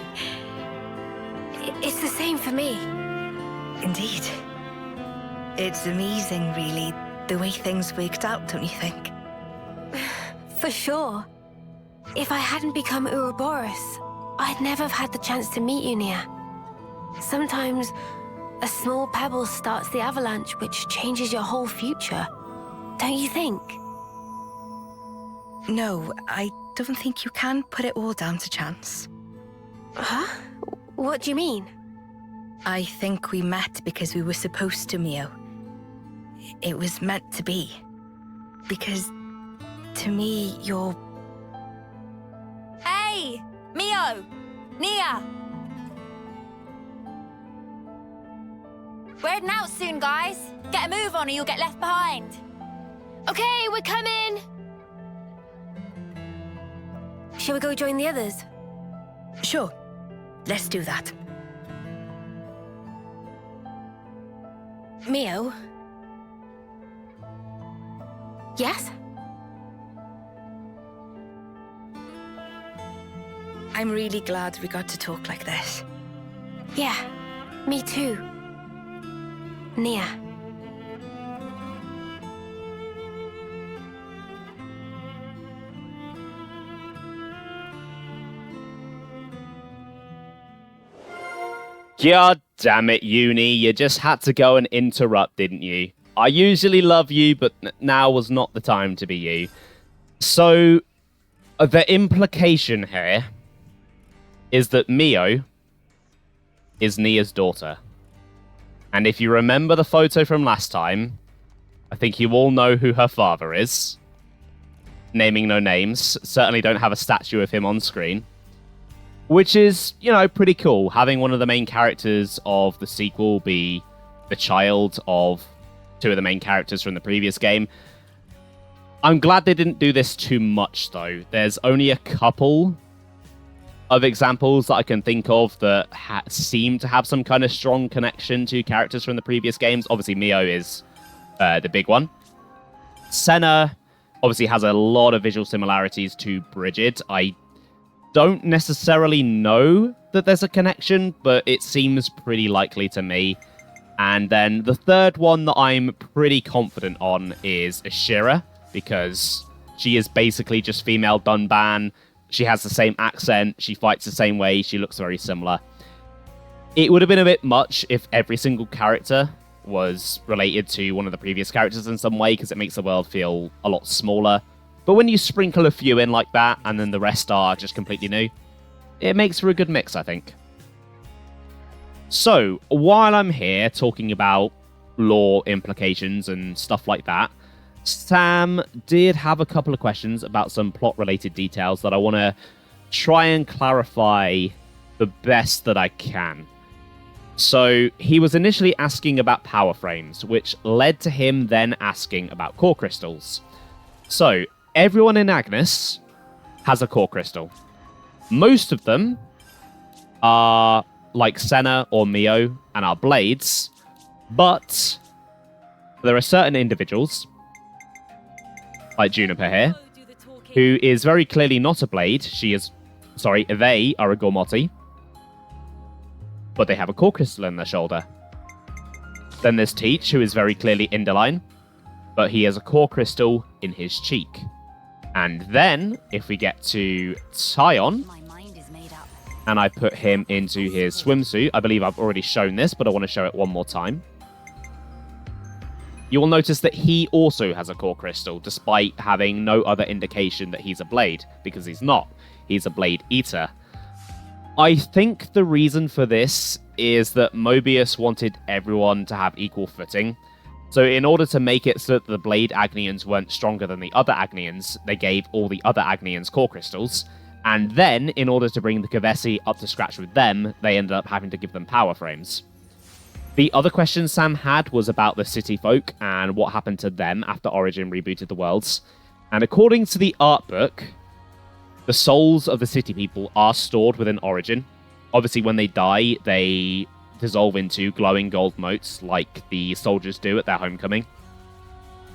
It's the same for me. Indeed. It's amazing, really, the way things worked out, don't you think? For sure. If I hadn't become Ouroboros, I'd never have had the chance to meet you, Nia. Sometimes a small pebble starts the avalanche, which changes your whole future. Don't you think? No, I don't think you can put it all down to chance. Huh? What do you mean? I think we met because we were supposed to, Mio. It was meant to be. Because, to me, you're... Hey! Mio! Nia! We're heading out soon, guys. Get a move on or you'll get left behind. Okay, we're coming! Shall we go join the others? Sure. Let's do that. Mio? Yes? I'm really glad we got to talk like this. Yeah, me too. Nia. God damn it, Uni. You just had to go and interrupt, didn't you? I usually love you, but now was not the time to be you. So, the implication here is that Mio is Nia's daughter. And if you remember the photo from last time, I think you all know who her father is. Naming no names. Certainly don't have a statue of him on screen. Which is, you know, pretty cool. Having one of the main characters of the sequel be the child of two of the main characters from the previous game. I'm glad they didn't do this too much, though. There's only a couple of examples that I can think of that seem to have some kind of strong connection to characters from the previous games. Obviously, Mio is the big one. Senna obviously has a lot of visual similarities to Bridget. I don't necessarily know that there's a connection, but it seems pretty likely to me. And then the third one that I'm pretty confident on is Ashira, because she is basically just female Dunban. She has the same accent, she fights the same way, she looks very similar. It would have been a bit much if every single character was related to one of the previous characters in some way, because it makes the world feel a lot smaller. But when you sprinkle a few in like that, and then the rest are just completely new, it makes for a good mix, I think. So, while I'm here talking about lore implications and stuff like that, Sam did have a couple of questions about some plot-related details that I want to try and clarify the best that I can. So, he was initially asking about power frames, which led to him then asking about core crystals. So, everyone in Agnes has a core crystal. Most of them are like Senna or Mio and are blades, but there are certain individuals, like Juniper here, who is very clearly not a blade. They are a Gormoti, but they have a core crystal in their shoulder. Then there's Teach, who is very clearly Indoline, but he has a core crystal in his cheek. And then, if we get to Tyon, and I put him into his swimsuit, I believe I've already shown this, but I want to show it one more time. You will notice that he also has a core crystal, despite having no other indication that he's a blade, because he's not. He's a blade eater. I think the reason for this is that Mobius wanted everyone to have equal footing. So in order to make it so that the Blade Agnians weren't stronger than the other Agnians, they gave all the other Agnians core crystals. And then, in order to bring the Kavesi up to scratch with them, they ended up having to give them power frames. The other question Sam had was about the city folk and what happened to them after Origin rebooted the worlds. And according to the art book, the souls of the city people are stored within Origin. Obviously, when they die, they dissolve into glowing gold motes like the soldiers do at their homecoming.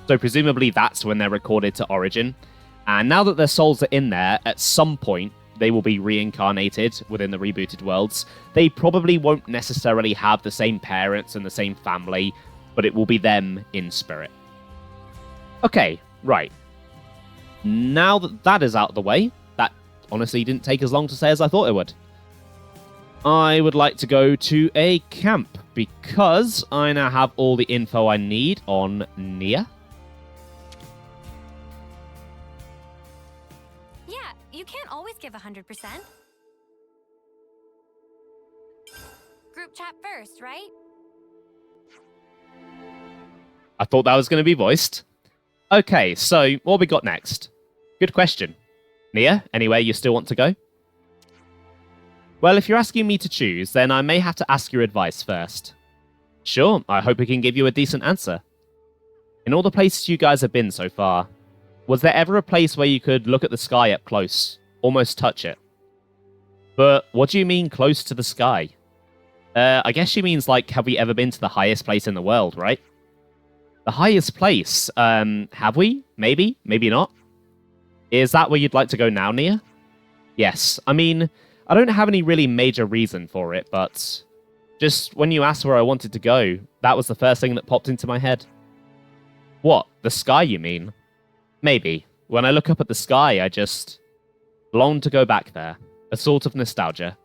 So presumably that's when they're recorded to Origin. And now that their souls are in there, at some point, they will be reincarnated within the rebooted worlds. They probably won't necessarily have the same parents and the same family, but it will be them in spirit. Okay, right. Now that that is out of the way, that honestly didn't take as long to say as I thought it would. I would like to go to a camp, because I now have all the info I need on Nia. Yeah, you can't always give 100%. Group chat first, right? I thought that was going to be voiced. Okay, so what we got next? Good question. Nia, anywhere you still want to go? Well, if you're asking me to choose, then I may have to ask your advice first. Sure, I hope I can give you a decent answer. In all the places you guys have been so far, was there ever a place where you could look at the sky up close, almost touch it? But what do you mean close to the sky? I guess she means, like, have we ever been to the highest place in the world, right? The highest place? Have we? Maybe? Maybe not? Is that where you'd like to go now, Nia? Yes, I mean, I don't have any really major reason for it, but just when you asked where I wanted to go, that was the first thing that popped into my head. What? The sky, you mean? Maybe. When I look up at the sky, I just long to go back there. A sort of nostalgia.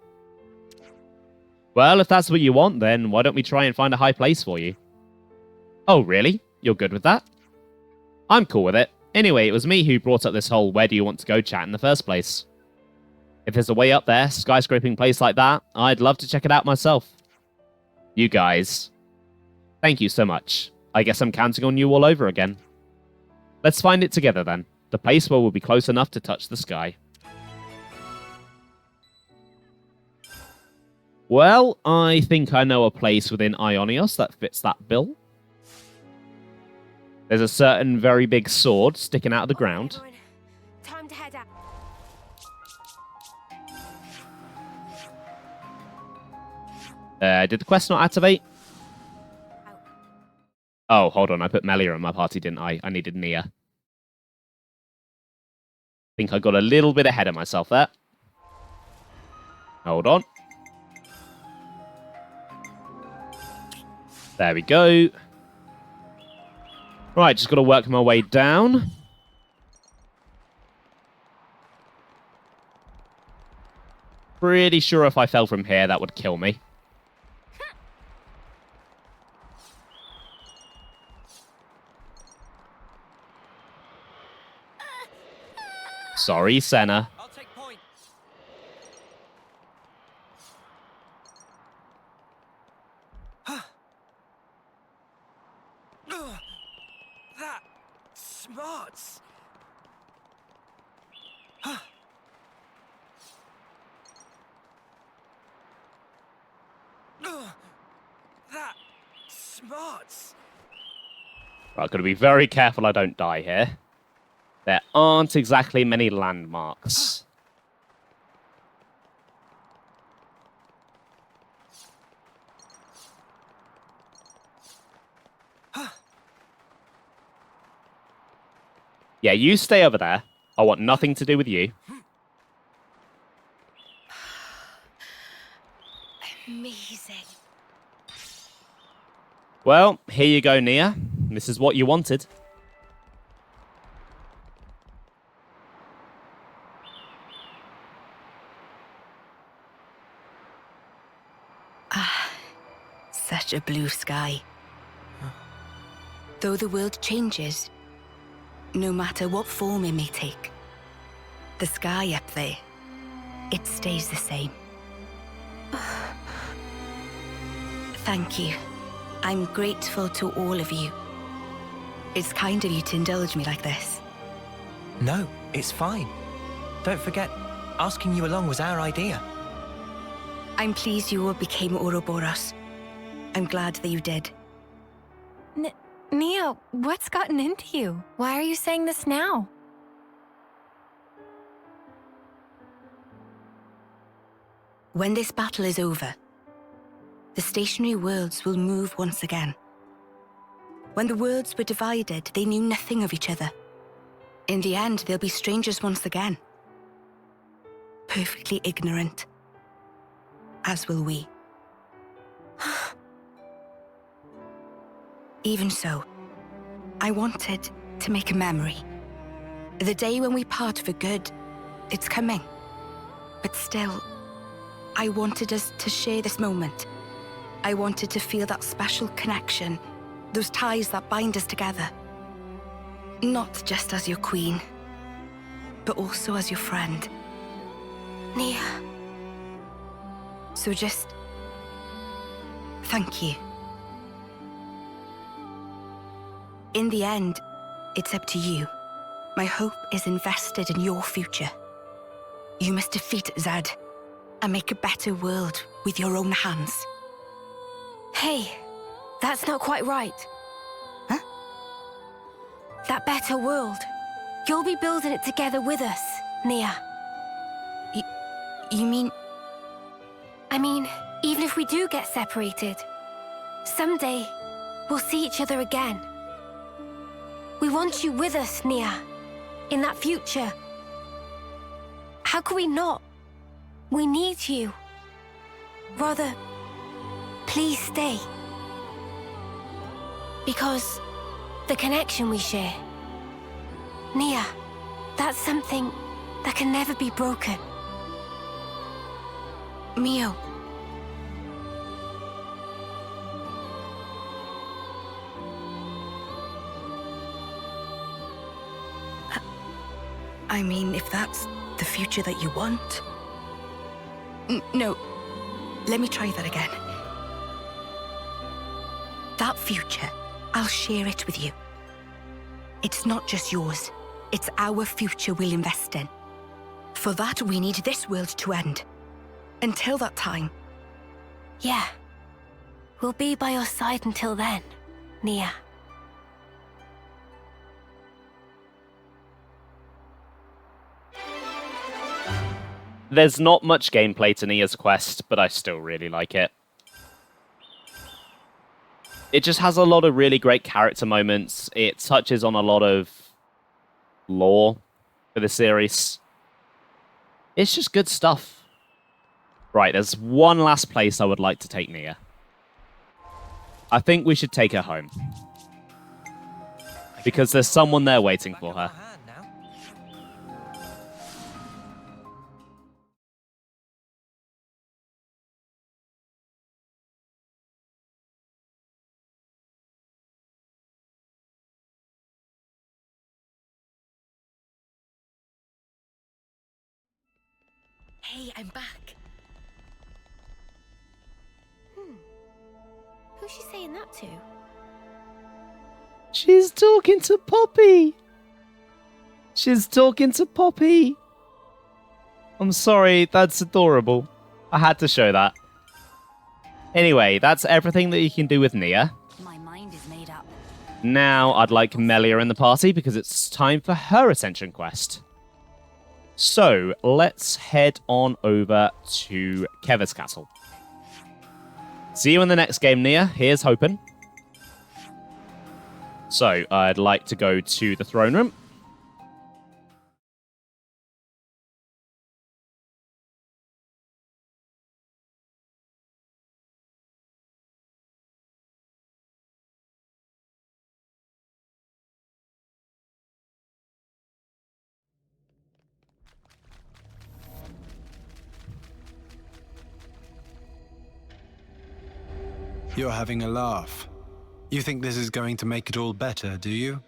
Well, if that's what you want, then why don't we try and find a high place for you? Oh, really? You're good with that? I'm cool with it. Anyway, it was me who brought up this whole where do you want to go chat in the first place. If there's a way up there, skyscraping place like that, I'd love to check it out myself. You guys. Thank you so much. I guess I'm counting on you all over again. Let's find it together then. The place where we'll be close enough to touch the sky. Well, I think I know a place within Ionios that fits that bill. There's a certain very big sword sticking out of the ground. Time to head out. Did the quest not activate? Oh, hold on. I put Melia in my party, didn't I? I needed Nia. I think I got a little bit ahead of myself there. Hold on. There we go. Right, just got to work my way down. Pretty sure if I fell from here, that would kill me. Sorry, Senna. I'll take point. That smarts. That smarts. Right, got to be very careful I don't die here. There aren't exactly many landmarks. Yeah, you stay over there. I want nothing to do with you. Amazing. Well, here you go, Nia. This is what you wanted. such a blue sky. Though the world changes, no matter what form it may take, the sky up there, it stays the same. Thank you. I'm grateful to all of you. It's kind of you to indulge me like this. No, it's fine. Don't forget, asking you along was our idea. I'm pleased you all became Ouroboros. I'm glad that you did. Nia, what's gotten into you? Why are you saying this now? When this battle is over, the stationary worlds will move once again. When the worlds were divided, they knew nothing of each other. In the end, they'll be strangers once again. Perfectly ignorant. As will we. Even so, I wanted to make a memory. The day when we part for good, it's coming. But still, I wanted us to share this moment. I wanted to feel that special connection, those ties that bind us together. Not just as your queen, but also as your friend. Nia. So just... thank you. In the end, it's up to you. My hope is invested in your future. You must defeat Zed and make a better world with your own hands. Hey, that's not quite right. Huh? That better world. You'll be building it together with us, Nia. You mean... I mean, even if we do get separated, someday we'll see each other again. We want you with us, Nia, in that future. How could we not? We need you. Rather, please stay. Because the connection we share, Nia, that's something that can never be broken. Mio. I mean, if that's the future that you want... No, let me try that again. That future, I'll share it with you. It's not just yours, it's our future we'll invest in. For that, we need this world to end. Until that time. Yeah. We'll be by your side until then, Nia. There's not much gameplay to Nia's quest, but I still really like it. It just has a lot of really great character moments. It touches on a lot of lore for the series. It's just good stuff. Right, there's one last place I would like to take Nia. I think we should take her home. Because there's someone there waiting for her. Hey, I'm back. Who's she saying that to? She's talking to Poppy. She's talking to Poppy. I'm sorry, that's adorable. I had to show that. Anyway, that's everything that you can do with Nia. My mind is made up. Now I'd like Melia in the party because it's time for her Ascension quest. So, let's head on over to Keva's castle. See you in the next game, Nia. Here's hoping. So, I'd like to go to the throne room. You're having a laugh. You think this is going to make it all better, do you?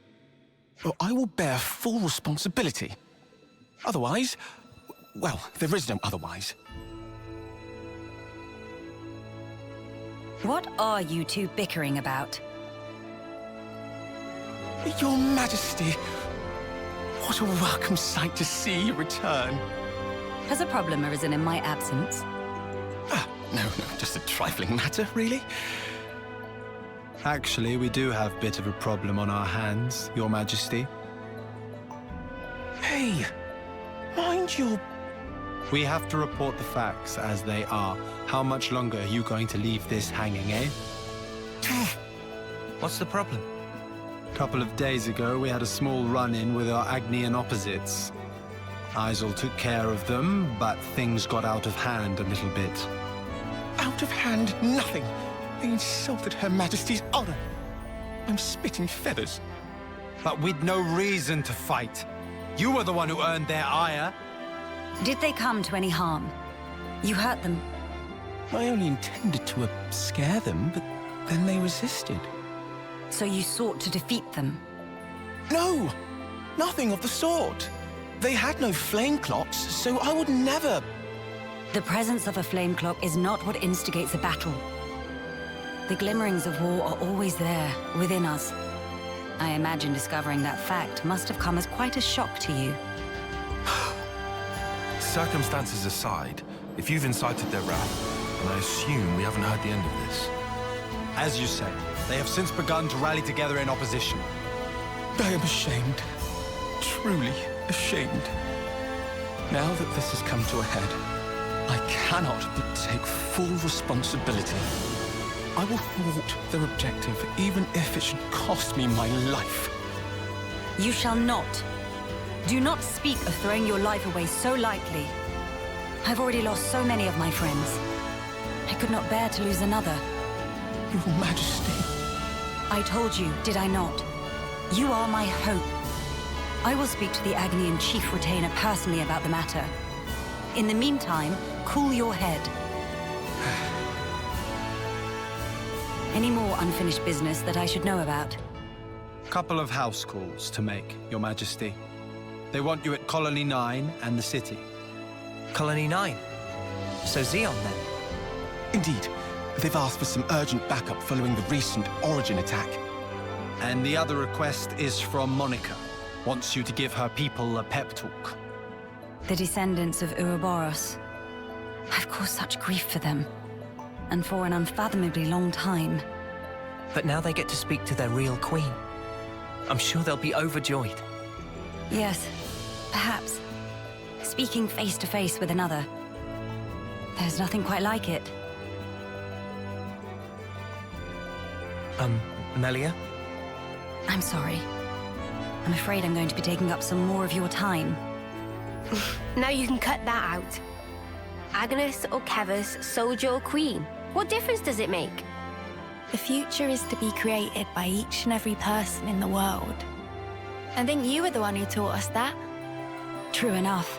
Well, I will bear full responsibility. Otherwise, well, there is no otherwise. What are you two bickering about? Your Majesty, what a welcome sight to see you return. Has a problem arisen in my absence? No, just a trifling matter, really. Actually, we do have a bit of a problem on our hands, Your Majesty. Hey, mind your... We have to report the facts as they are. How much longer are you going to leave this hanging, eh? What's the problem? A couple of days ago, we had a small run-in with our Agnian opposites. Isel took care of them, but things got out of hand a little bit. Out of hand, nothing. They insulted Her Majesty's honor. I'm spitting feathers. But with no reason to fight. You were the one who earned their ire. Did they come to any harm? You hurt them? I only intended to scare them, but then they resisted. So you sought to defeat them? No! Nothing of the sort. They had no flame clocks, so I would never... The presence of a flame clock is not what instigates a battle. The glimmerings of war are always there, within us. I imagine discovering that fact must have come as quite a shock to you. Circumstances aside, if you've incited their wrath, and I assume we haven't heard the end of this. As you say, they have since begun to rally together in opposition. I am ashamed. Truly ashamed. Now that this has come to a head, I cannot but take full responsibility. I will thwart their objective, even if it should cost me my life. You shall not. Do not speak of throwing your life away so lightly. I've already lost so many of my friends. I could not bear to lose another. Your Majesty. I told you, did I not? You are my hope. I will speak to the Agnian Chief Retainer personally about the matter. In the meantime, cool your head. Any more unfinished business that I should know about? Couple of house calls to make, Your Majesty. They want you at Colony 9 and the city. Colony 9? So Xeon, then? Indeed. They've asked for some urgent backup following the recent Origin attack. And the other request is from Monica. Wants you to give her people a pep talk. The descendants of Ouroboros. I've caused such grief for them. And for an unfathomably long time. But now they get to speak to their real queen. I'm sure they'll be overjoyed. Yes, perhaps. Speaking face to face with another. There's nothing quite like it. Melia? I'm sorry. I'm afraid I'm going to be taking up some more of your time. Now you can cut that out. Agnes or Kevus, soldier or queen? What difference does it make? The future is to be created by each and every person in the world. I think you were the one who taught us that. True enough.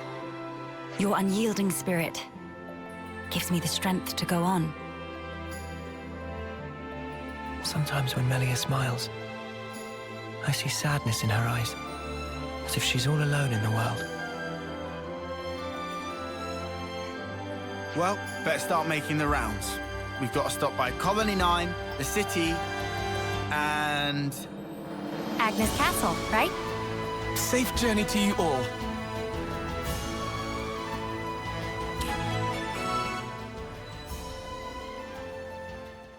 Your unyielding spirit gives me the strength to go on. Sometimes when Melia smiles, I see sadness in her eyes, as if she's all alone in the world. Well, better start making the rounds. We've got to stop by Colony 9, the city, and... Agnes Castle, right? Safe journey to you all.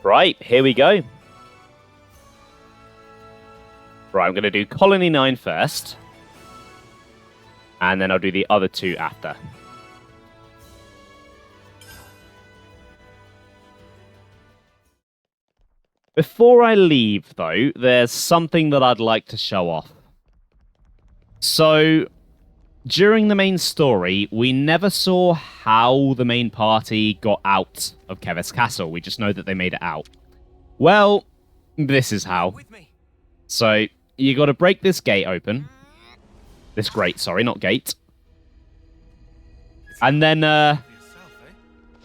Right, here we go. Right, I'm going to do Colony 9 first. And then I'll do the other two after. Before I leave, though, there's something that I'd like to show off. So, during the main story, we never saw how the main party got out of Kevus Castle. We just know that they made it out. Well, this is how. So, you got to break this gate open. This grate, sorry, not gate. And then,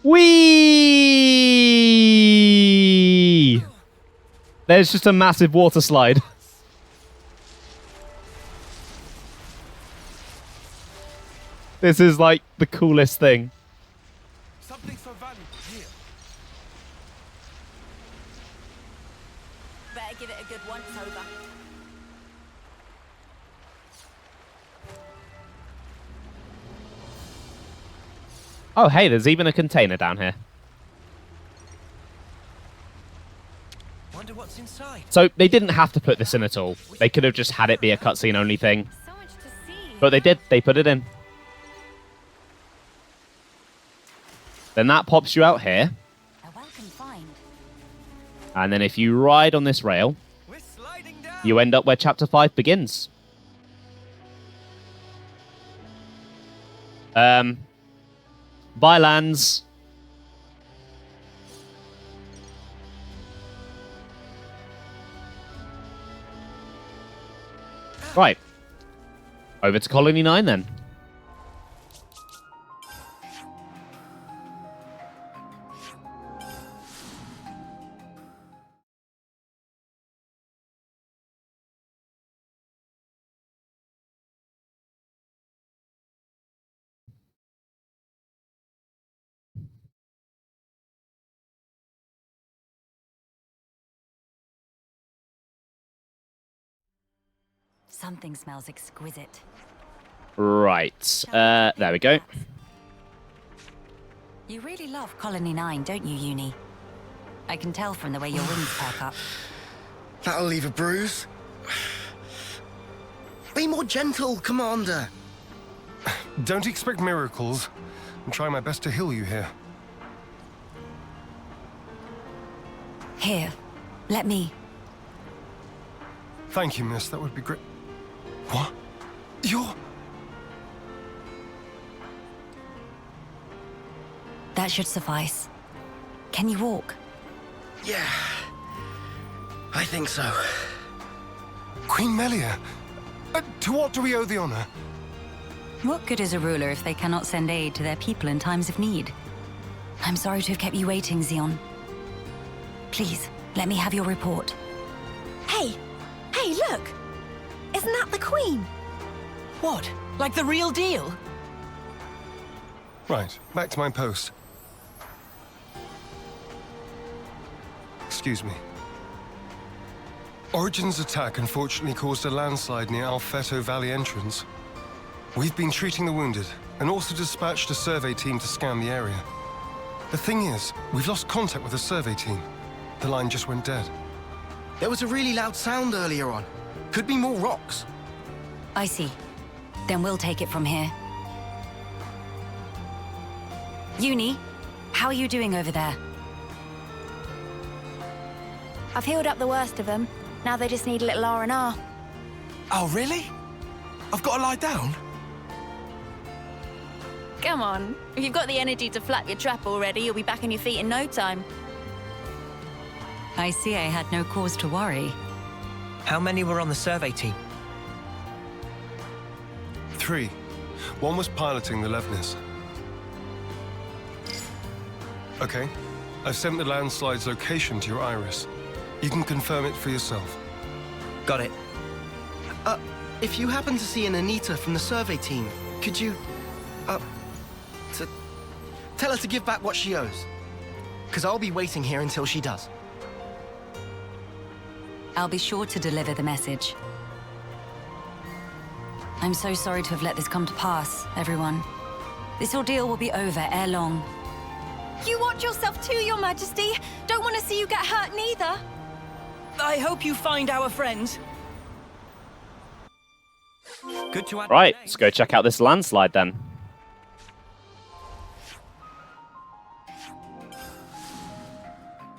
Whee! There's just a massive water slide. This is like the coolest thing. Something so valuable here. Better give it a good once over. Oh, hey, there's even a container down here. Wonder what's inside. So they didn't have to put this in at all. They could have just had it be a cutscene only thing. But they did. They put it in. Then that pops you out here. A welcome find. And then if you ride on this rail, you end up where Chapter 5 begins. Bylands. Right. Over to Colony 9 then. Something smells exquisite. Right. There we go. You really love Colony 9, don't you, Uni? I can tell from the way your wings perk up. That'll leave a bruise. Be more gentle, Commander. Don't expect miracles. I'm trying my best to heal you here. Here, let me. Thank you, miss. That would be great. What? You're... That should suffice. Can you walk? Yeah, I think so. Queen Melia, to what do we owe the honor? What good is a ruler if they cannot send aid to their people in times of need? I'm sorry to have kept you waiting, Xeon. Please, let me have your report. Hey! Hey, look! Isn't that the Queen? What? Like the real deal? Right, back to my post. Excuse me. Origin's attack unfortunately caused a landslide near Alfeto Valley entrance. We've been treating the wounded, and also dispatched a survey team to scan the area. The thing is, we've lost contact with the survey team. The line just went dead. There was a really loud sound earlier on. Could be more rocks. I see. Then we'll take it from here. Uni, how are you doing over there? I've healed up the worst of them. Now they just need a little R&R. Oh, really? I've got to lie down? Come on. If you've got the energy to flap your trap already, you'll be back on your feet in no time. I see I had no cause to worry. How many were on the survey team? 3. One was piloting the Levnis. Okay. I've sent the landslide's location to your iris. You can confirm it for yourself. Got it. If you happen to see an Anita from the survey team, could you, tell her to give back what she owes? Because I'll be waiting here until she does. I'll be sure to deliver the message. I'm so sorry to have let this come to pass, everyone. This ordeal will be over ere long. You watch yourself too, Your Majesty. Don't want to see you get hurt neither. I hope you find our friends. Good to add. Right, let's go check out this landslide then.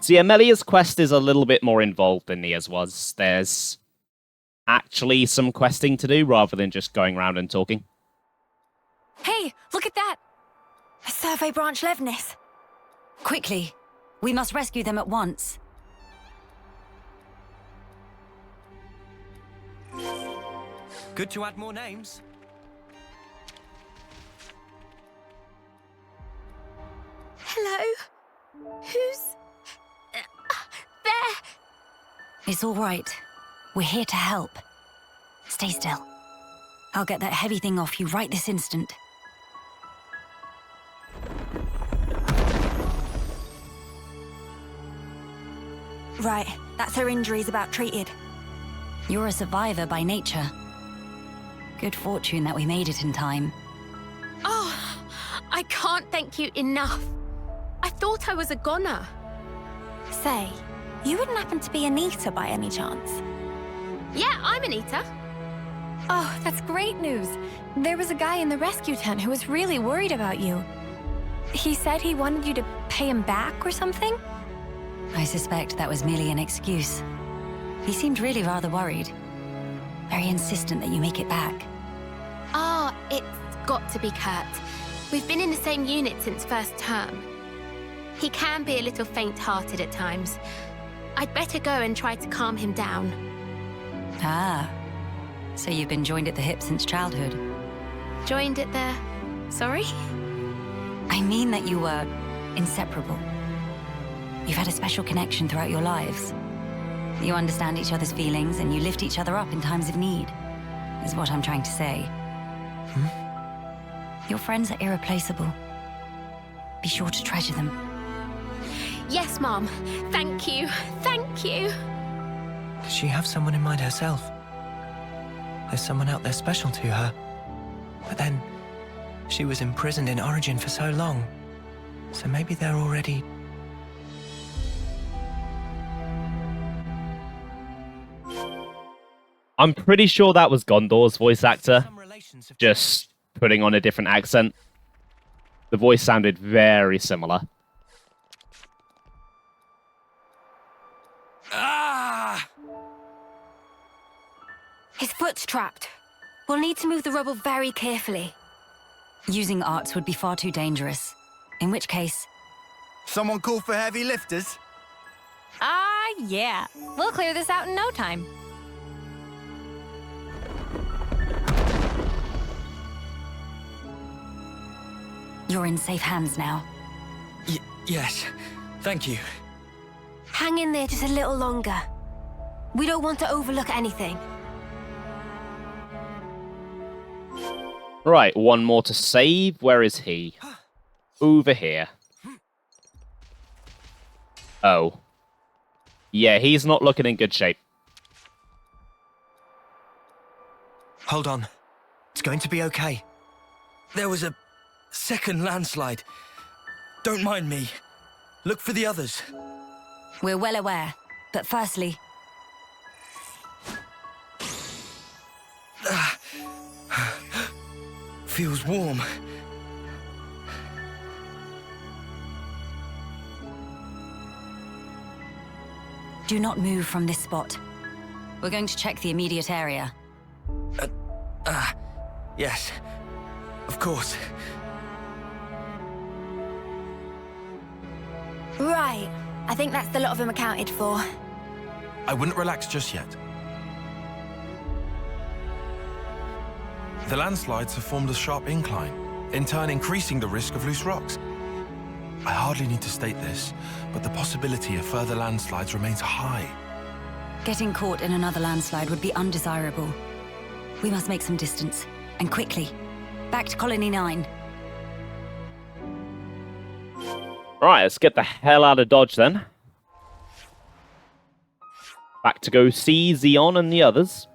So yeah, Melia's quest is a little bit more involved than Nia's was. There's actually some questing to do rather than just going around and talking. Hey, look at that! A survey branch Levnis. Quickly, we must rescue them at once. Good to add more names. Hello? Who's... there? It's all right. We're here to help. Stay still. I'll get that heavy thing off you right this instant. Right, that's her injuries about treated. You're a survivor by nature. Good fortune that we made it in time. Oh, I can't thank you enough. I thought I was a goner. Say, you wouldn't happen to be Anita by any chance? Yeah, I'm Anita. Oh, that's great news. There was a guy in the rescue tent who was really worried about you. He said he wanted you to pay him back or something? I suspect that was merely an excuse. He seemed really rather worried. Very insistent that you make it back. Ah, it's got to be Kurt. We've been in the same unit since first term. He can be a little faint-hearted at times. I'd better go and try to calm him down. Ah, so you've been joined at the hip since childhood? Joined at the... sorry? I mean that you were inseparable. You've had a special connection throughout your lives. You understand each other's feelings and you lift each other up in times of need, is what I'm trying to say. Your friends are irreplaceable. Be sure to treasure them. Yes, Mom. Thank you. Thank you. Does she have someone in mind herself? There's someone out there special to her. But then, she was imprisoned in Origin for so long. So maybe they're already... I'm pretty sure that was Gondor's voice actor, just putting on a different accent. The voice sounded very similar. Ah! His foot's trapped. We'll need to move the rubble very carefully. Using arts would be far too dangerous. In which case... Someone call for heavy lifters? Yeah. We'll clear this out in no time. You're in safe hands now. Yes. Thank you. Hang in there just a little longer. We don't want to overlook anything. Right, one more to save. Where is he? Over here. Oh. Yeah, he's not looking in good shape. Hold on. It's going to be okay. There was a second landslide. Don't mind me. Look for the others. We're well aware, but firstly... Feels warm. Do not move from this spot. We're going to check the immediate area. Yes. Of course. Right. I think that's the lot of them accounted for. I wouldn't relax just yet. The landslides have formed a sharp incline, in turn increasing the risk of loose rocks. I hardly need to state this, but the possibility of further landslides remains high. Getting caught in another landslide would be undesirable. We must make some distance, and quickly. Back to Colony 9. Right, let's get the hell out of Dodge then. Back to go see Xeon and the others.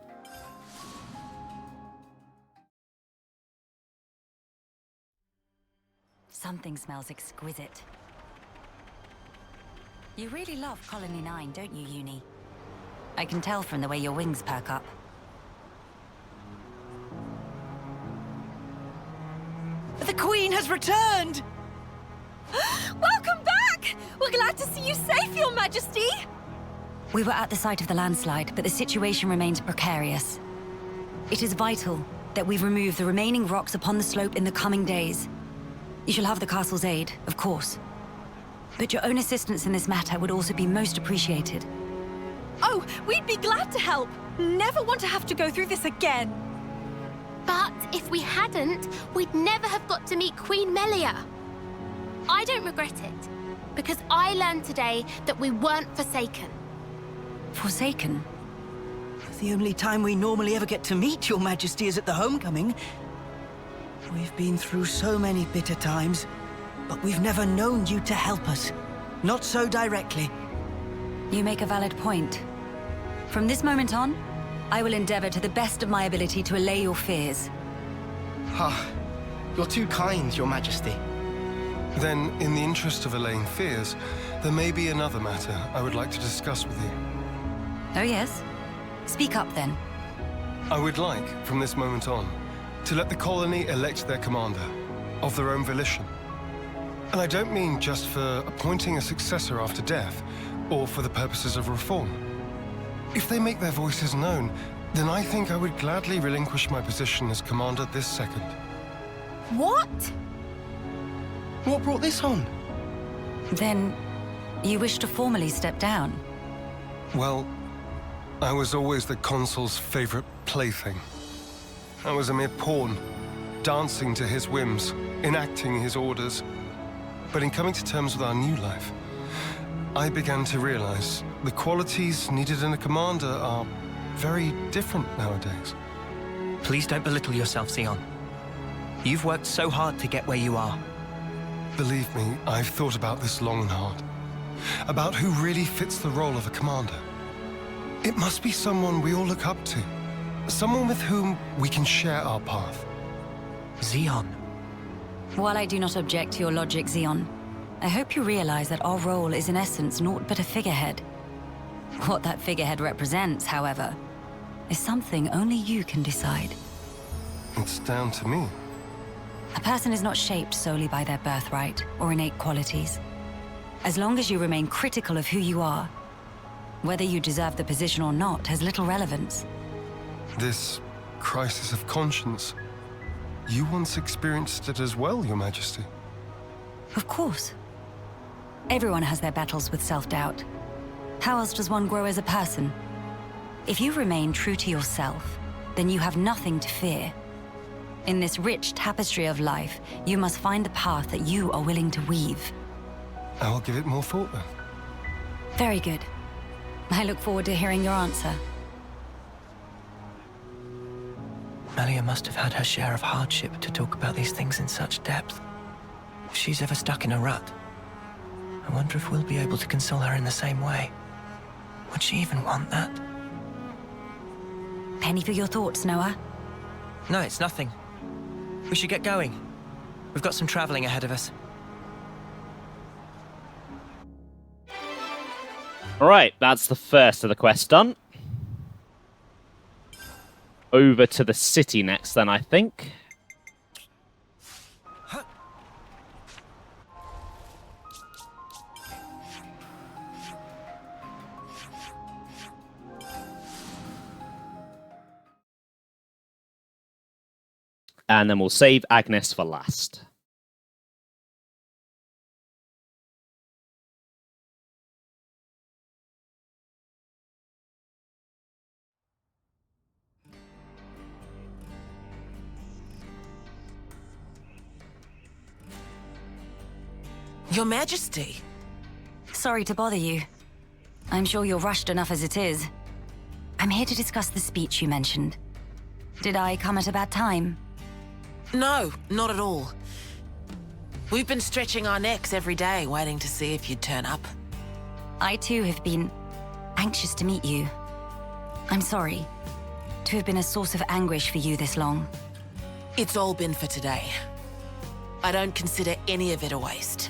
Something smells exquisite. You really love Colony 9, don't you, Uni? I can tell from the way your wings perk up. The Queen has returned! Welcome back! We're glad to see you safe, Your Majesty! We were at the site of the landslide, but the situation remains precarious. It is vital that we remove the remaining rocks upon the slope in the coming days. You shall have the castle's aid, of course. But your own assistance in this matter would also be most appreciated. Oh, we'd be glad to help. Never want to have to go through this again. But if we hadn't, we'd never have got to meet Queen Melia. I don't regret it, because I learned today that we weren't forsaken. Forsaken? The only time we normally ever get to meet Your Majesty is at the homecoming. We've been through so many bitter times, but we've never known you to help us. Not so directly. You make a valid point. From this moment on, I will endeavor to the best of my ability to allay your fears. Ah, you're too kind, Your Majesty. Then, in the interest of allaying fears, there may be another matter I would like to discuss with you. Oh yes? Speak up then. I would like, from this moment on, to let the colony elect their commander, of their own volition. And I don't mean just for appointing a successor after death, or for the purposes of reform. If they make their voices known, then I think I would gladly relinquish my position as commander this second. What? What brought this on? Then, you wish to formally step down? Well, I was always the consul's favorite plaything. I was a mere pawn, dancing to his whims, enacting his orders. But in coming to terms with our new life, I began to realize the qualities needed in a commander are very different nowadays. Please don't belittle yourself, Xeon. You've worked so hard to get where you are. Believe me, I've thought about this long and hard. About who really fits the role of a commander. It must be someone we all look up to. Someone with whom we can share our path. Xeon. While I do not object to your logic, Xeon, I hope you realize that our role is in essence naught but a figurehead. What that figurehead represents, however, is something only you can decide. It's down to me. A person is not shaped solely by their birthright or innate qualities. As long as you remain critical of who you are, whether you deserve the position or not has little relevance. This crisis of conscience, you once experienced it as well, Your Majesty. Of course. Everyone has their battles with self-doubt. How else does one grow as a person? If you remain true to yourself, then you have nothing to fear. In this rich tapestry of life, you must find the path that you are willing to weave. I will give it more thought then. Very good. I look forward to hearing your answer. Melia must have had her share of hardship to talk about these things in such depth. If she's ever stuck in a rut, I wonder if we'll be able to console her in the same way. Would she even want that? Penny for your thoughts, Noah? No, it's nothing. We should get going. We've got some traveling ahead of us. Alright, that's the first of the quests done. Over to the city next then, I think. And then we'll save Agnes for last. Your Majesty. Sorry to bother you. I'm sure you're rushed enough as it is. I'm here to discuss the speech you mentioned. Did I come at a bad time? No, not at all. We've been stretching our necks every day, waiting to see if you'd turn up. I too have been anxious to meet you. I'm sorry to have been a source of anguish for you this long. It's all been for today. I don't consider any of it a waste.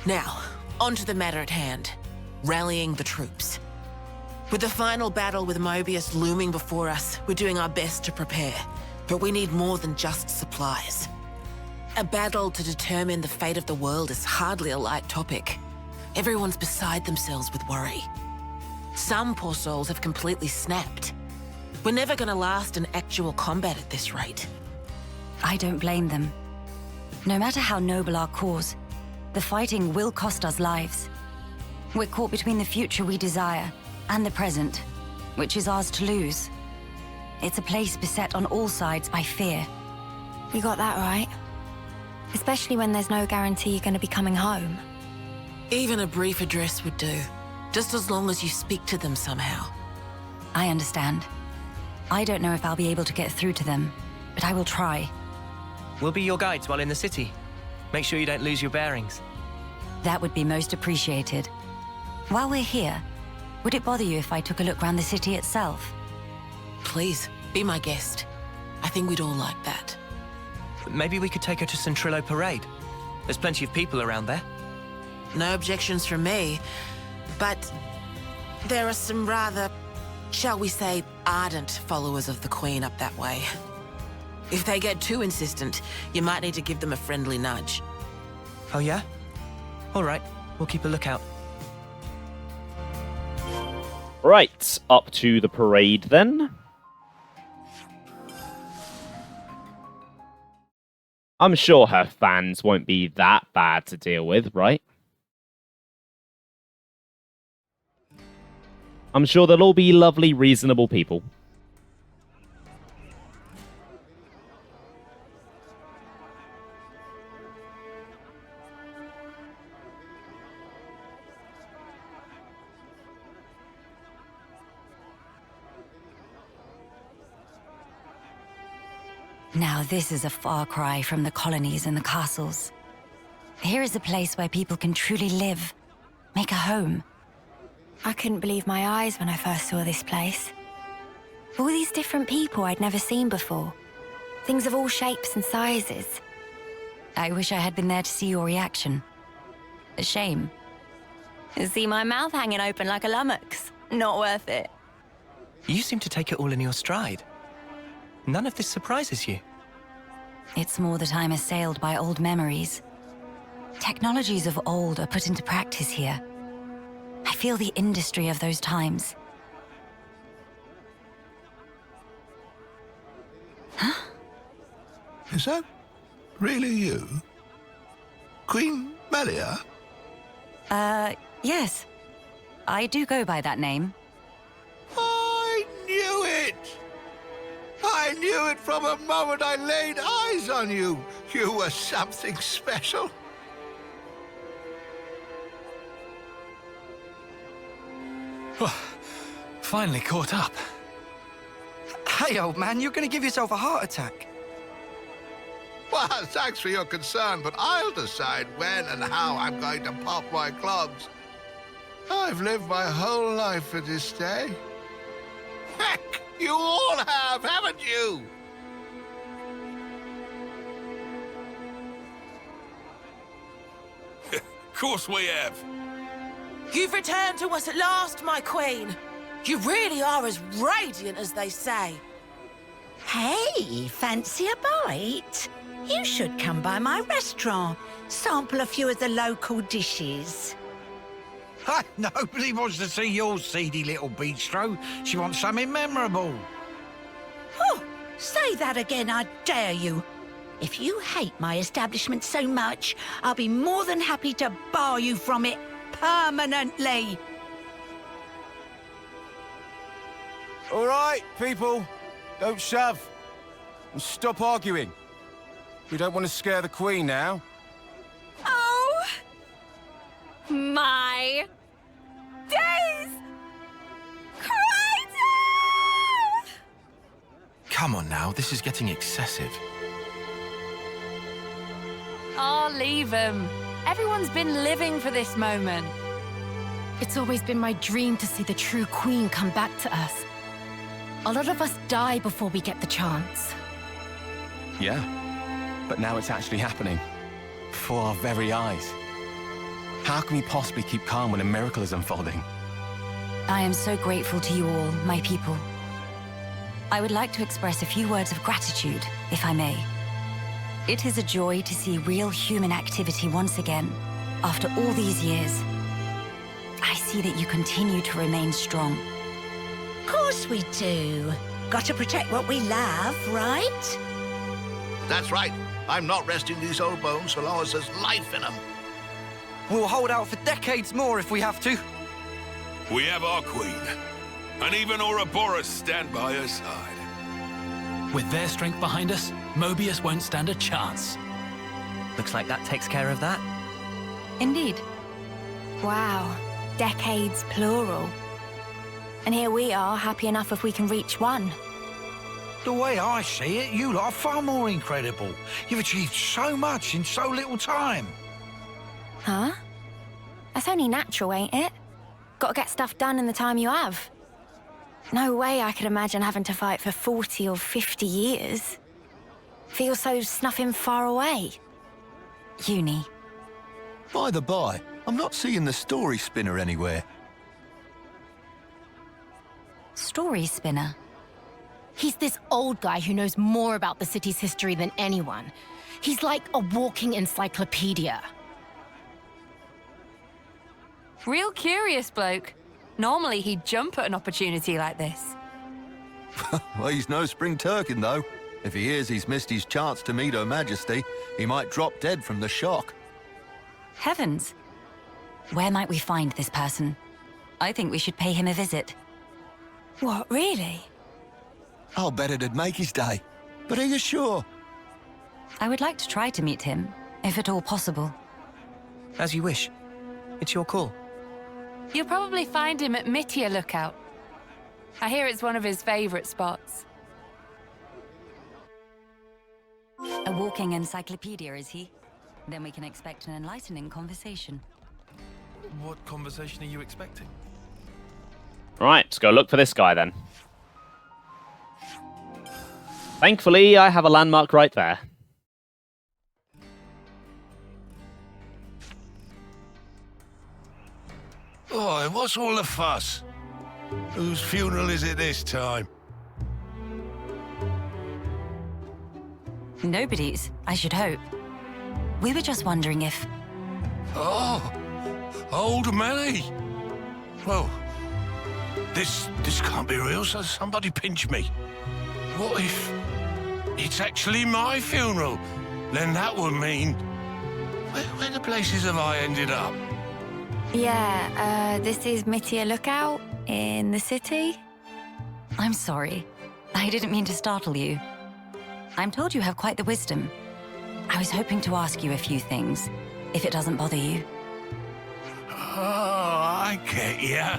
Now, on to the matter at hand. Rallying the troops. With the final battle with Mobius looming before us, we're doing our best to prepare. But we need more than just supplies. A battle to determine the fate of the world is hardly a light topic. Everyone's beside themselves with worry. Some poor souls have completely snapped. We're never gonna last in actual combat at this rate. I don't blame them. No matter how noble our cause, the fighting will cost us lives. We're caught between the future we desire and the present, which is ours to lose. It's a place beset on all sides by fear. You got that right. Especially when there's no guarantee you're going to be coming home. Even a brief address would do, just as long as you speak to them somehow. I understand. I don't know if I'll be able to get through to them, but I will try. We'll be your guides while in the city. Make sure you don't lose your bearings. That would be most appreciated. While we're here, would it bother you if I took a look around the city itself? Please, be my guest. I think we'd all like that. Maybe we could take her to Centrillo Parade. There's plenty of people around there. No objections from me, but there are some rather, shall we say, ardent followers of the Queen up that way. If they get too insistent, you might need to give them a friendly nudge. Oh yeah? All right, we'll keep a lookout. Right, up to the parade then. I'm sure her fans won't be that bad to deal with, right? I'm sure they'll all be lovely, reasonable people. Now this is a far cry from the colonies and the castles. Here is a place where people can truly live, make a home. I couldn't believe my eyes when I first saw this place. All these different people I'd never seen before. Things of all shapes and sizes. I wish I had been there to see your reaction. A shame. See my mouth hanging open like a lummox. Not worth it. You seem to take it all in your stride. None of this surprises you. It's more that I'm assailed by old memories. Technologies of old are put into practice here. I feel the industry of those times. Huh? Is that really you? Queen Melia? Yes. I do go by that name. I knew it! I knew it from the moment I laid eyes on you. You were something special. Finally caught up. Hey, old man, you're going to give yourself a heart attack. Well, thanks for your concern, but I'll decide when and how I'm going to pop my clogs. I've lived my whole life for this day. Heck, you all have, haven't you? Of course we have. You've returned to us at last, my queen. You really are as radiant as they say. Hey, fancy a bite? You should come by my restaurant. Sample a few of the local dishes. Nobody wants to see your seedy little bistro. She wants something memorable. Oh, say that again, I dare you. If you hate my establishment so much, I'll be more than happy to bar you from it permanently. All right, people. Don't shove. And stop arguing. We don't want to scare the Queen now. Oh! My days! Crazy! Come on now, this is getting excessive. Oh, leave him. Everyone's been living for this moment. It's always been my dream to see the true Queen come back to us. A lot of us die before we get the chance. Yeah, but now it's actually happening. Before our very eyes. How can we possibly keep calm when a miracle is unfolding? I am so grateful to you all, my people. I would like to express a few words of gratitude, if I may. It is a joy to see real human activity once again, after all these years. I see that you continue to remain strong. Of course we do. Got to protect what we love, right? That's right. I'm not resting these old bones so long as there's life in them. We'll hold out for decades more if we have to. We have our queen, and even Ouroboros stand by her side. With their strength behind us, Mobius won't stand a chance. Looks like that takes care of that. Indeed. Wow, decades plural. And here we are, happy enough if we can reach one. The way I see it, you lot are far more incredible. You've achieved so much in so little time. Huh? That's only natural, ain't it? Gotta get stuff done in the time you have. No way I could imagine having to fight for 40 or 50 years. Feels so snuffing far away. Uni. By the by, I'm not seeing the story spinner anywhere. Story spinner? He's this old guy who knows more about the city's history than anyone. He's like a walking encyclopedia. Real curious bloke. Normally he'd jump at an opportunity like this. Well, he's no spring turkin, though. If he hears he's missed his chance to meet Her Majesty, he might drop dead from the shock. Heavens. Where might we find this person? I think we should pay him a visit. What, really? I'll bet it'd make his day. But are you sure? I would like to try to meet him, if at all possible. As you wish. It's your call. You'll probably find him at Melia Lookout. I hear it's one of his favorite spots. A walking encyclopedia, is he? Then we can expect an enlightening conversation. What conversation are you expecting? Right, let's go look for this guy then. Thankfully, I have a landmark right there. Oh, what's all the fuss? Whose funeral is it this time? Nobody's, I should hope. We were just wondering if... Oh, old Melly. Well, this can't be real, so somebody pinch me. What if it's actually my funeral? Then that would mean... Where the places have I ended up? Yeah, this is Melia Lookout in the city. I'm sorry. I didn't mean to startle you. I'm told you have quite the wisdom. I was hoping to ask you a few things, if it doesn't bother you. Oh, I get ya.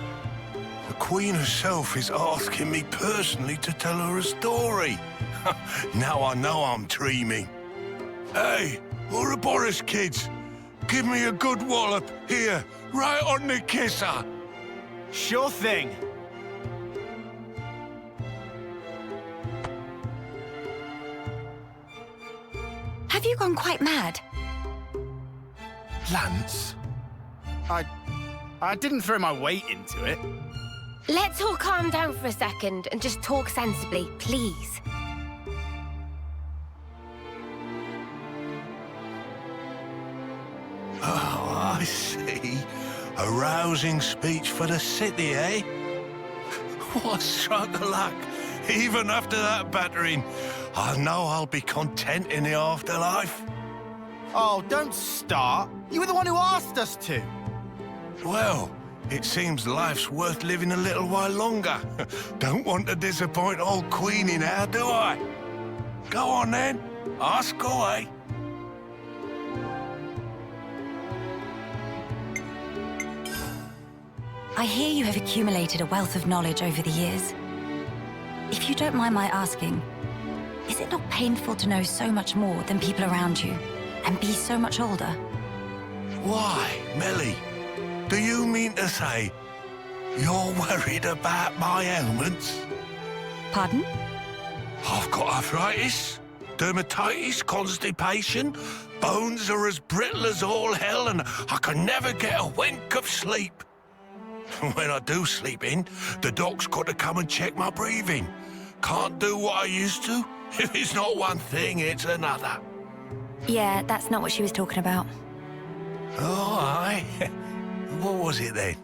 The Queen herself is asking me personally to tell her a story. Now I know I'm dreaming. Hey, Ouroboros kids, give me a good wallop here, right on the kisser. Sure thing. Have you gone quite mad? Lance? I didn't throw my weight into it. Let's all calm down for a second and just talk sensibly, please. Oh, I see. A rousing speech for the city, eh? What stroke of luck. Even after that battering, I know I'll be content in the afterlife. Oh, don't start. You were the one who asked us to. Well, it seems life's worth living a little while longer. Don't want to disappoint old Queenie now, do I? Go on then, ask away. I hear you have accumulated a wealth of knowledge over the years. If you don't mind my asking, is it not painful to know so much more than people around you and be so much older? Why, Melly? Do you mean to say you're worried about my ailments? Pardon? I've got arthritis, dermatitis, constipation, bones are as brittle as all hell, and I can never get a wink of sleep. When I do sleep in, the doc's got to come and check my breathing. Can't do what I used to. If it's not one thing, it's another. Yeah, that's not what she was talking about. Oh, aye. What was it then?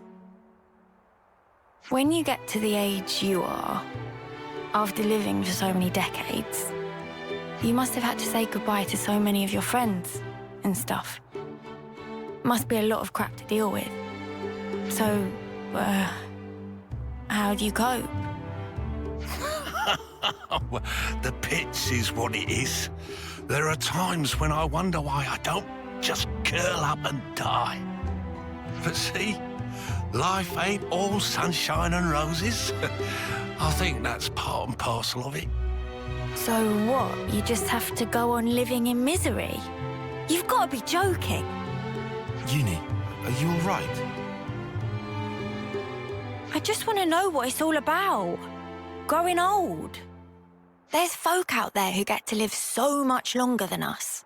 When you get to the age you are, after living for so many decades, you must have had to say goodbye to so many of your friends and stuff. Must be a lot of crap to deal with. So, how do you cope? Well, the pits is what it is. There are times when I wonder why I don't just curl up and die. But see, life ain't all sunshine and roses. I think that's part and parcel of it. So what? You just have to go on living in misery? You've got to be joking. Uni, are you all right? I just want to know what it's all about. Growing old. There's folk out there who get to live so much longer than us,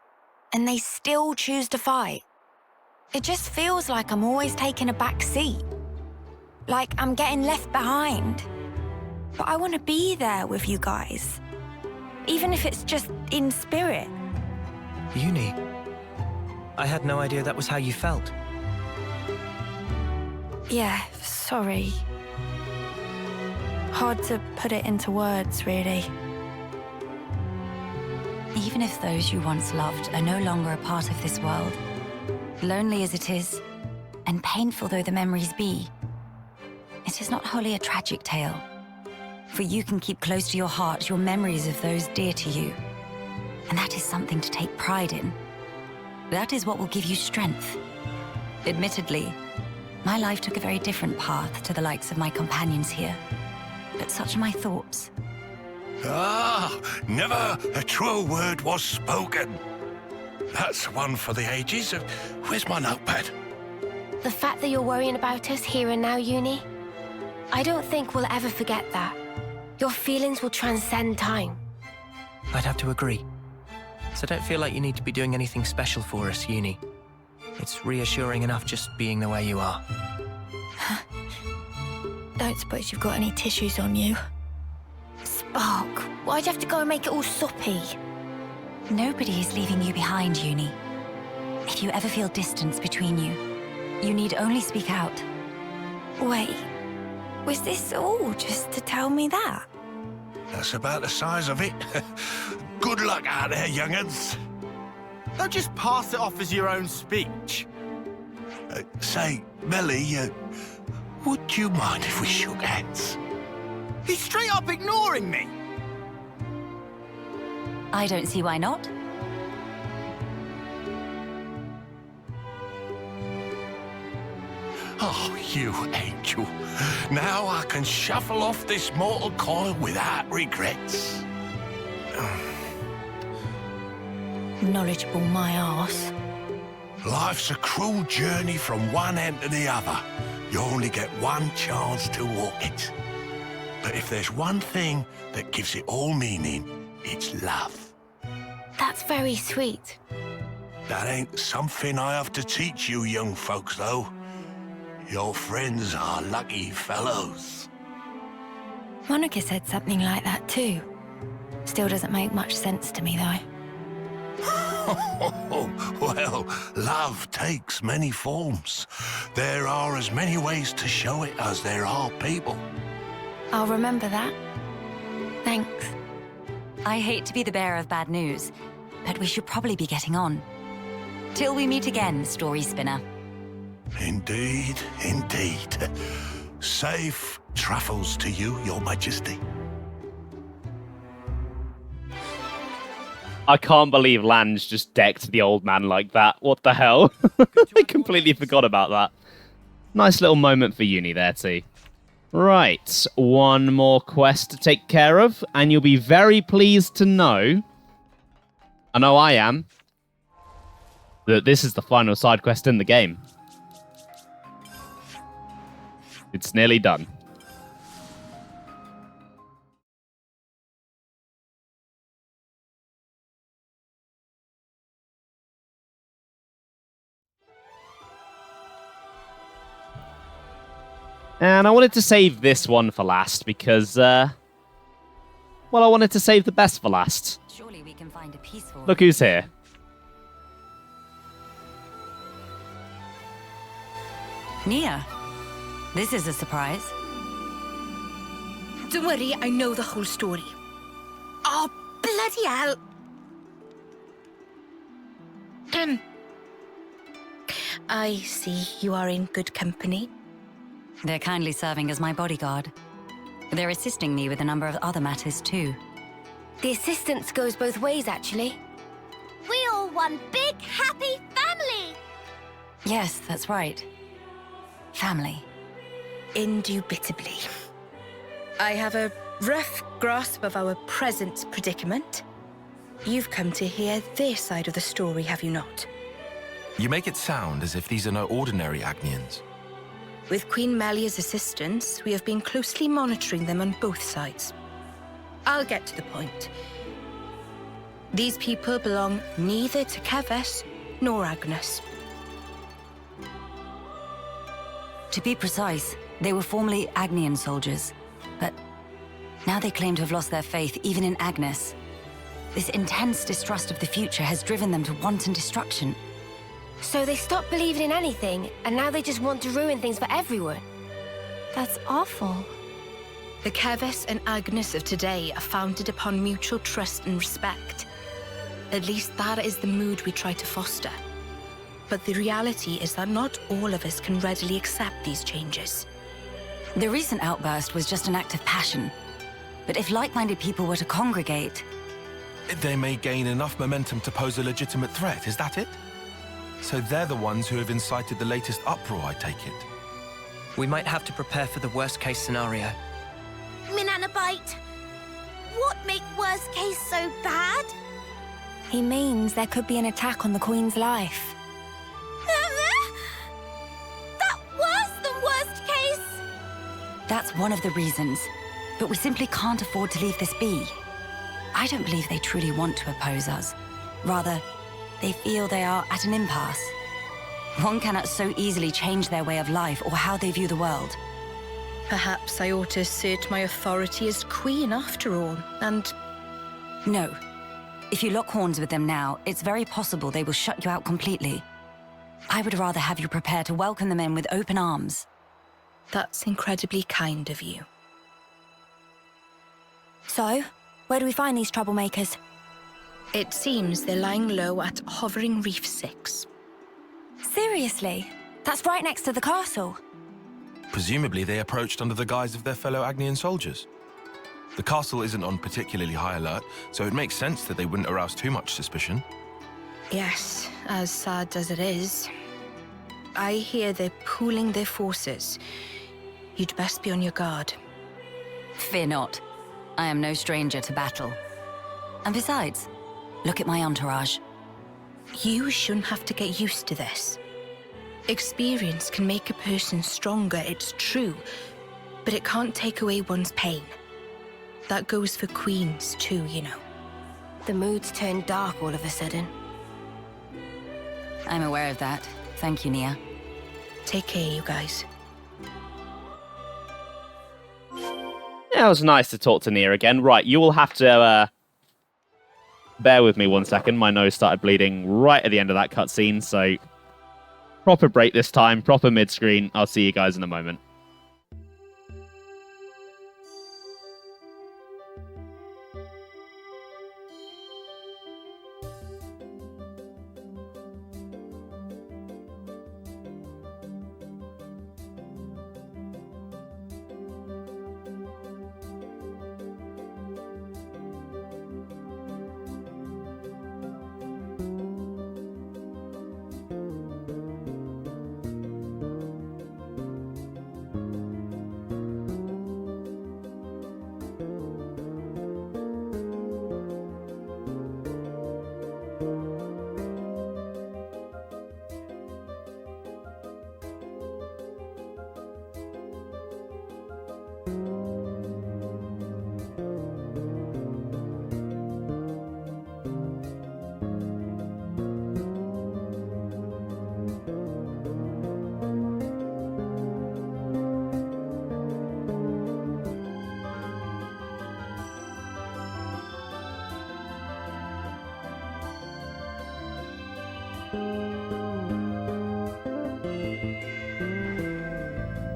and they still choose to fight. It just feels like I'm always taking a back seat. Like I'm getting left behind. But I want to be there with you guys. Even if it's just in spirit. Uni, I had no idea that was how you felt. Yeah, sorry. Hard to put it into words, really. Even if those you once loved are no longer a part of this world, lonely as it is, and painful though the memories be, it is not wholly a tragic tale. For you can keep close to your heart your memories of those dear to you. And that is something to take pride in. That is what will give you strength. Admittedly, my life took a very different path to the likes of my companions here. But such are my thoughts. Ah, never a truer word was spoken. That's one for the ages. Where's my notepad? The fact that you're worrying about us here and now, Uni, I don't think we'll ever forget that. Your feelings will transcend time. I'd have to agree. So don't feel like you need to be doing anything special for us, Uni. It's reassuring enough just being the way you are. Don't suppose you've got any tissues on you? Spark, why'd you have to go and make it all soppy? Nobody is leaving you behind, Uni. If you ever feel distance between you, you need only speak out. Wait, was this all just to tell me that? That's about the size of it. Good luck out there, young'uns. Don't just pass it off as your own speech. Say, Melly, would you mind if we shook hands? He's straight up ignoring me. I don't see why not. Oh, you angel. Now I can shuffle off this mortal coil without regrets. Knowledgeable my arse. Life's a cruel journey from one end to the other. You only get one chance to walk it. But if there's one thing that gives it all meaning, it's love. That's very sweet. That ain't something I have to teach you young folks, though. Your friends are lucky fellows. Monica said something like that too. Still doesn't make much sense to me, though. Well, love takes many forms. There are as many ways to show it as there are people. I'll remember that. Thanks. I hate to be the bearer of bad news, but we should probably be getting on. Till we meet again, Story Spinner. Indeed, indeed. Safe travels to you, Your Majesty. I can't believe Lange just decked the old man like that. What the hell? I completely forgot about that. Nice little moment for Uni there too. Right, one more quest to take care of, and you'll be very pleased to know, I know I am, that this is the final side quest in the game. It's nearly done. And I wanted to save this one for last because, well, I wanted to save the best for last. Surely we can find a peaceful... Look who's here. Nia, this is a surprise. Don't worry, I know the whole story. Oh, bloody hell! I see you are in good company. They're kindly serving as my bodyguard. They're assisting me with a number of other matters too. The assistance goes both ways, actually. one big, happy family! Yes, that's right. Family. Indubitably. I have a rough grasp of our present predicament. You've come to hear their side of the story, have you not? You make it sound as if these are no ordinary Agnians. With Queen Melia's assistance, we have been closely monitoring them on both sides. I'll get to the point. These people belong neither to Keves nor Agnes. To be precise, they were formerly Agnian soldiers, but now they claim to have lost their faith even in Agnes. This intense distrust of the future has driven them to wanton destruction. So they stopped believing in anything, and now they just want to ruin things for everyone. That's awful. The Keves and Agnes of today are founded upon mutual trust and respect. At least that is the mood we try to foster. But the reality is that not all of us can readily accept these changes. The recent outburst was just an act of passion. But if like-minded people were to congregate... They may gain enough momentum to pose a legitimate threat, is that it? So they're the ones who have incited the latest uproar, I take it. We might have to prepare for the worst-case scenario. Minanabite, what make worst case so bad? He means there could be an attack on the Queen's life. That worse than worst case? That's one of the reasons. But we simply can't afford to leave this be. I don't believe they truly want to oppose us. Rather, they feel they are at an impasse. One cannot so easily change their way of life or how they view the world. Perhaps I ought to assert my authority as queen after all, and... No. If you lock horns with them now, it's very possible they will shut you out completely. I would rather have you prepare to welcome them in with open arms. That's incredibly kind of you. So, where do we find these troublemakers? It seems they're lying low at Hovering Reef 6. Seriously? That's right next to the castle. Presumably they approached under the guise of their fellow Agnian soldiers. The castle isn't on particularly high alert, so it makes sense that they wouldn't arouse too much suspicion. Yes, as sad as it is. I hear they're pooling their forces. You'd best be on your guard. Fear not. I am no stranger to battle. And besides, look at my entourage. You shouldn't have to get used to this. Experience can make a person stronger, it's true, but it can't take away one's pain. That goes for queens too, you know. The mood's turned dark all of a sudden. I'm aware of that. Thank you, Nia. Take care, you guys. Yeah, it was nice to talk to Nia again. Right, you will have to bear with me 1 second. My nose started bleeding right at the end of that cutscene, so proper break this time, proper mid-screen. I'll see you guys in a moment.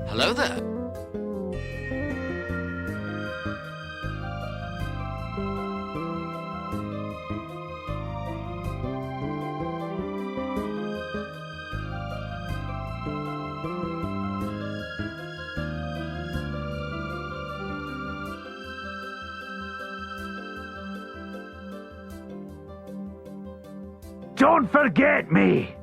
Hello there. Don't forget me!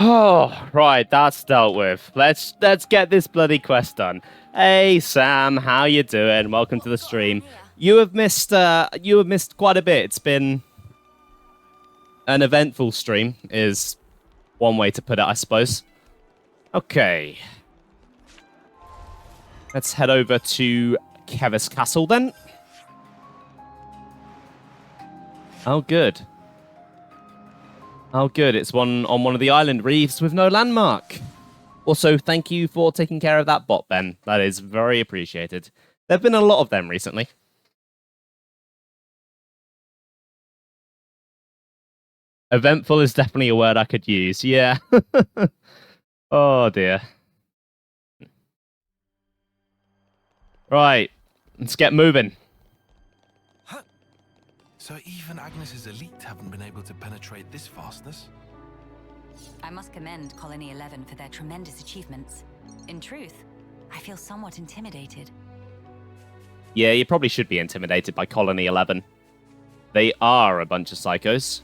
Oh, right, that's dealt with. Let's get this bloody quest done. Hey Sam, how you doing? Welcome to the stream. You have missed quite a bit. It's been an eventful stream, is one way to put it, I suppose. Okay. Let's head over to Kevis Castle then. Oh, good. Oh, good. It's on one of the island reefs with no landmark. Also, thank you for taking care of that bot, Ben. That is very appreciated. There have been a lot of them recently. Eventful is definitely a word I could use. Yeah. Oh, dear. Right. Let's get moving. So even Agnes's elite haven't been able to penetrate this fastness? I must commend Colony 11 for their tremendous achievements. In truth, I feel somewhat intimidated. Yeah, you probably should be intimidated by Colony 11. They are a bunch of psychos.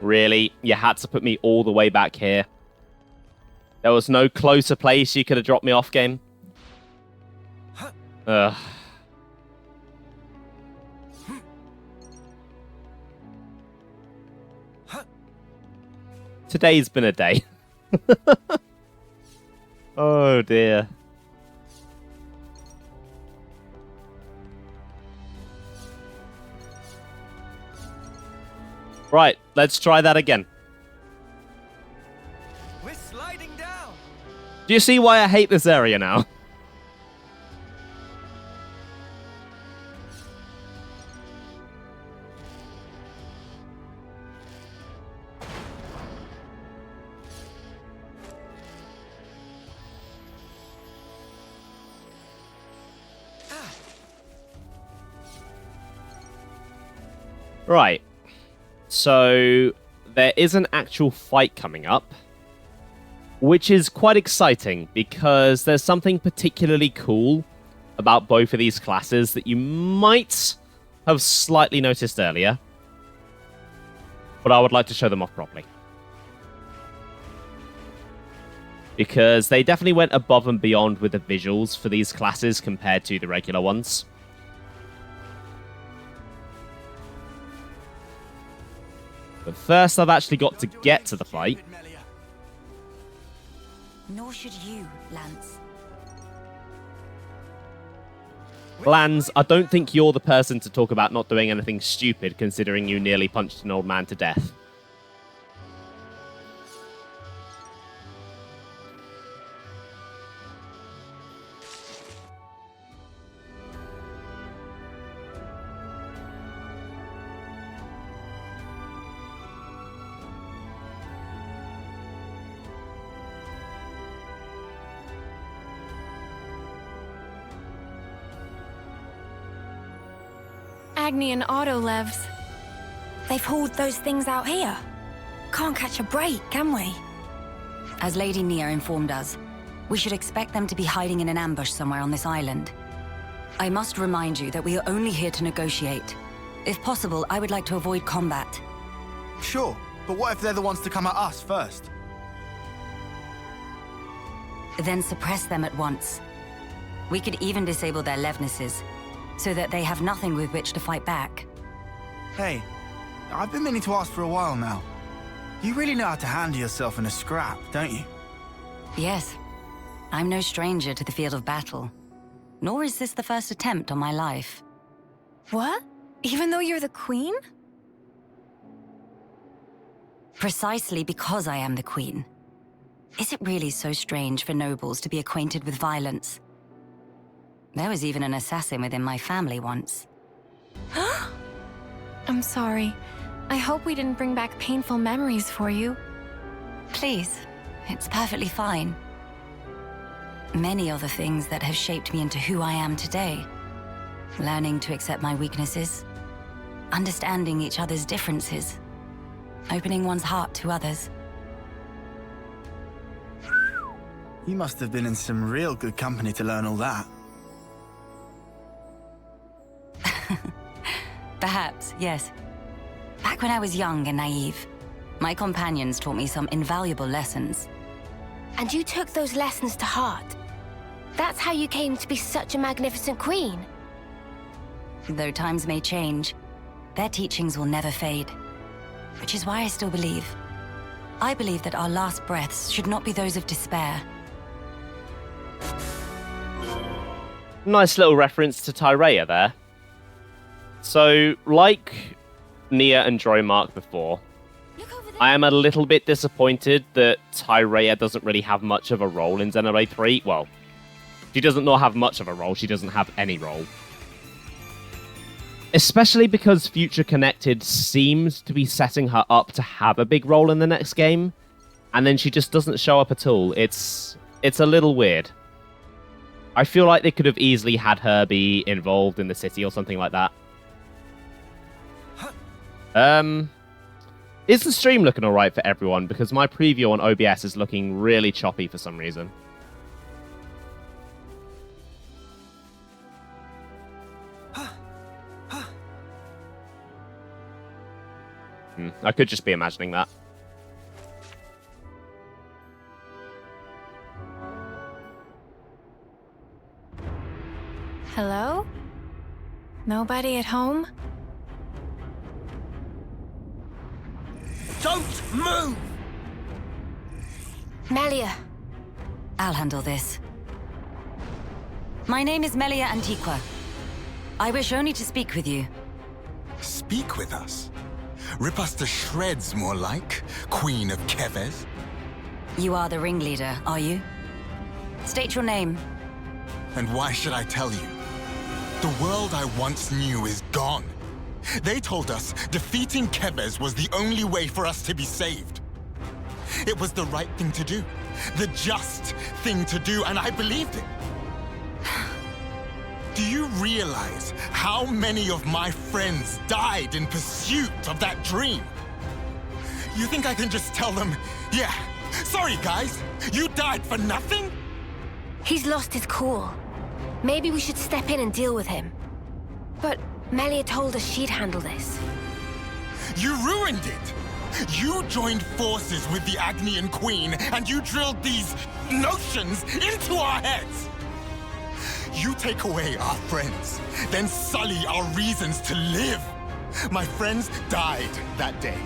Really? You had to put me all the way back here? There was no closer place you could have dropped me off, game? Ugh. Today's been a day. Oh, dear. Right, let's try that again. We're sliding down. Do you see why I hate this area now? Right. So, there is an actual fight coming up, which is quite exciting because there's something particularly cool about both of these classes that you might have slightly noticed earlier, but I would like to show them off properly. Because they definitely went above and beyond with the visuals for these classes compared to the regular ones. But first, I've actually got to get to the fight. Nor should you, Lance. Lance, I don't think you're the person to talk about not doing anything stupid, considering you nearly punched an old man to death. Agni and Autolevs. They've hauled those things out here. Can't catch a break, can we? As Lady Nia informed us, we should expect them to be hiding in an ambush somewhere on this island. I must remind you that we are only here to negotiate. If possible, I would like to avoid combat. Sure, but what if they're the ones to come at us first? Then suppress them at once. We could even disable their levnesses, so that they have nothing with which to fight back. Hey, I've been meaning to ask for a while now. You really know how to handle yourself in a scrap, don't you? Yes. I'm no stranger to the field of battle. nor is this the first attempt on my life. What? Even though you're the queen? Precisely because I am the queen. Is it really so strange for nobles to be acquainted with violence? There was even an assassin within my family once. I'm sorry. I hope we didn't bring back painful memories for you. Please, it's perfectly fine. Many are the things that have shaped me into who I am today. Learning to accept my weaknesses, understanding each other's differences, opening one's heart to others. You must have been in some real good company to learn all that. Perhaps, yes. Back when I was young and naive, my companions taught me some invaluable lessons. And you took those lessons to heart. That's how you came to be such a magnificent queen. Though times may change, their teachings will never fade. Which is why I still believe. I believe that our last breaths should not be those of despair. Nice little reference to Tyrea there. So, like Nia and Dromark before, I am a little bit disappointed that Tyrea doesn't really have much of a role in Xenoblade 3. Well, she doesn't not have much of a role, she doesn't have any role. Especially because Future Connected seems to be setting her up to have a big role in the next game, and then she just doesn't show up at all. It's a little weird. I feel like they could have easily had her be involved in the city or something like that. Is the stream looking alright for everyone? Because my preview on OBS is looking really choppy for some reason. I could just be imagining that. Hello? Nobody at home? Don't move! Melia. I'll handle this. My name is Melia Antiqua. I wish only to speak with you. Speak with us? Rip us to shreds, more like, Queen of Keves? You are the ringleader, are you? State your name. And why should I tell you? The world I once knew is gone. They told us defeating Keves was the only way for us to be saved. It was the right thing to do, the just thing to do, and I believed it. Do you realize how many of my friends died in pursuit of that dream? You think I can just tell them, yeah, sorry guys, you died for nothing? He's lost his cool. Maybe we should step in and deal with him. But Melia told us she'd handle this. You ruined it! You joined forces with the Agnian Queen, and you drilled these notions into our heads! You take away our friends, then sully our reasons to live. My friends died that day,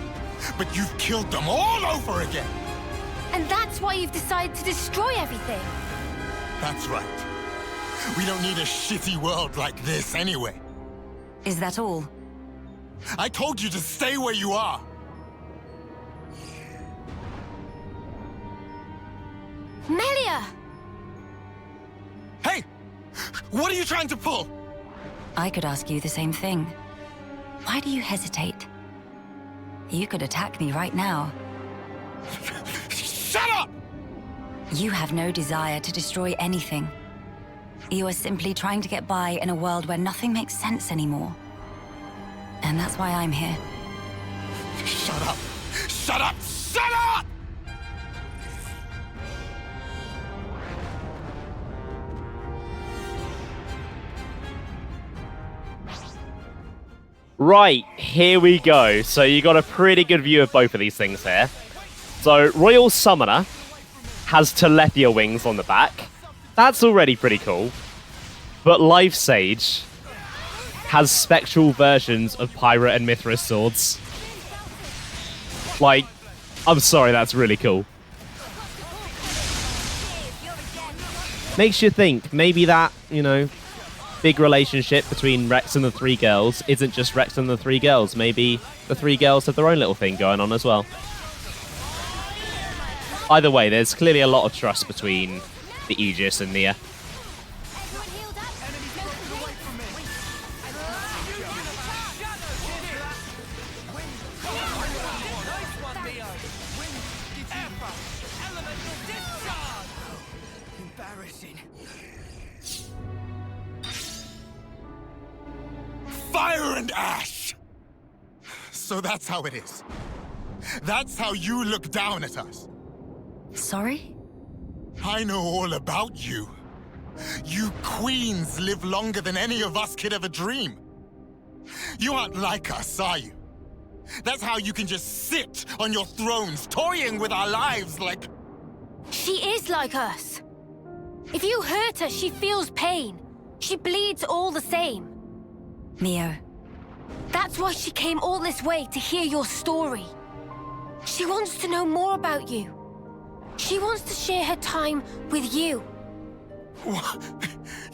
but you've killed them all over again. And that's why you've decided to destroy everything. That's right. We don't need a shitty world like this anyway. Is that all? I told you to stay where you are. Melia! Hey! What are you trying to pull? I could ask you the same thing. Why do you hesitate? You could attack me right now. Shut up! You have no desire to destroy anything. You are simply trying to get by in a world where nothing makes sense anymore. And that's why I'm here. Shut up! Shut up! Shut up! Right, here we go. So you got a pretty good view of both of these things here. So Royal Summoner has Telethia wings on the back. That's already pretty cool. But Life Sage has spectral versions of Pirate and Mithras swords. Like, I'm sorry, that's really cool. Makes you think, maybe that, you know, big relationship between Rex and the three girls isn't just Rex and the three girls. Maybe the three girls have their own little thing going on as well. Either way, there's clearly a lot of trust between the Aegis and Nia. Fire and ash! So that's how it is. That's how you look down at us. Sorry? I know all about you. You queens live longer than any of us could ever dream. You aren't like us, are you? That's how you can just sit on your thrones, toying with our lives like... She is like us. If you hurt her, she feels pain. She bleeds all the same. Mio. That's why she came all this way to hear your story. She wants to know more about you. She wants to share her time with you. What?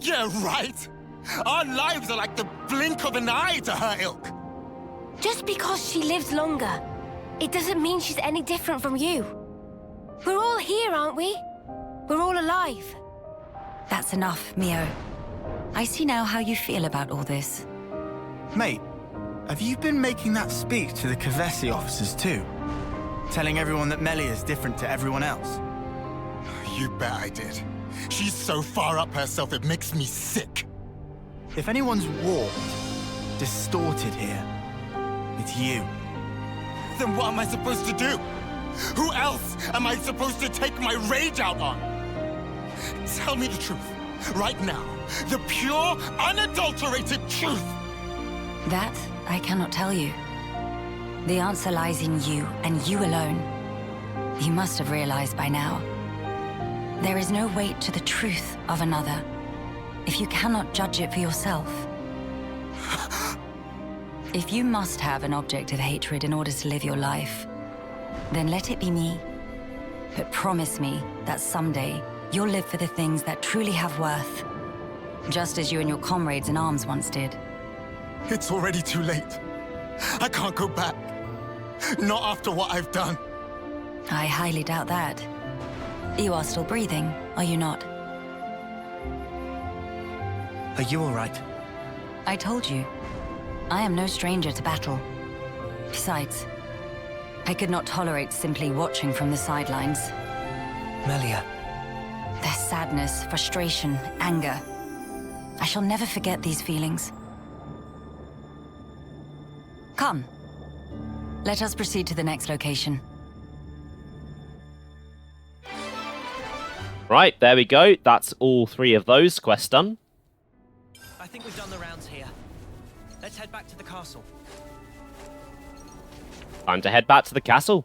Yeah, right. Our lives are like the blink of an eye to her ilk. Just because she lives longer, it doesn't mean she's any different from you. We're all here, aren't we? We're all alive. That's enough, Mio. I see now how you feel about all this. Mate, have you been making that speech to the Kavesi officers too? Telling everyone that Melia is different to everyone else? You bet I did. She's so far up herself it makes me sick. If anyone's warped, distorted here, it's you. Then what am I supposed to do? Who else am I supposed to take my rage out on? Tell me the truth, right now. The pure, unadulterated truth. That I cannot tell you. The answer lies in you, and you alone. You must have realized by now. There is no weight to the truth of another, if you cannot judge it for yourself. If you must have an object of hatred in order to live your life, then let it be me. But promise me that someday you'll live for the things that truly have worth, just as you and your comrades in arms once did. It's already too late. I can't go back. Not after what I've done. I highly doubt that. You are still breathing, are you not? Are you all right? I told you. I am no stranger to battle. Besides, I could not tolerate simply watching from the sidelines. Melia. Their sadness, frustration, anger. I shall never forget these feelings. Come. Let us proceed to the next location. Right, there we go. That's all three of those quests done. I think we've done the rounds here. Let's head back to the castle. Time to head back to the castle.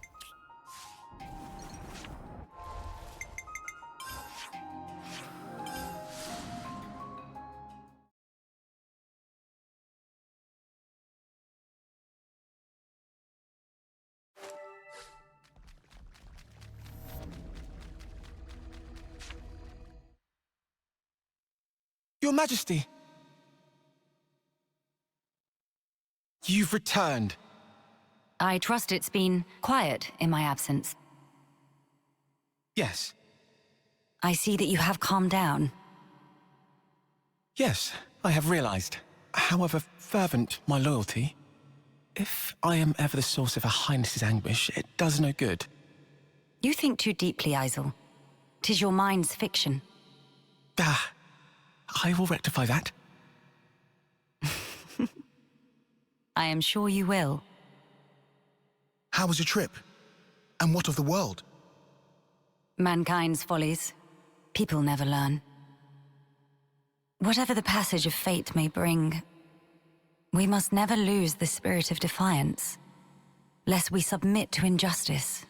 Your Majesty! You've returned. I trust it's been quiet in my absence. Yes. I see that you have calmed down. Yes, I have realized. However fervent my loyalty, if I am ever the source of Her Highness's anguish, it does no good. You think too deeply, Isel. 'Tis your mind's fiction. Ah, I will rectify that. I am sure you will. How was your trip? And what of the world? Mankind's follies. People never learn. Whatever the passage of fate may bring, we must never lose the spirit of defiance, lest we submit to injustice,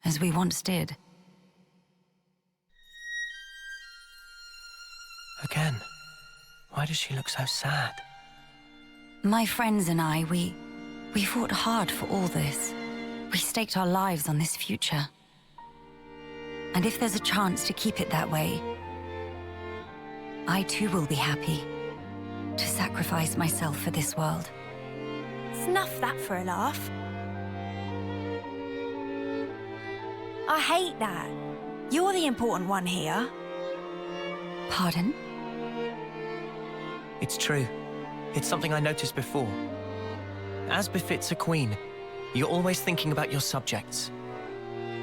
as we once did. Again. Why does she look so sad? My friends and I, we fought hard for all this. We staked our lives on this future. And if there's a chance to keep it that way, I too will be happy to sacrifice myself for this world. Snuff that for a laugh. I hate that. You're the important one here. Pardon? It's true. It's something I noticed before. As befits a queen, you're always thinking about your subjects.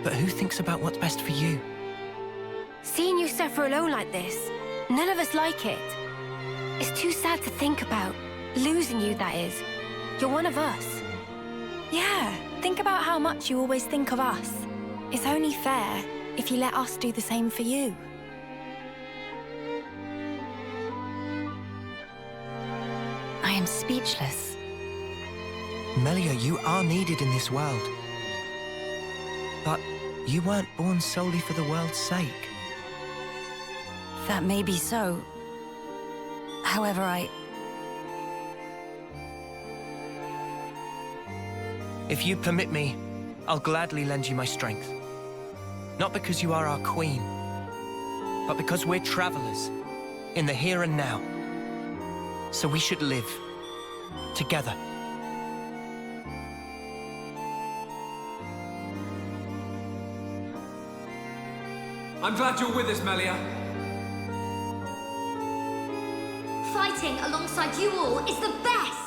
But who thinks about what's best for you? Seeing you suffer alone like this, none of us like it. It's too sad to think about. Losing you, that is. You're one of us. Yeah, think about how much you always think of us. It's only fair if you let us do the same for you. I am speechless. Melia, you are needed in this world. But you weren't born solely for the world's sake. That may be so. However, If you permit me, I'll gladly lend you my strength. Not because you are our queen, but because we're travelers in the here and now. So we should live together. I'm glad you're with us, Melia. Fighting alongside you all is the best!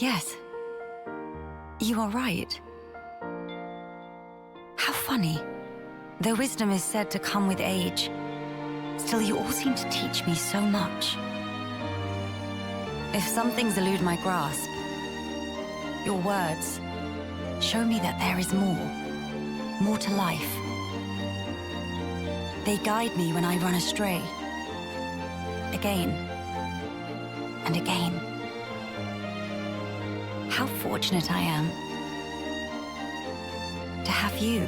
yes. You are right. How funny. Though wisdom is said to come with age, still you all seem to teach me so much. If some things elude my grasp, your words show me that there is more to life. They guide me when I run astray, again and again. How fortunate I am to have you.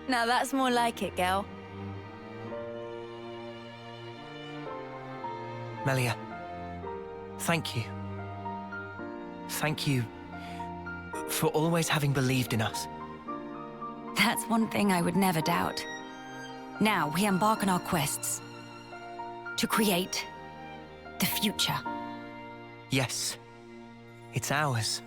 Now that's more like it, girl. Melia, thank you. Thank you for always having believed in us. That's one thing I would never doubt. Now we embark on our quests to create the future. Yes, it's ours.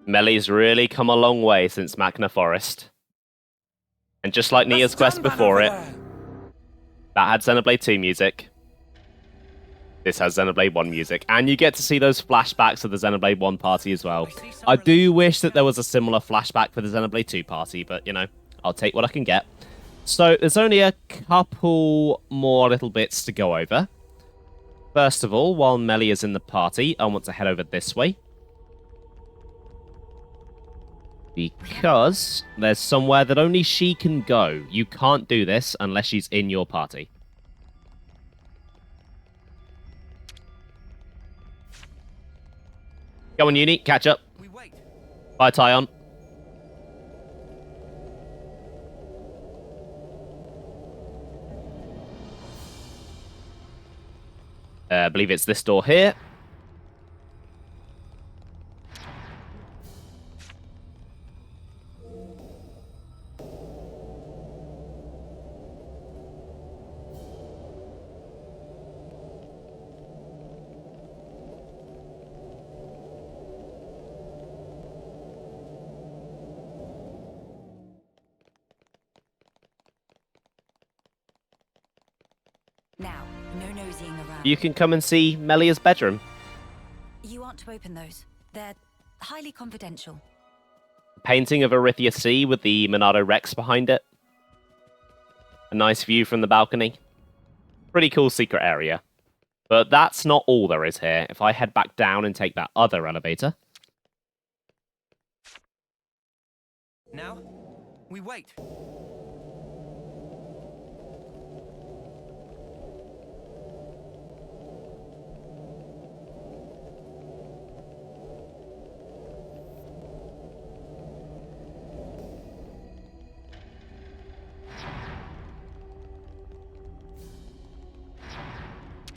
Melia's really come a long way since Machna Forest. And just like Nia's quest before it, that had Xenoblade 2 music. This has Xenoblade 1 music. And you get to see those flashbacks of the Xenoblade 1 party as well. I do wish that there was a similar flashback for the Xenoblade 2 party, but, you know, I'll take what I can get. So, there's only a couple more little bits to go over. First of all, while Melia's in the party, I want to head over this way. Because there's somewhere that only she can go. You can't do this unless she's in your party. Go on, Uni. Catch up. Bye, Tyon. I believe it's this door here. Now, no nosying around. You can come and see Melia's bedroom. You aren't to open those. They're highly confidential. Painting of Arithia Sea with the Monado Rex behind it. A nice view from the balcony. Pretty cool secret area. But that's not all there is here. If I head back down and take that other elevator. Now, we wait.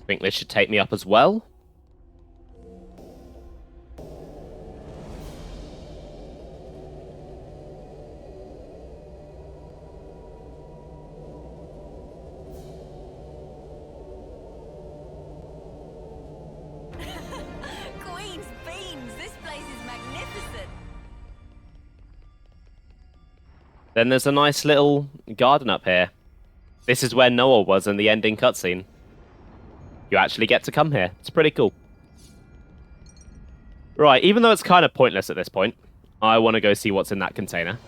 think this should take me up as well. Queen's beans! This place is magnificent! Then there's a nice little garden up here. This is where Noah was in the ending cutscene. You actually get to come here. It's pretty cool. Right, even though it's kind of pointless at this point, I want to go see what's in that container.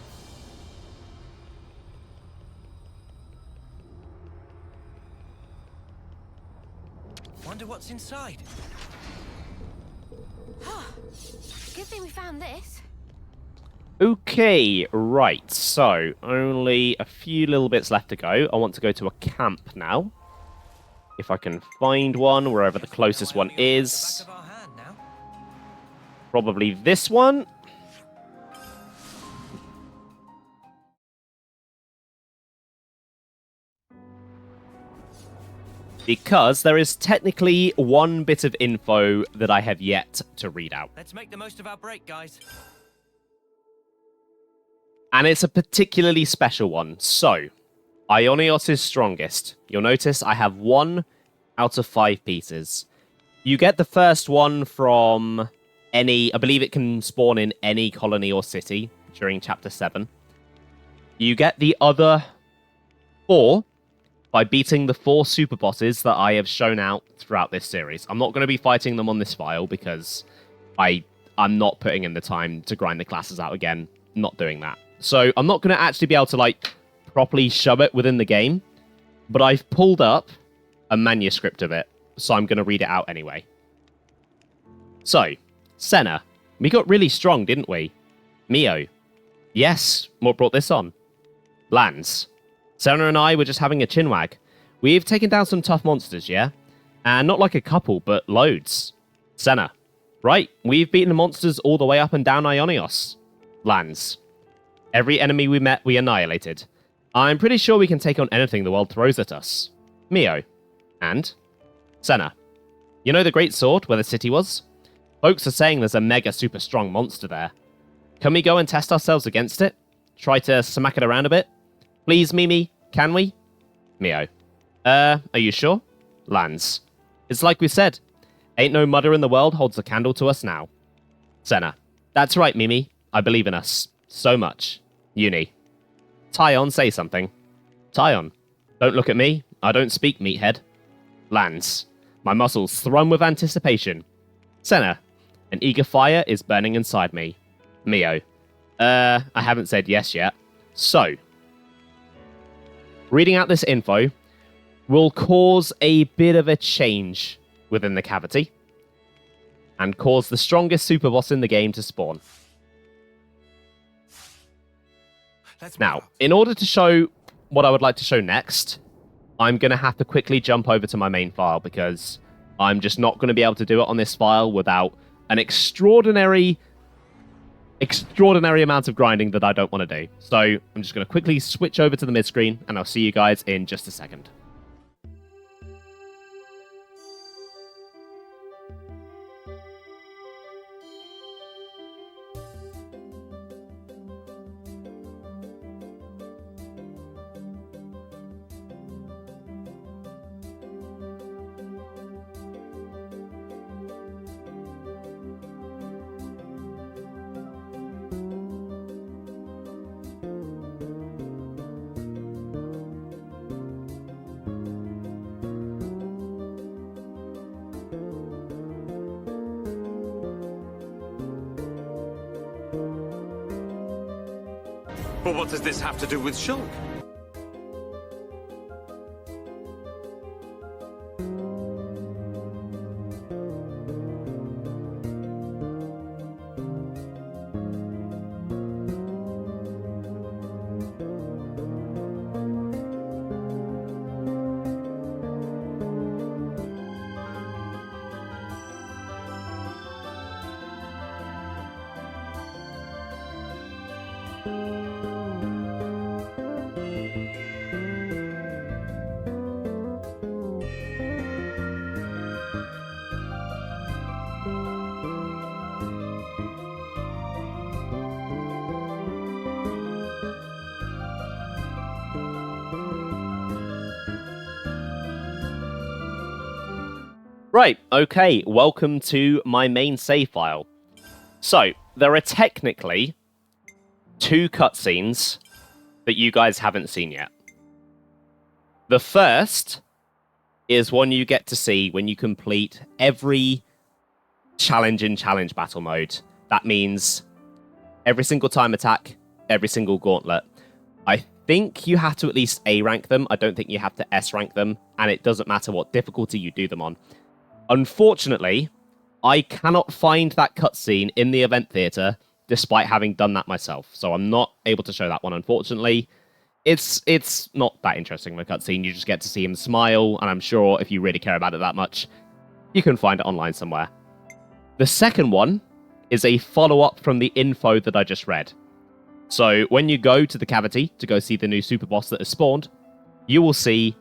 Wonder what's inside. Good thing we found this. Okay, right, so only a few little bits left to go. I want to go to a camp now. If I can find one, wherever the closest one is. Probably this one. Because there is technically one bit of info that I have yet to read out. Let's make the most of our break, guys. And it's a particularly special one. So, Ionios is strongest. You'll notice I have 1 out of 5 pieces. You get the first one from any... I believe it can spawn in any colony or city during Chapter 7. You get the other 4 by beating the 4 super bosses that I have shown out throughout this series. I'm not going to be fighting them on this file because I'm not putting in the time to grind the classes out again. Not doing that. So I'm not going to actually be able to, like, properly shove it within the game. But I've pulled up a manuscript of it, so I'm going to read it out anyway. So, Senna. We got really strong, didn't we? Mio. Yes, what brought this on? Lance. Senna and I were just having a chinwag. We've taken down some tough monsters, yeah? And not like a couple, but loads. Senna. Right, we've beaten the monsters all the way up and down Ionios. Lance. Every enemy we met, we annihilated. I'm pretty sure we can take on anything the world throws at us. Mio. And? Senna. You know the Great Sword, where the city was? Folks are saying there's a mega super strong monster there. Can we go and test ourselves against it? Try to smack it around a bit? Please, Mimi, can we? Mio. Are you sure? Lance. It's like we said. Ain't no mudder in the world holds a candle to us now. Senna. That's right, Mimi. I believe in us. So much. Uni. Tyon, say something. Tyon. Don't look at me. I don't speak, meathead. Lance. My muscles thrum with anticipation. Senna. An eager fire is burning inside me. Mio. I haven't said yes yet. So. Reading out this info will cause a bit of a change within the cavity. And cause the strongest super boss in the game to spawn. Now, in order to show what I would like to show next, I'm going to have to quickly jump over to my main file because I'm just not going to be able to do it on this file without an extraordinary amount of grinding that I don't want to do. So I'm just going to quickly switch over to the mid-screen and I'll see you guys in just a second. But what does this have to do with Shulk? Right, okay, welcome to my main save file. So, there are technically 2 cutscenes that you guys haven't seen yet. The first is one you get to see when you complete every challenge in challenge battle mode. That means every single time attack, every single gauntlet. I think you have to at least A rank them. I don't think you have to S rank them, and it doesn't matter what difficulty you do them on. Unfortunately, I cannot find that cutscene in the event theater, despite having done that myself. So I'm not able to show that one, unfortunately. It's not that interesting of a cutscene. You just get to see him smile, and I'm sure if you really care about it that much, you can find it online somewhere. The second one is a follow-up from the info that I just read. So when you go to the cavity to go see the new super boss that has spawned, you will see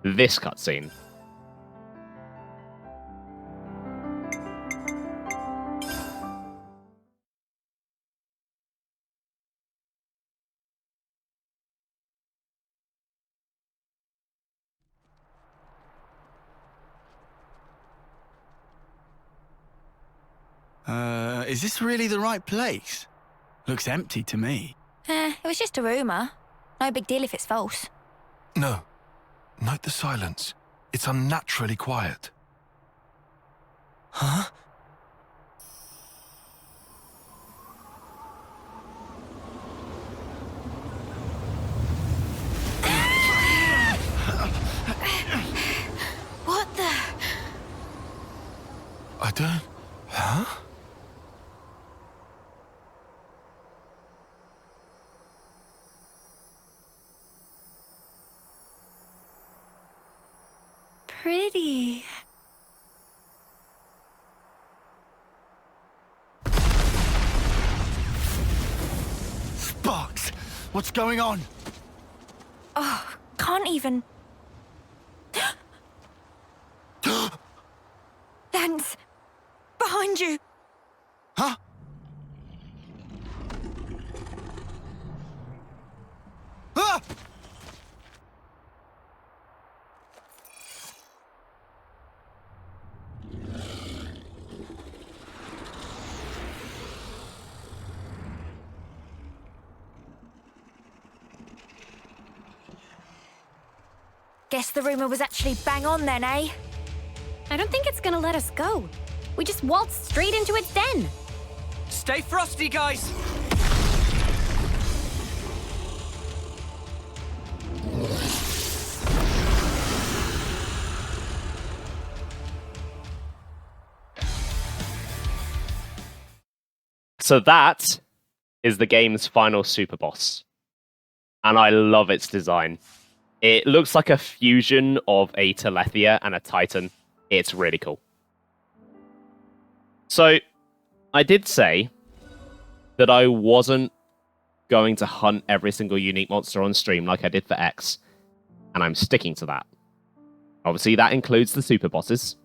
this cutscene. Is this really the right place? Looks empty to me. It was just a rumour. No big deal if it's false. No. Note the silence. It's unnaturally quiet. Huh? What the? I don't... Huh? Pretty. Sparks! What's going on? Oh, can't even. Lance! Behind you! Huh? Ah! Guess the rumor was actually bang on then, eh? I don't think it's gonna let us go. We just waltzed straight into its den. Stay frosty, guys! So that is the game's final super boss. And I love its design. It looks like a fusion of a Telethia and a Titan. It's really cool. So, I did say that I wasn't going to hunt every single unique monster on stream like I did for X. And I'm sticking to that. Obviously, that includes the super bosses.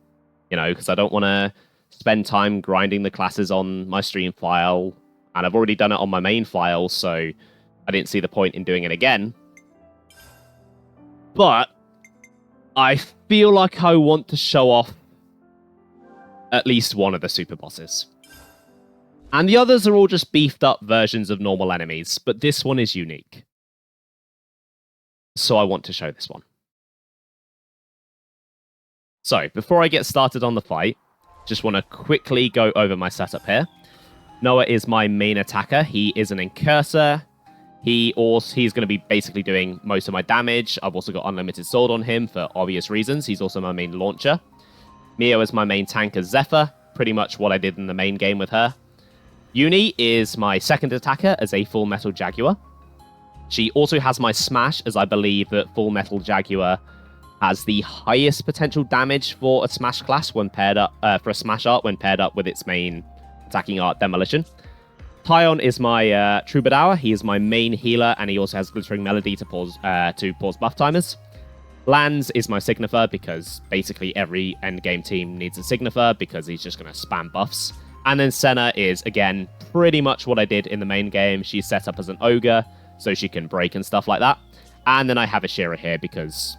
You know, because I don't want to spend time grinding the classes on my stream file. And I've already done it on my main file, so I didn't see the point in doing it again. But I feel like I want to show off at least one of the super bosses. And the others are all just beefed up versions of normal enemies, but this one is unique. So I want to show this one. So, before I get started on the fight, just want to quickly go over my setup here. Noah is my main attacker. He is an incursor. He's going to be basically doing most of my damage. I've also got unlimited sword on him for obvious reasons. He's also my main launcher. Mio is my main tanker, Zephyr. Pretty much what I did in the main game with her. Uni is my second attacker as a Full Metal Jaguar. She also has my smash, as I believe that Full Metal Jaguar has the highest potential damage for a smash class when paired up for a smash art when paired up with its main attacking art, Demolition. Tyon is my Troubadour. He is my main healer, and he also has Glittering Melody to pause buff timers. Lanz is my Signifer, because basically every endgame team needs a Signifer, because he's just going to spam buffs. And then Senna is, again, pretty much what I did in the main game. She's set up as an Ogre, so she can break and stuff like that. And then I have Ashira here, because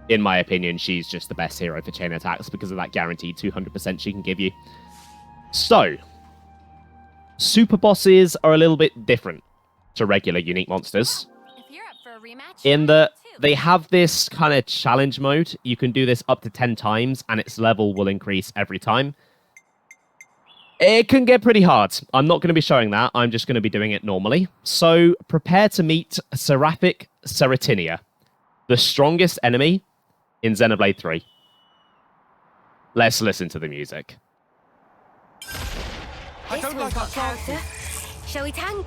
in my opinion, she's just the best hero for chain attacks because of that guaranteed 200% she can give you. So, super bosses are a little bit different to regular unique monsters, in that they have this kind of challenge mode. You can do this up to 10 times, and its level will increase every time. It can get pretty hard. I'm not going to be showing that. I'm just going to be doing it normally. So, prepare to meet Seraphic Ceratinia, the strongest enemy in Xenoblade 3. Let's listen to the music. I don't like our character. Shall we tang?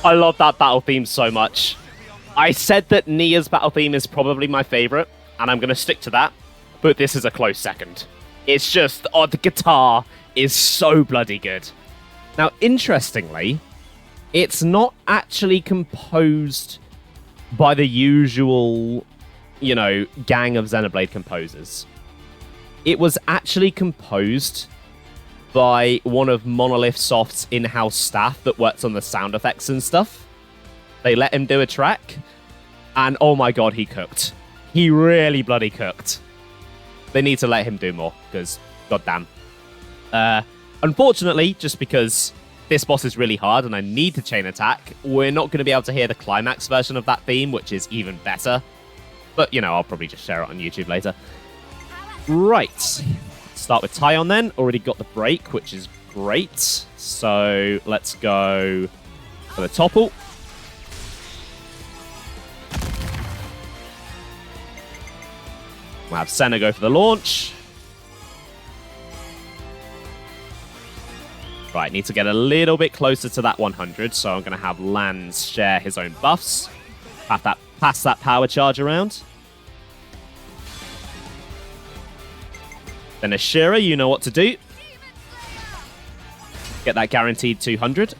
I love that battle theme so much. I said that Nia's battle theme is probably my favorite, and I'm going to stick to that, but this is a close second. It's just, oh, the guitar is so bloody good. Now, interestingly, it's not actually composed by the usual, you know, gang of Xenoblade composers. It was actually composed by one of Monolith Soft's in-house staff that works on the sound effects and stuff. They let him do a track, And oh my god, he cooked. He really bloody cooked. They need to let him do more, because goddamn. Unfortunately, just because this boss is really hard and I need to chain attack, we're not going to be able to hear the climax version of that theme, which is even better. But, you know, I'll probably just share it on YouTube later. Right. Start with Tyon then. Already got the break, which is great. So let's go for the topple. We'll have Senna go for the launch. Right, need to get a little bit closer to that 100, so I'm going to have Lance share his own buffs. Pass that power charge around. Then Ashira, you know what to do. Get that guaranteed 200.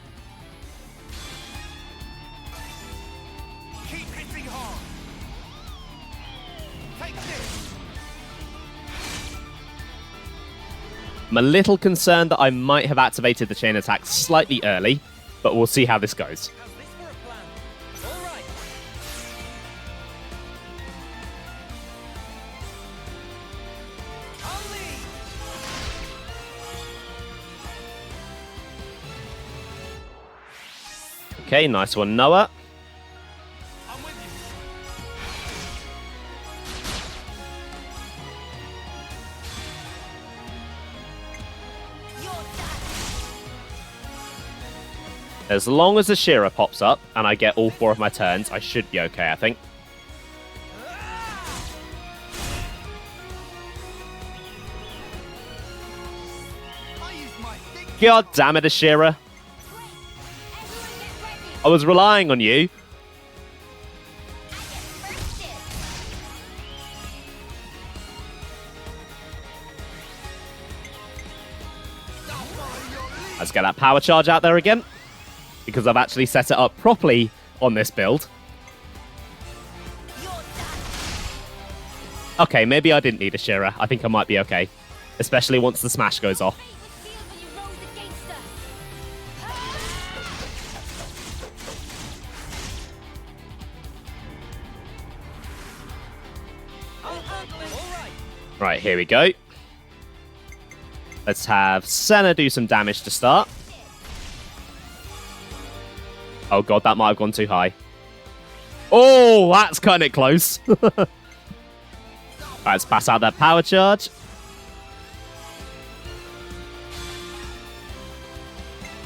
I'm a little concerned that I might have activated the chain attack slightly early, but we'll see how this goes. Okay, nice one, Noah. As long as the Ashira pops up and I get all 4 of my turns, I should be okay, I think. God damn it, Ashira. I was relying on you. Let's get that power charge out there again, because I've actually set it up properly on this build. Okay, maybe I didn't need Ashira. I think I might be okay. Especially once the smash goes off. Right, here we go. Let's have Senna do some damage to start. Oh god, that might have gone too high. Oh, that's kind of close. Right, let's pass out that power charge.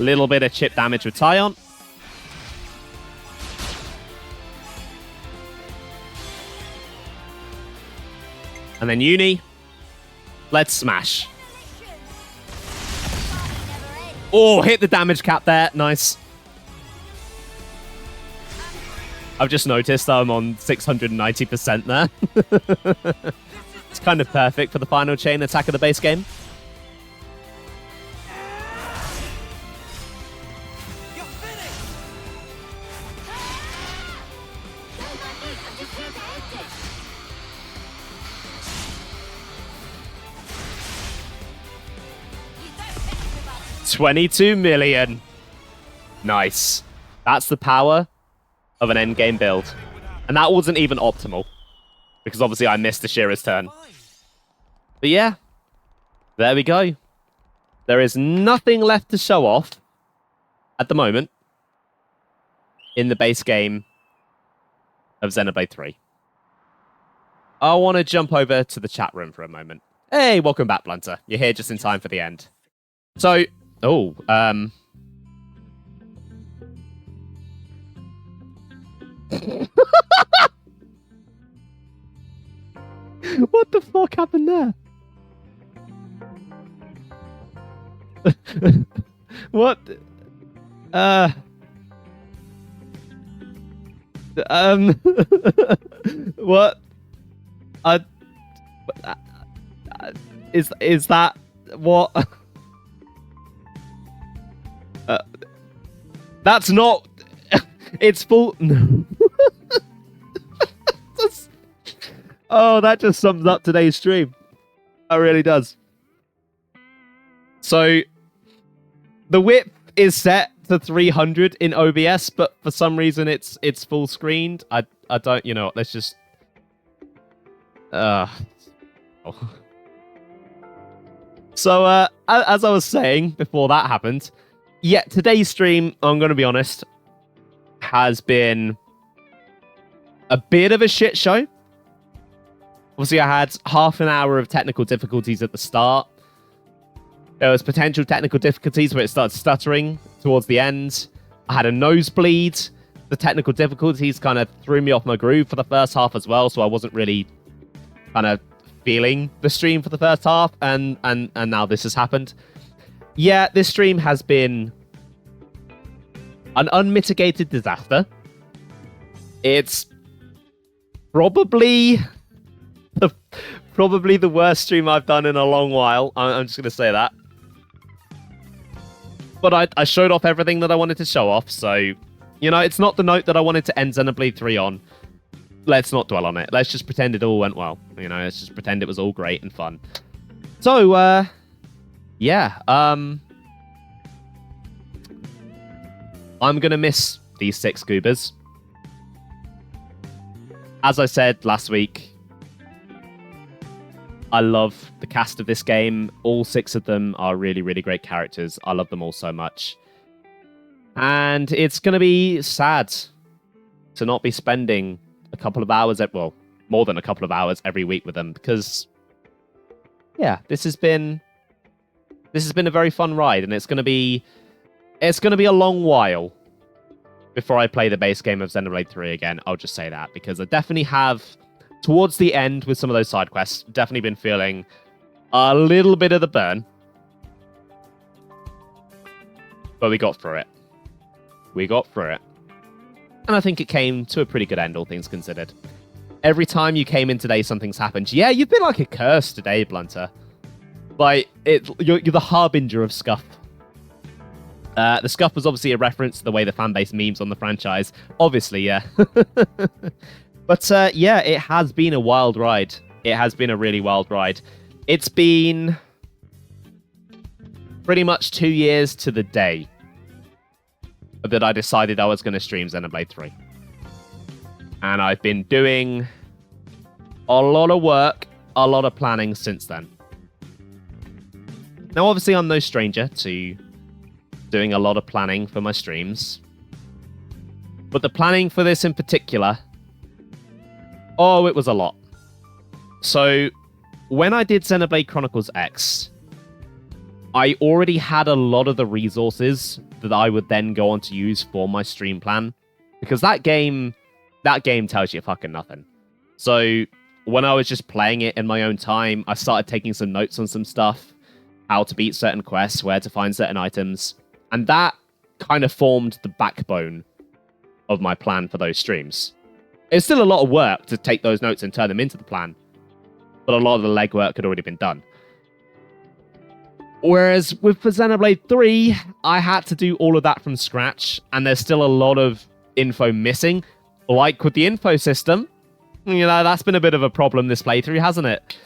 Little bit of chip damage with Tyon. And then Uni. Let's smash. Oh, hit the damage cap there. Nice. I've just noticed I'm on 690% there. It's kind of perfect for the final chain attack of the base game. $22 million. Nice. That's the power of an endgame build. And that wasn't even optimal, because obviously I missed Ashira's turn. But yeah, there we go. There is nothing left to show off at the moment in the base game of Xenoblade 3. I want to jump over to the chat room for a moment. Hey, welcome back, Blunter. You're here just in time for the end. So, what the fuck happened there? What? What? Is that what? That's not. It's full. No. Oh, that just sums up today's stream. That really does. So, the whip is set to 300 in OBS, but for some reason it's full screened. I don't, you know, let's just So as I was saying before that happened, yeah, today's stream, I'm going to be honest, has been a bit of a shit show. Obviously, I had half an hour of technical difficulties at the start. There was potential technical difficulties where it started stuttering towards the end. I had a nosebleed. The technical difficulties kind of threw me off my groove for the first half as well, so I wasn't really kind of feeling the stream for the first half, and now this has happened. Yeah, this stream has been an unmitigated disaster. It's probably the worst stream I've done in a long while. I'm just going to say that. But I showed off everything that I wanted to show off, so, you know, it's not the note that I wanted to end Xenoblade 3 on. Let's not dwell on it. Let's just pretend it all went well. You know, let's just pretend it was all great and fun. So, yeah. I'm going to miss these 6 goobers. As I said last week, I love the cast of this game. All 6 of them are really, really great characters. I love them all so much. And it's going to be sad to not be spending a couple of hours, well, more than a couple of hours every week with them, because, yeah, this has been a very fun ride, and it's going to be a long while before I play the base game of Xenoblade 3 again. I'll just say that, because I definitely have, towards the end with some of those side quests, definitely been feeling a little bit of the burn. But we got through it. And I think it came to a pretty good end, all things considered. Every time you came in today, something's happened. Yeah, you've been like a curse today, Blunter. Like, you're the harbinger of scuff. The scuff was obviously a reference to the way the fanbase memes on the franchise. Obviously, yeah. But, yeah, it has been a wild ride. It has been a really wild ride. It's been pretty much 2 years to the day that I decided I was going to stream Xenoblade 3. And I've been doing a lot of work, a lot of planning since then. Now, obviously, I'm no stranger to doing a lot of planning for my streams. But the planning for this in particular, oh, it was a lot. So, when I did Xenoblade Chronicles X, I already had a lot of the resources that I would then go on to use for my stream plan. Because that game tells you fucking nothing. So, when I was just playing it in my own time, I started taking some notes on some stuff. How to beat certain quests, where to find certain items. And that kind of formed the backbone of my plan for those streams. It's still a lot of work to take those notes and turn them into the plan. But a lot of the legwork had already been done. Whereas for Xenoblade 3, I had to do all of that from scratch, and there's still a lot of info missing. Like with the info system, you know, that's been a bit of a problem this playthrough, hasn't it?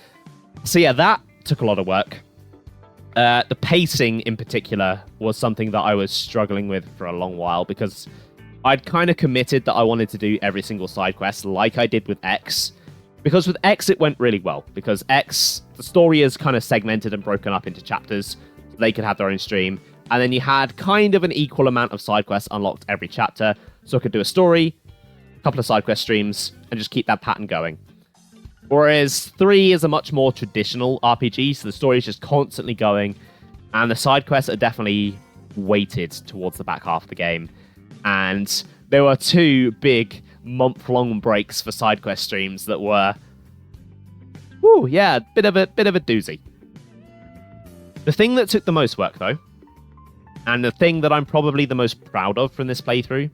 So yeah, that took a lot of work. The pacing in particular was something that I was struggling with for a long while, because I'd kind of committed that I wanted to do every single side quest like I did with X. Because with X, it went really well. Because X, the story is kind of segmented and broken up into chapters. So they could have their own stream. And then you had kind of an equal amount of side quests unlocked every chapter. So I could do a story, a couple of side quest streams, and just keep that pattern going. Whereas 3 is a much more traditional RPG, so the story is just constantly going. And the side quests are definitely weighted towards the back half of the game. And there were 2 big month-long breaks for side quest streams that were, yeah, bit of a doozy. The thing that took the most work, though, and the thing that I'm probably the most proud of from this playthrough,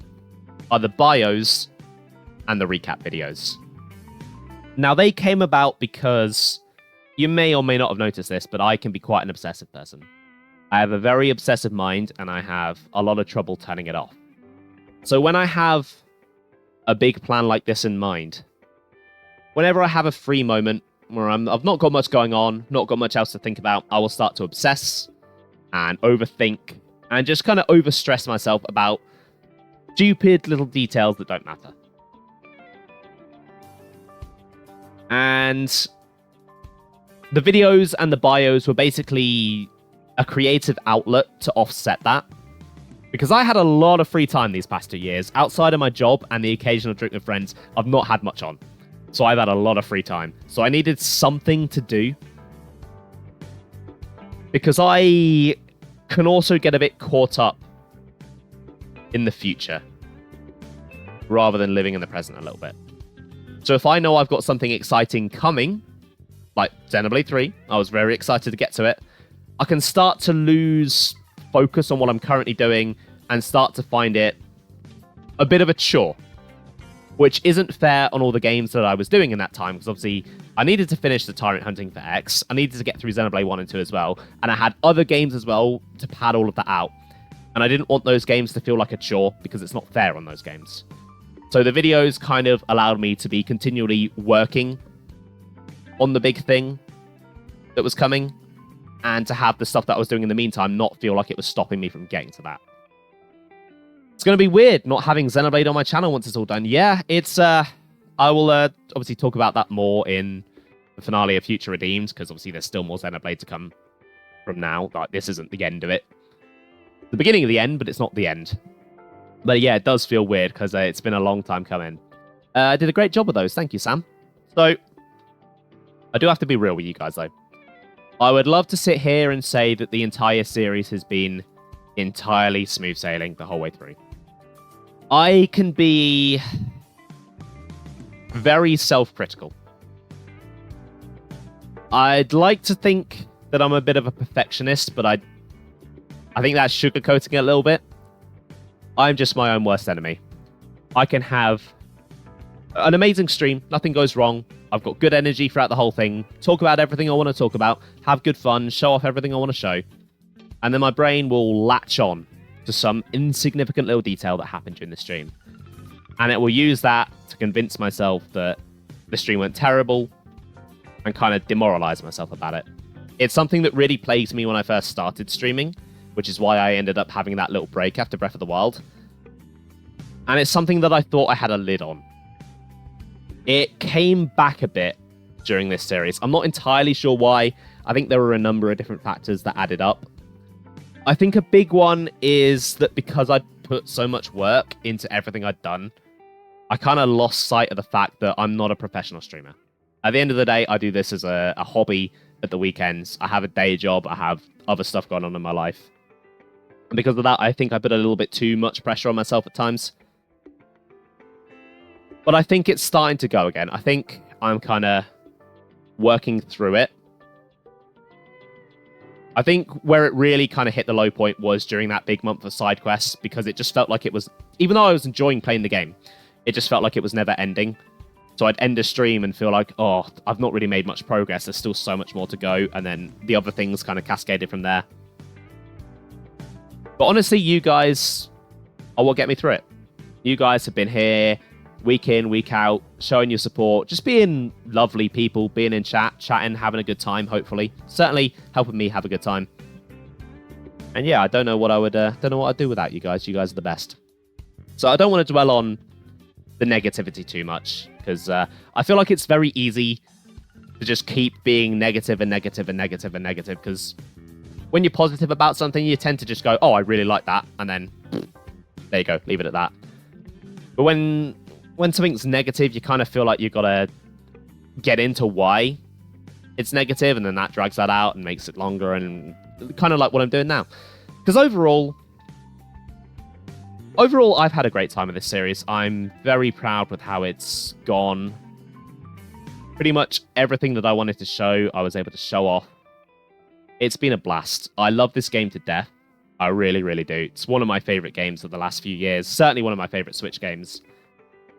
are the bios and the recap videos. Now, they came about because you may or may not have noticed this, but I can be quite an obsessive person. I have a very obsessive mind, and I have a lot of trouble turning it off. So when I have a big plan like this in mind, whenever I have a free moment where I've not got much going on, not got much else to think about, I will start to obsess and overthink and just kind of overstress myself about stupid little details that don't matter. And the videos and the bios were basically a creative outlet to offset that. Because I had a lot of free time these past 2 years. Outside of my job and the occasional drink with friends, I've not had much on. So I've had a lot of free time. So I needed something to do. Because I can also get a bit caught up in the future, rather than living in the present a little bit. So if I know I've got something exciting coming, like Xenoblade 3, I was very excited to get to it, I can start to lose focus on what I'm currently doing and start to find it a bit of a chore, which isn't fair on all the games that I was doing in that time, because obviously I needed to finish the Tyrant Hunting for X, I needed to get through Xenoblade 1 and 2 as well, and I had other games as well to pad all of that out. And I didn't want those games to feel like a chore, because it's not fair on those games. So the videos kind of allowed me to be continually working on the big thing that was coming, and to have the stuff that I was doing in the meantime not feel like it was stopping me from getting to that. It's going to be weird not having Xenoblade on my channel once it's all done. Yeah, it's... I will obviously talk about that more in the finale of Future Redeemed, because obviously there's still more Xenoblade to come from now. Like, this isn't the end of it. The beginning of the end, but it's not the end. But yeah, it does feel weird, because it's been a long time coming. I did a great job with those. Thank you, Sam. So, I do have to be real with you guys, though. I would love to sit here and say that the entire series has been entirely smooth sailing the whole way through. I can be very self-critical. I'd like to think that I'm a bit of a perfectionist, but I think that's sugarcoating it a little bit. I'm just my own worst enemy. I can have an amazing stream, nothing goes wrong. I've got good energy throughout the whole thing, talk about everything I want to talk about, have good fun, show off everything I want to show. And then my brain will latch on to some insignificant little detail that happened during the stream. And it will use that to convince myself that the stream went terrible and kind of demoralize myself about it. It's something that really plagued me when I first started streaming, which is why I ended up having that little break after Breath of the Wild. And it's something that I thought I had a lid on. It came back a bit during this series. I'm not entirely sure why. I think there were a number of different factors that added up. I think a big one is that because I'd put so much work into everything I'd done, I kind of lost sight of the fact that I'm not a professional streamer. At the end of the day, I do this as a hobby at the weekends. I have a day job. I have other stuff going on in my life. And because of that, I think I put a little bit too much pressure on myself at times. But I think it's starting to go again. I think I'm kind of working through it. I think where it really kind of hit the low point was during that big month of Sidequest, because it just felt like it was, even though I was enjoying playing the game, it just felt like it was never ending. So I'd end a stream and feel like, oh, I've not really made much progress. There's still so much more to go. And then the other things kind of cascaded from there. But honestly, you guys are what get me through it. You guys have been here week in, week out, showing your support, just being lovely people, being in chat, chatting, having a good time, hopefully. Certainly helping me have a good time. And yeah, I don't know what I would, don't know what I'd do without you guys. You guys are the best. So I don't want to dwell on the negativity too much, because I feel like it's very easy to just keep being negative and negative and negative and negative, because when you're positive about something, you tend to just go, oh, I really like that, and then there you go, leave it at that. But when something's negative, you kind of feel like you've got to get into why it's negative, and then that drags that out and makes it longer, and kind of like what I'm doing now. Because overall, I've had a great time with this series. I'm very proud with how it's gone. Pretty much everything that I wanted to show, I was able to show off. It's been a blast. I love this game to death. I really, really do. It's one of my favorite games of the last few years. Certainly one of my favorite Switch games.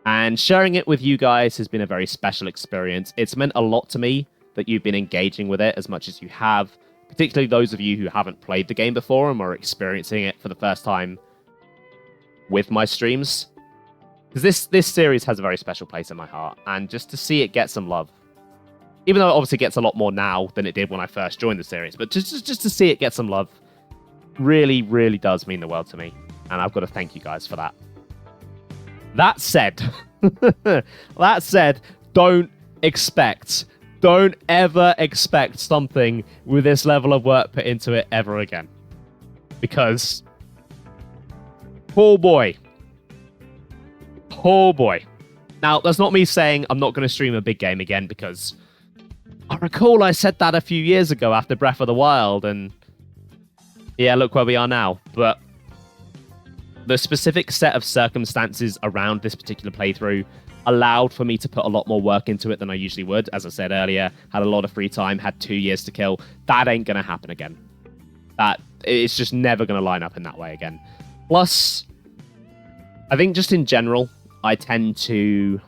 And sharing it with you guys has been a very special experience. It's meant a lot to me that you've been engaging with it as much as you have. Particularly those of you who haven't played the game before and are experiencing it for the first time with my streams. Because this series has a very special place in my heart. And just to see it get some love. Even though it obviously gets a lot more now than it did when I first joined the series. But just to see it get some love really, really does mean the world to me. And I've got to thank you guys for that. That said, don't ever expect something with this level of work put into it ever again. Because, oh boy. Now, that's not me saying I'm not going to stream a big game again, because I recall I said that a few years ago after Breath of the Wild, and yeah, look where we are now. But the specific set of circumstances around this particular playthrough allowed for me to put a lot more work into it than I usually would. As I said earlier, had a lot of free time, had 2 years to kill. That ain't going to happen again. It's just never going to line up in that way again. Plus, I think just in general, I tend to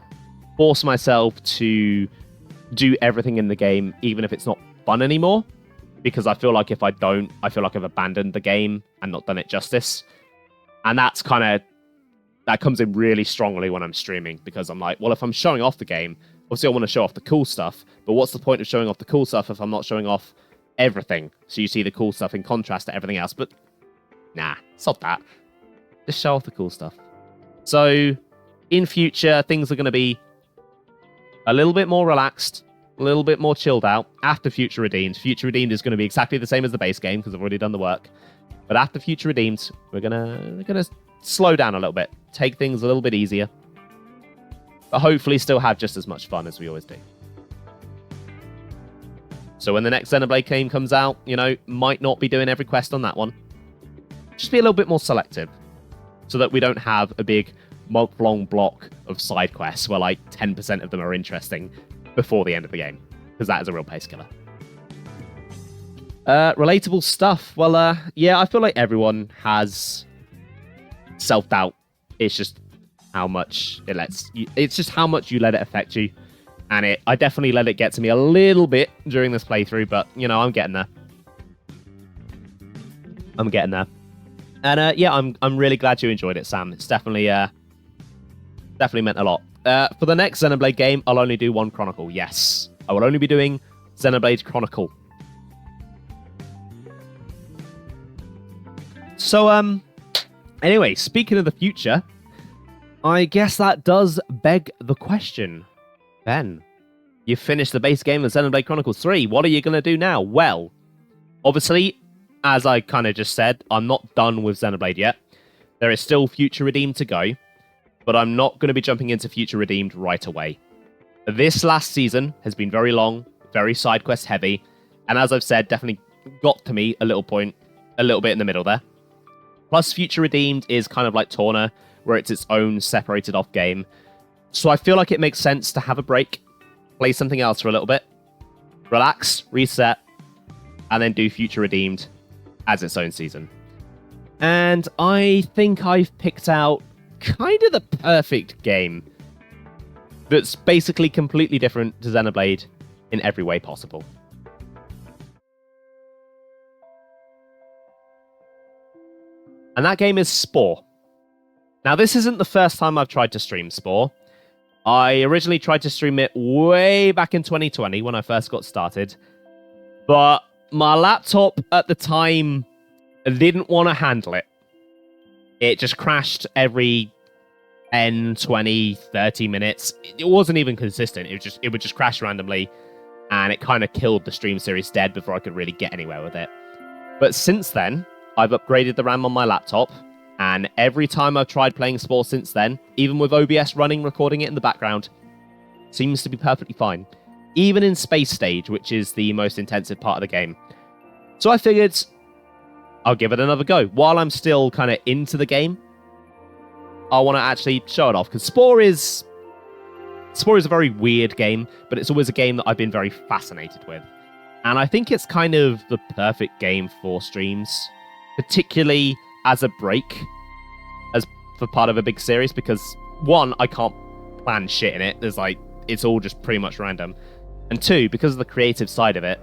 force myself to do everything in the game, even if it's not fun anymore. Because I feel like if I don't, I feel like I've abandoned the game and not done it justice. And that comes in really strongly when I'm streaming, because I'm like, well, if I'm showing off the game, obviously I want to show off the cool stuff, but what's the point of showing off the cool stuff if I'm not showing off everything? So you see the cool stuff in contrast to everything else, but nah, stop that. Just show off the cool stuff. So in future, things are going to be a little bit more relaxed, a little bit more chilled out after Future Redeemed. Future Redeemed is going to be exactly the same as the base game, because I've already done the work. But after Future Redeemed, we're gonna slow down a little bit, take things a little bit easier, but hopefully still have just as much fun as we always do. So when the next Xenoblade game comes out, might not be doing every quest on that one. Just be a little bit more selective, so that we don't have a big month-long block of side quests where like 10% of them are interesting before the end of the game, because that is a real pace killer. Relatable stuff. Well, yeah, I feel like everyone has self-doubt. It's just how much it lets you, it's just how much you let it affect you. And I definitely let it get to me a little bit during this playthrough, but, I'm getting there. And, yeah, I'm really glad you enjoyed it, Sam. It's definitely meant a lot. For the next Xenoblade game, I'll only do one Chronicle. Yes, I will only be doing Xenoblade Chronicle. So, anyway, speaking of the future, I guess that does beg the question. Ben, you finished the base game of Xenoblade Chronicles 3. What are you going to do now? Well, obviously, as I kind of just said, I'm not done with Xenoblade yet. There is still Future Redeemed to go, but I'm not going to be jumping into Future Redeemed right away. This last season has been very long, very side quest heavy, and as I've said, definitely got to me a little bit in the middle there. Plus, Future Redeemed is kind of like Torna, where it's its own separated off game. So I feel like it makes sense to have a break, play something else for a little bit, relax, reset, and then do Future Redeemed as its own season. And I think I've picked out kind of the perfect game that's basically completely different to Xenoblade in every way possible. And that game is Spore. Now, this isn't the first time I've tried to stream Spore. I originally tried to stream it way back in 2020 when I first got started. But my laptop at the time didn't want to handle it. It just crashed every 10, 20, 30 minutes. It wasn't even consistent. It would just crash randomly. And it kind of killed the stream series dead before I could really get anywhere with it. But since then, I've upgraded the RAM on my laptop, and every time I've tried playing Spore since then, even with OBS running, recording it in the background, seems to be perfectly fine. Even in Space Stage, which is the most intensive part of the game. So I figured I'll give it another go. While I'm still kind of into the game, I want to actually show it off, because Spore is a very weird game, but it's always a game that I've been very fascinated with. And I think it's kind of the perfect game for streams, particularly as a break, as for part of a big series, because one, I can't plan shit in it. It's all just pretty much random. And two, because of the creative side of it,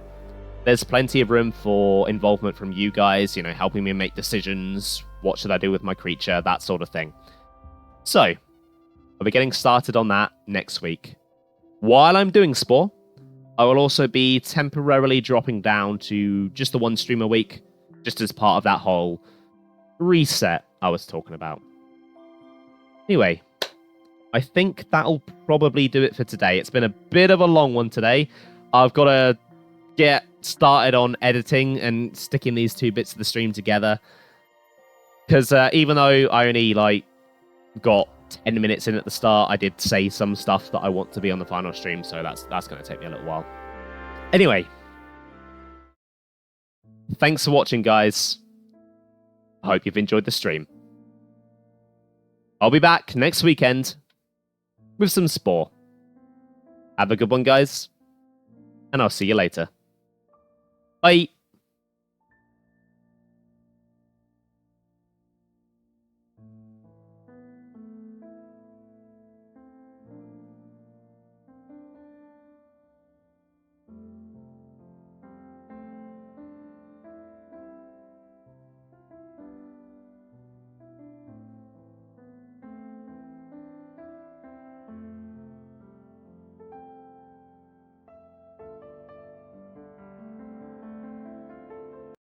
there's plenty of room for involvement from you guys, helping me make decisions, what should I do with my creature, that sort of thing. So, I'll be getting started on that next week. While I'm doing Spore, I will also be temporarily dropping down to just the one stream a week, just as part of that whole reset I was talking about. Anyway, I think that'll probably do it for today. It's been a bit of a long one today. I've got to get started on editing and sticking these two bits of the stream together. Because even though I only got 10 minutes in at the start, I did say some stuff that I want to be on the final stream, so that's going to take me a little while. Anyway, thanks for watching, guys. I hope you've enjoyed the stream. I'll be back next weekend with some Spore. Have a good one, guys, and I'll see you later. Bye.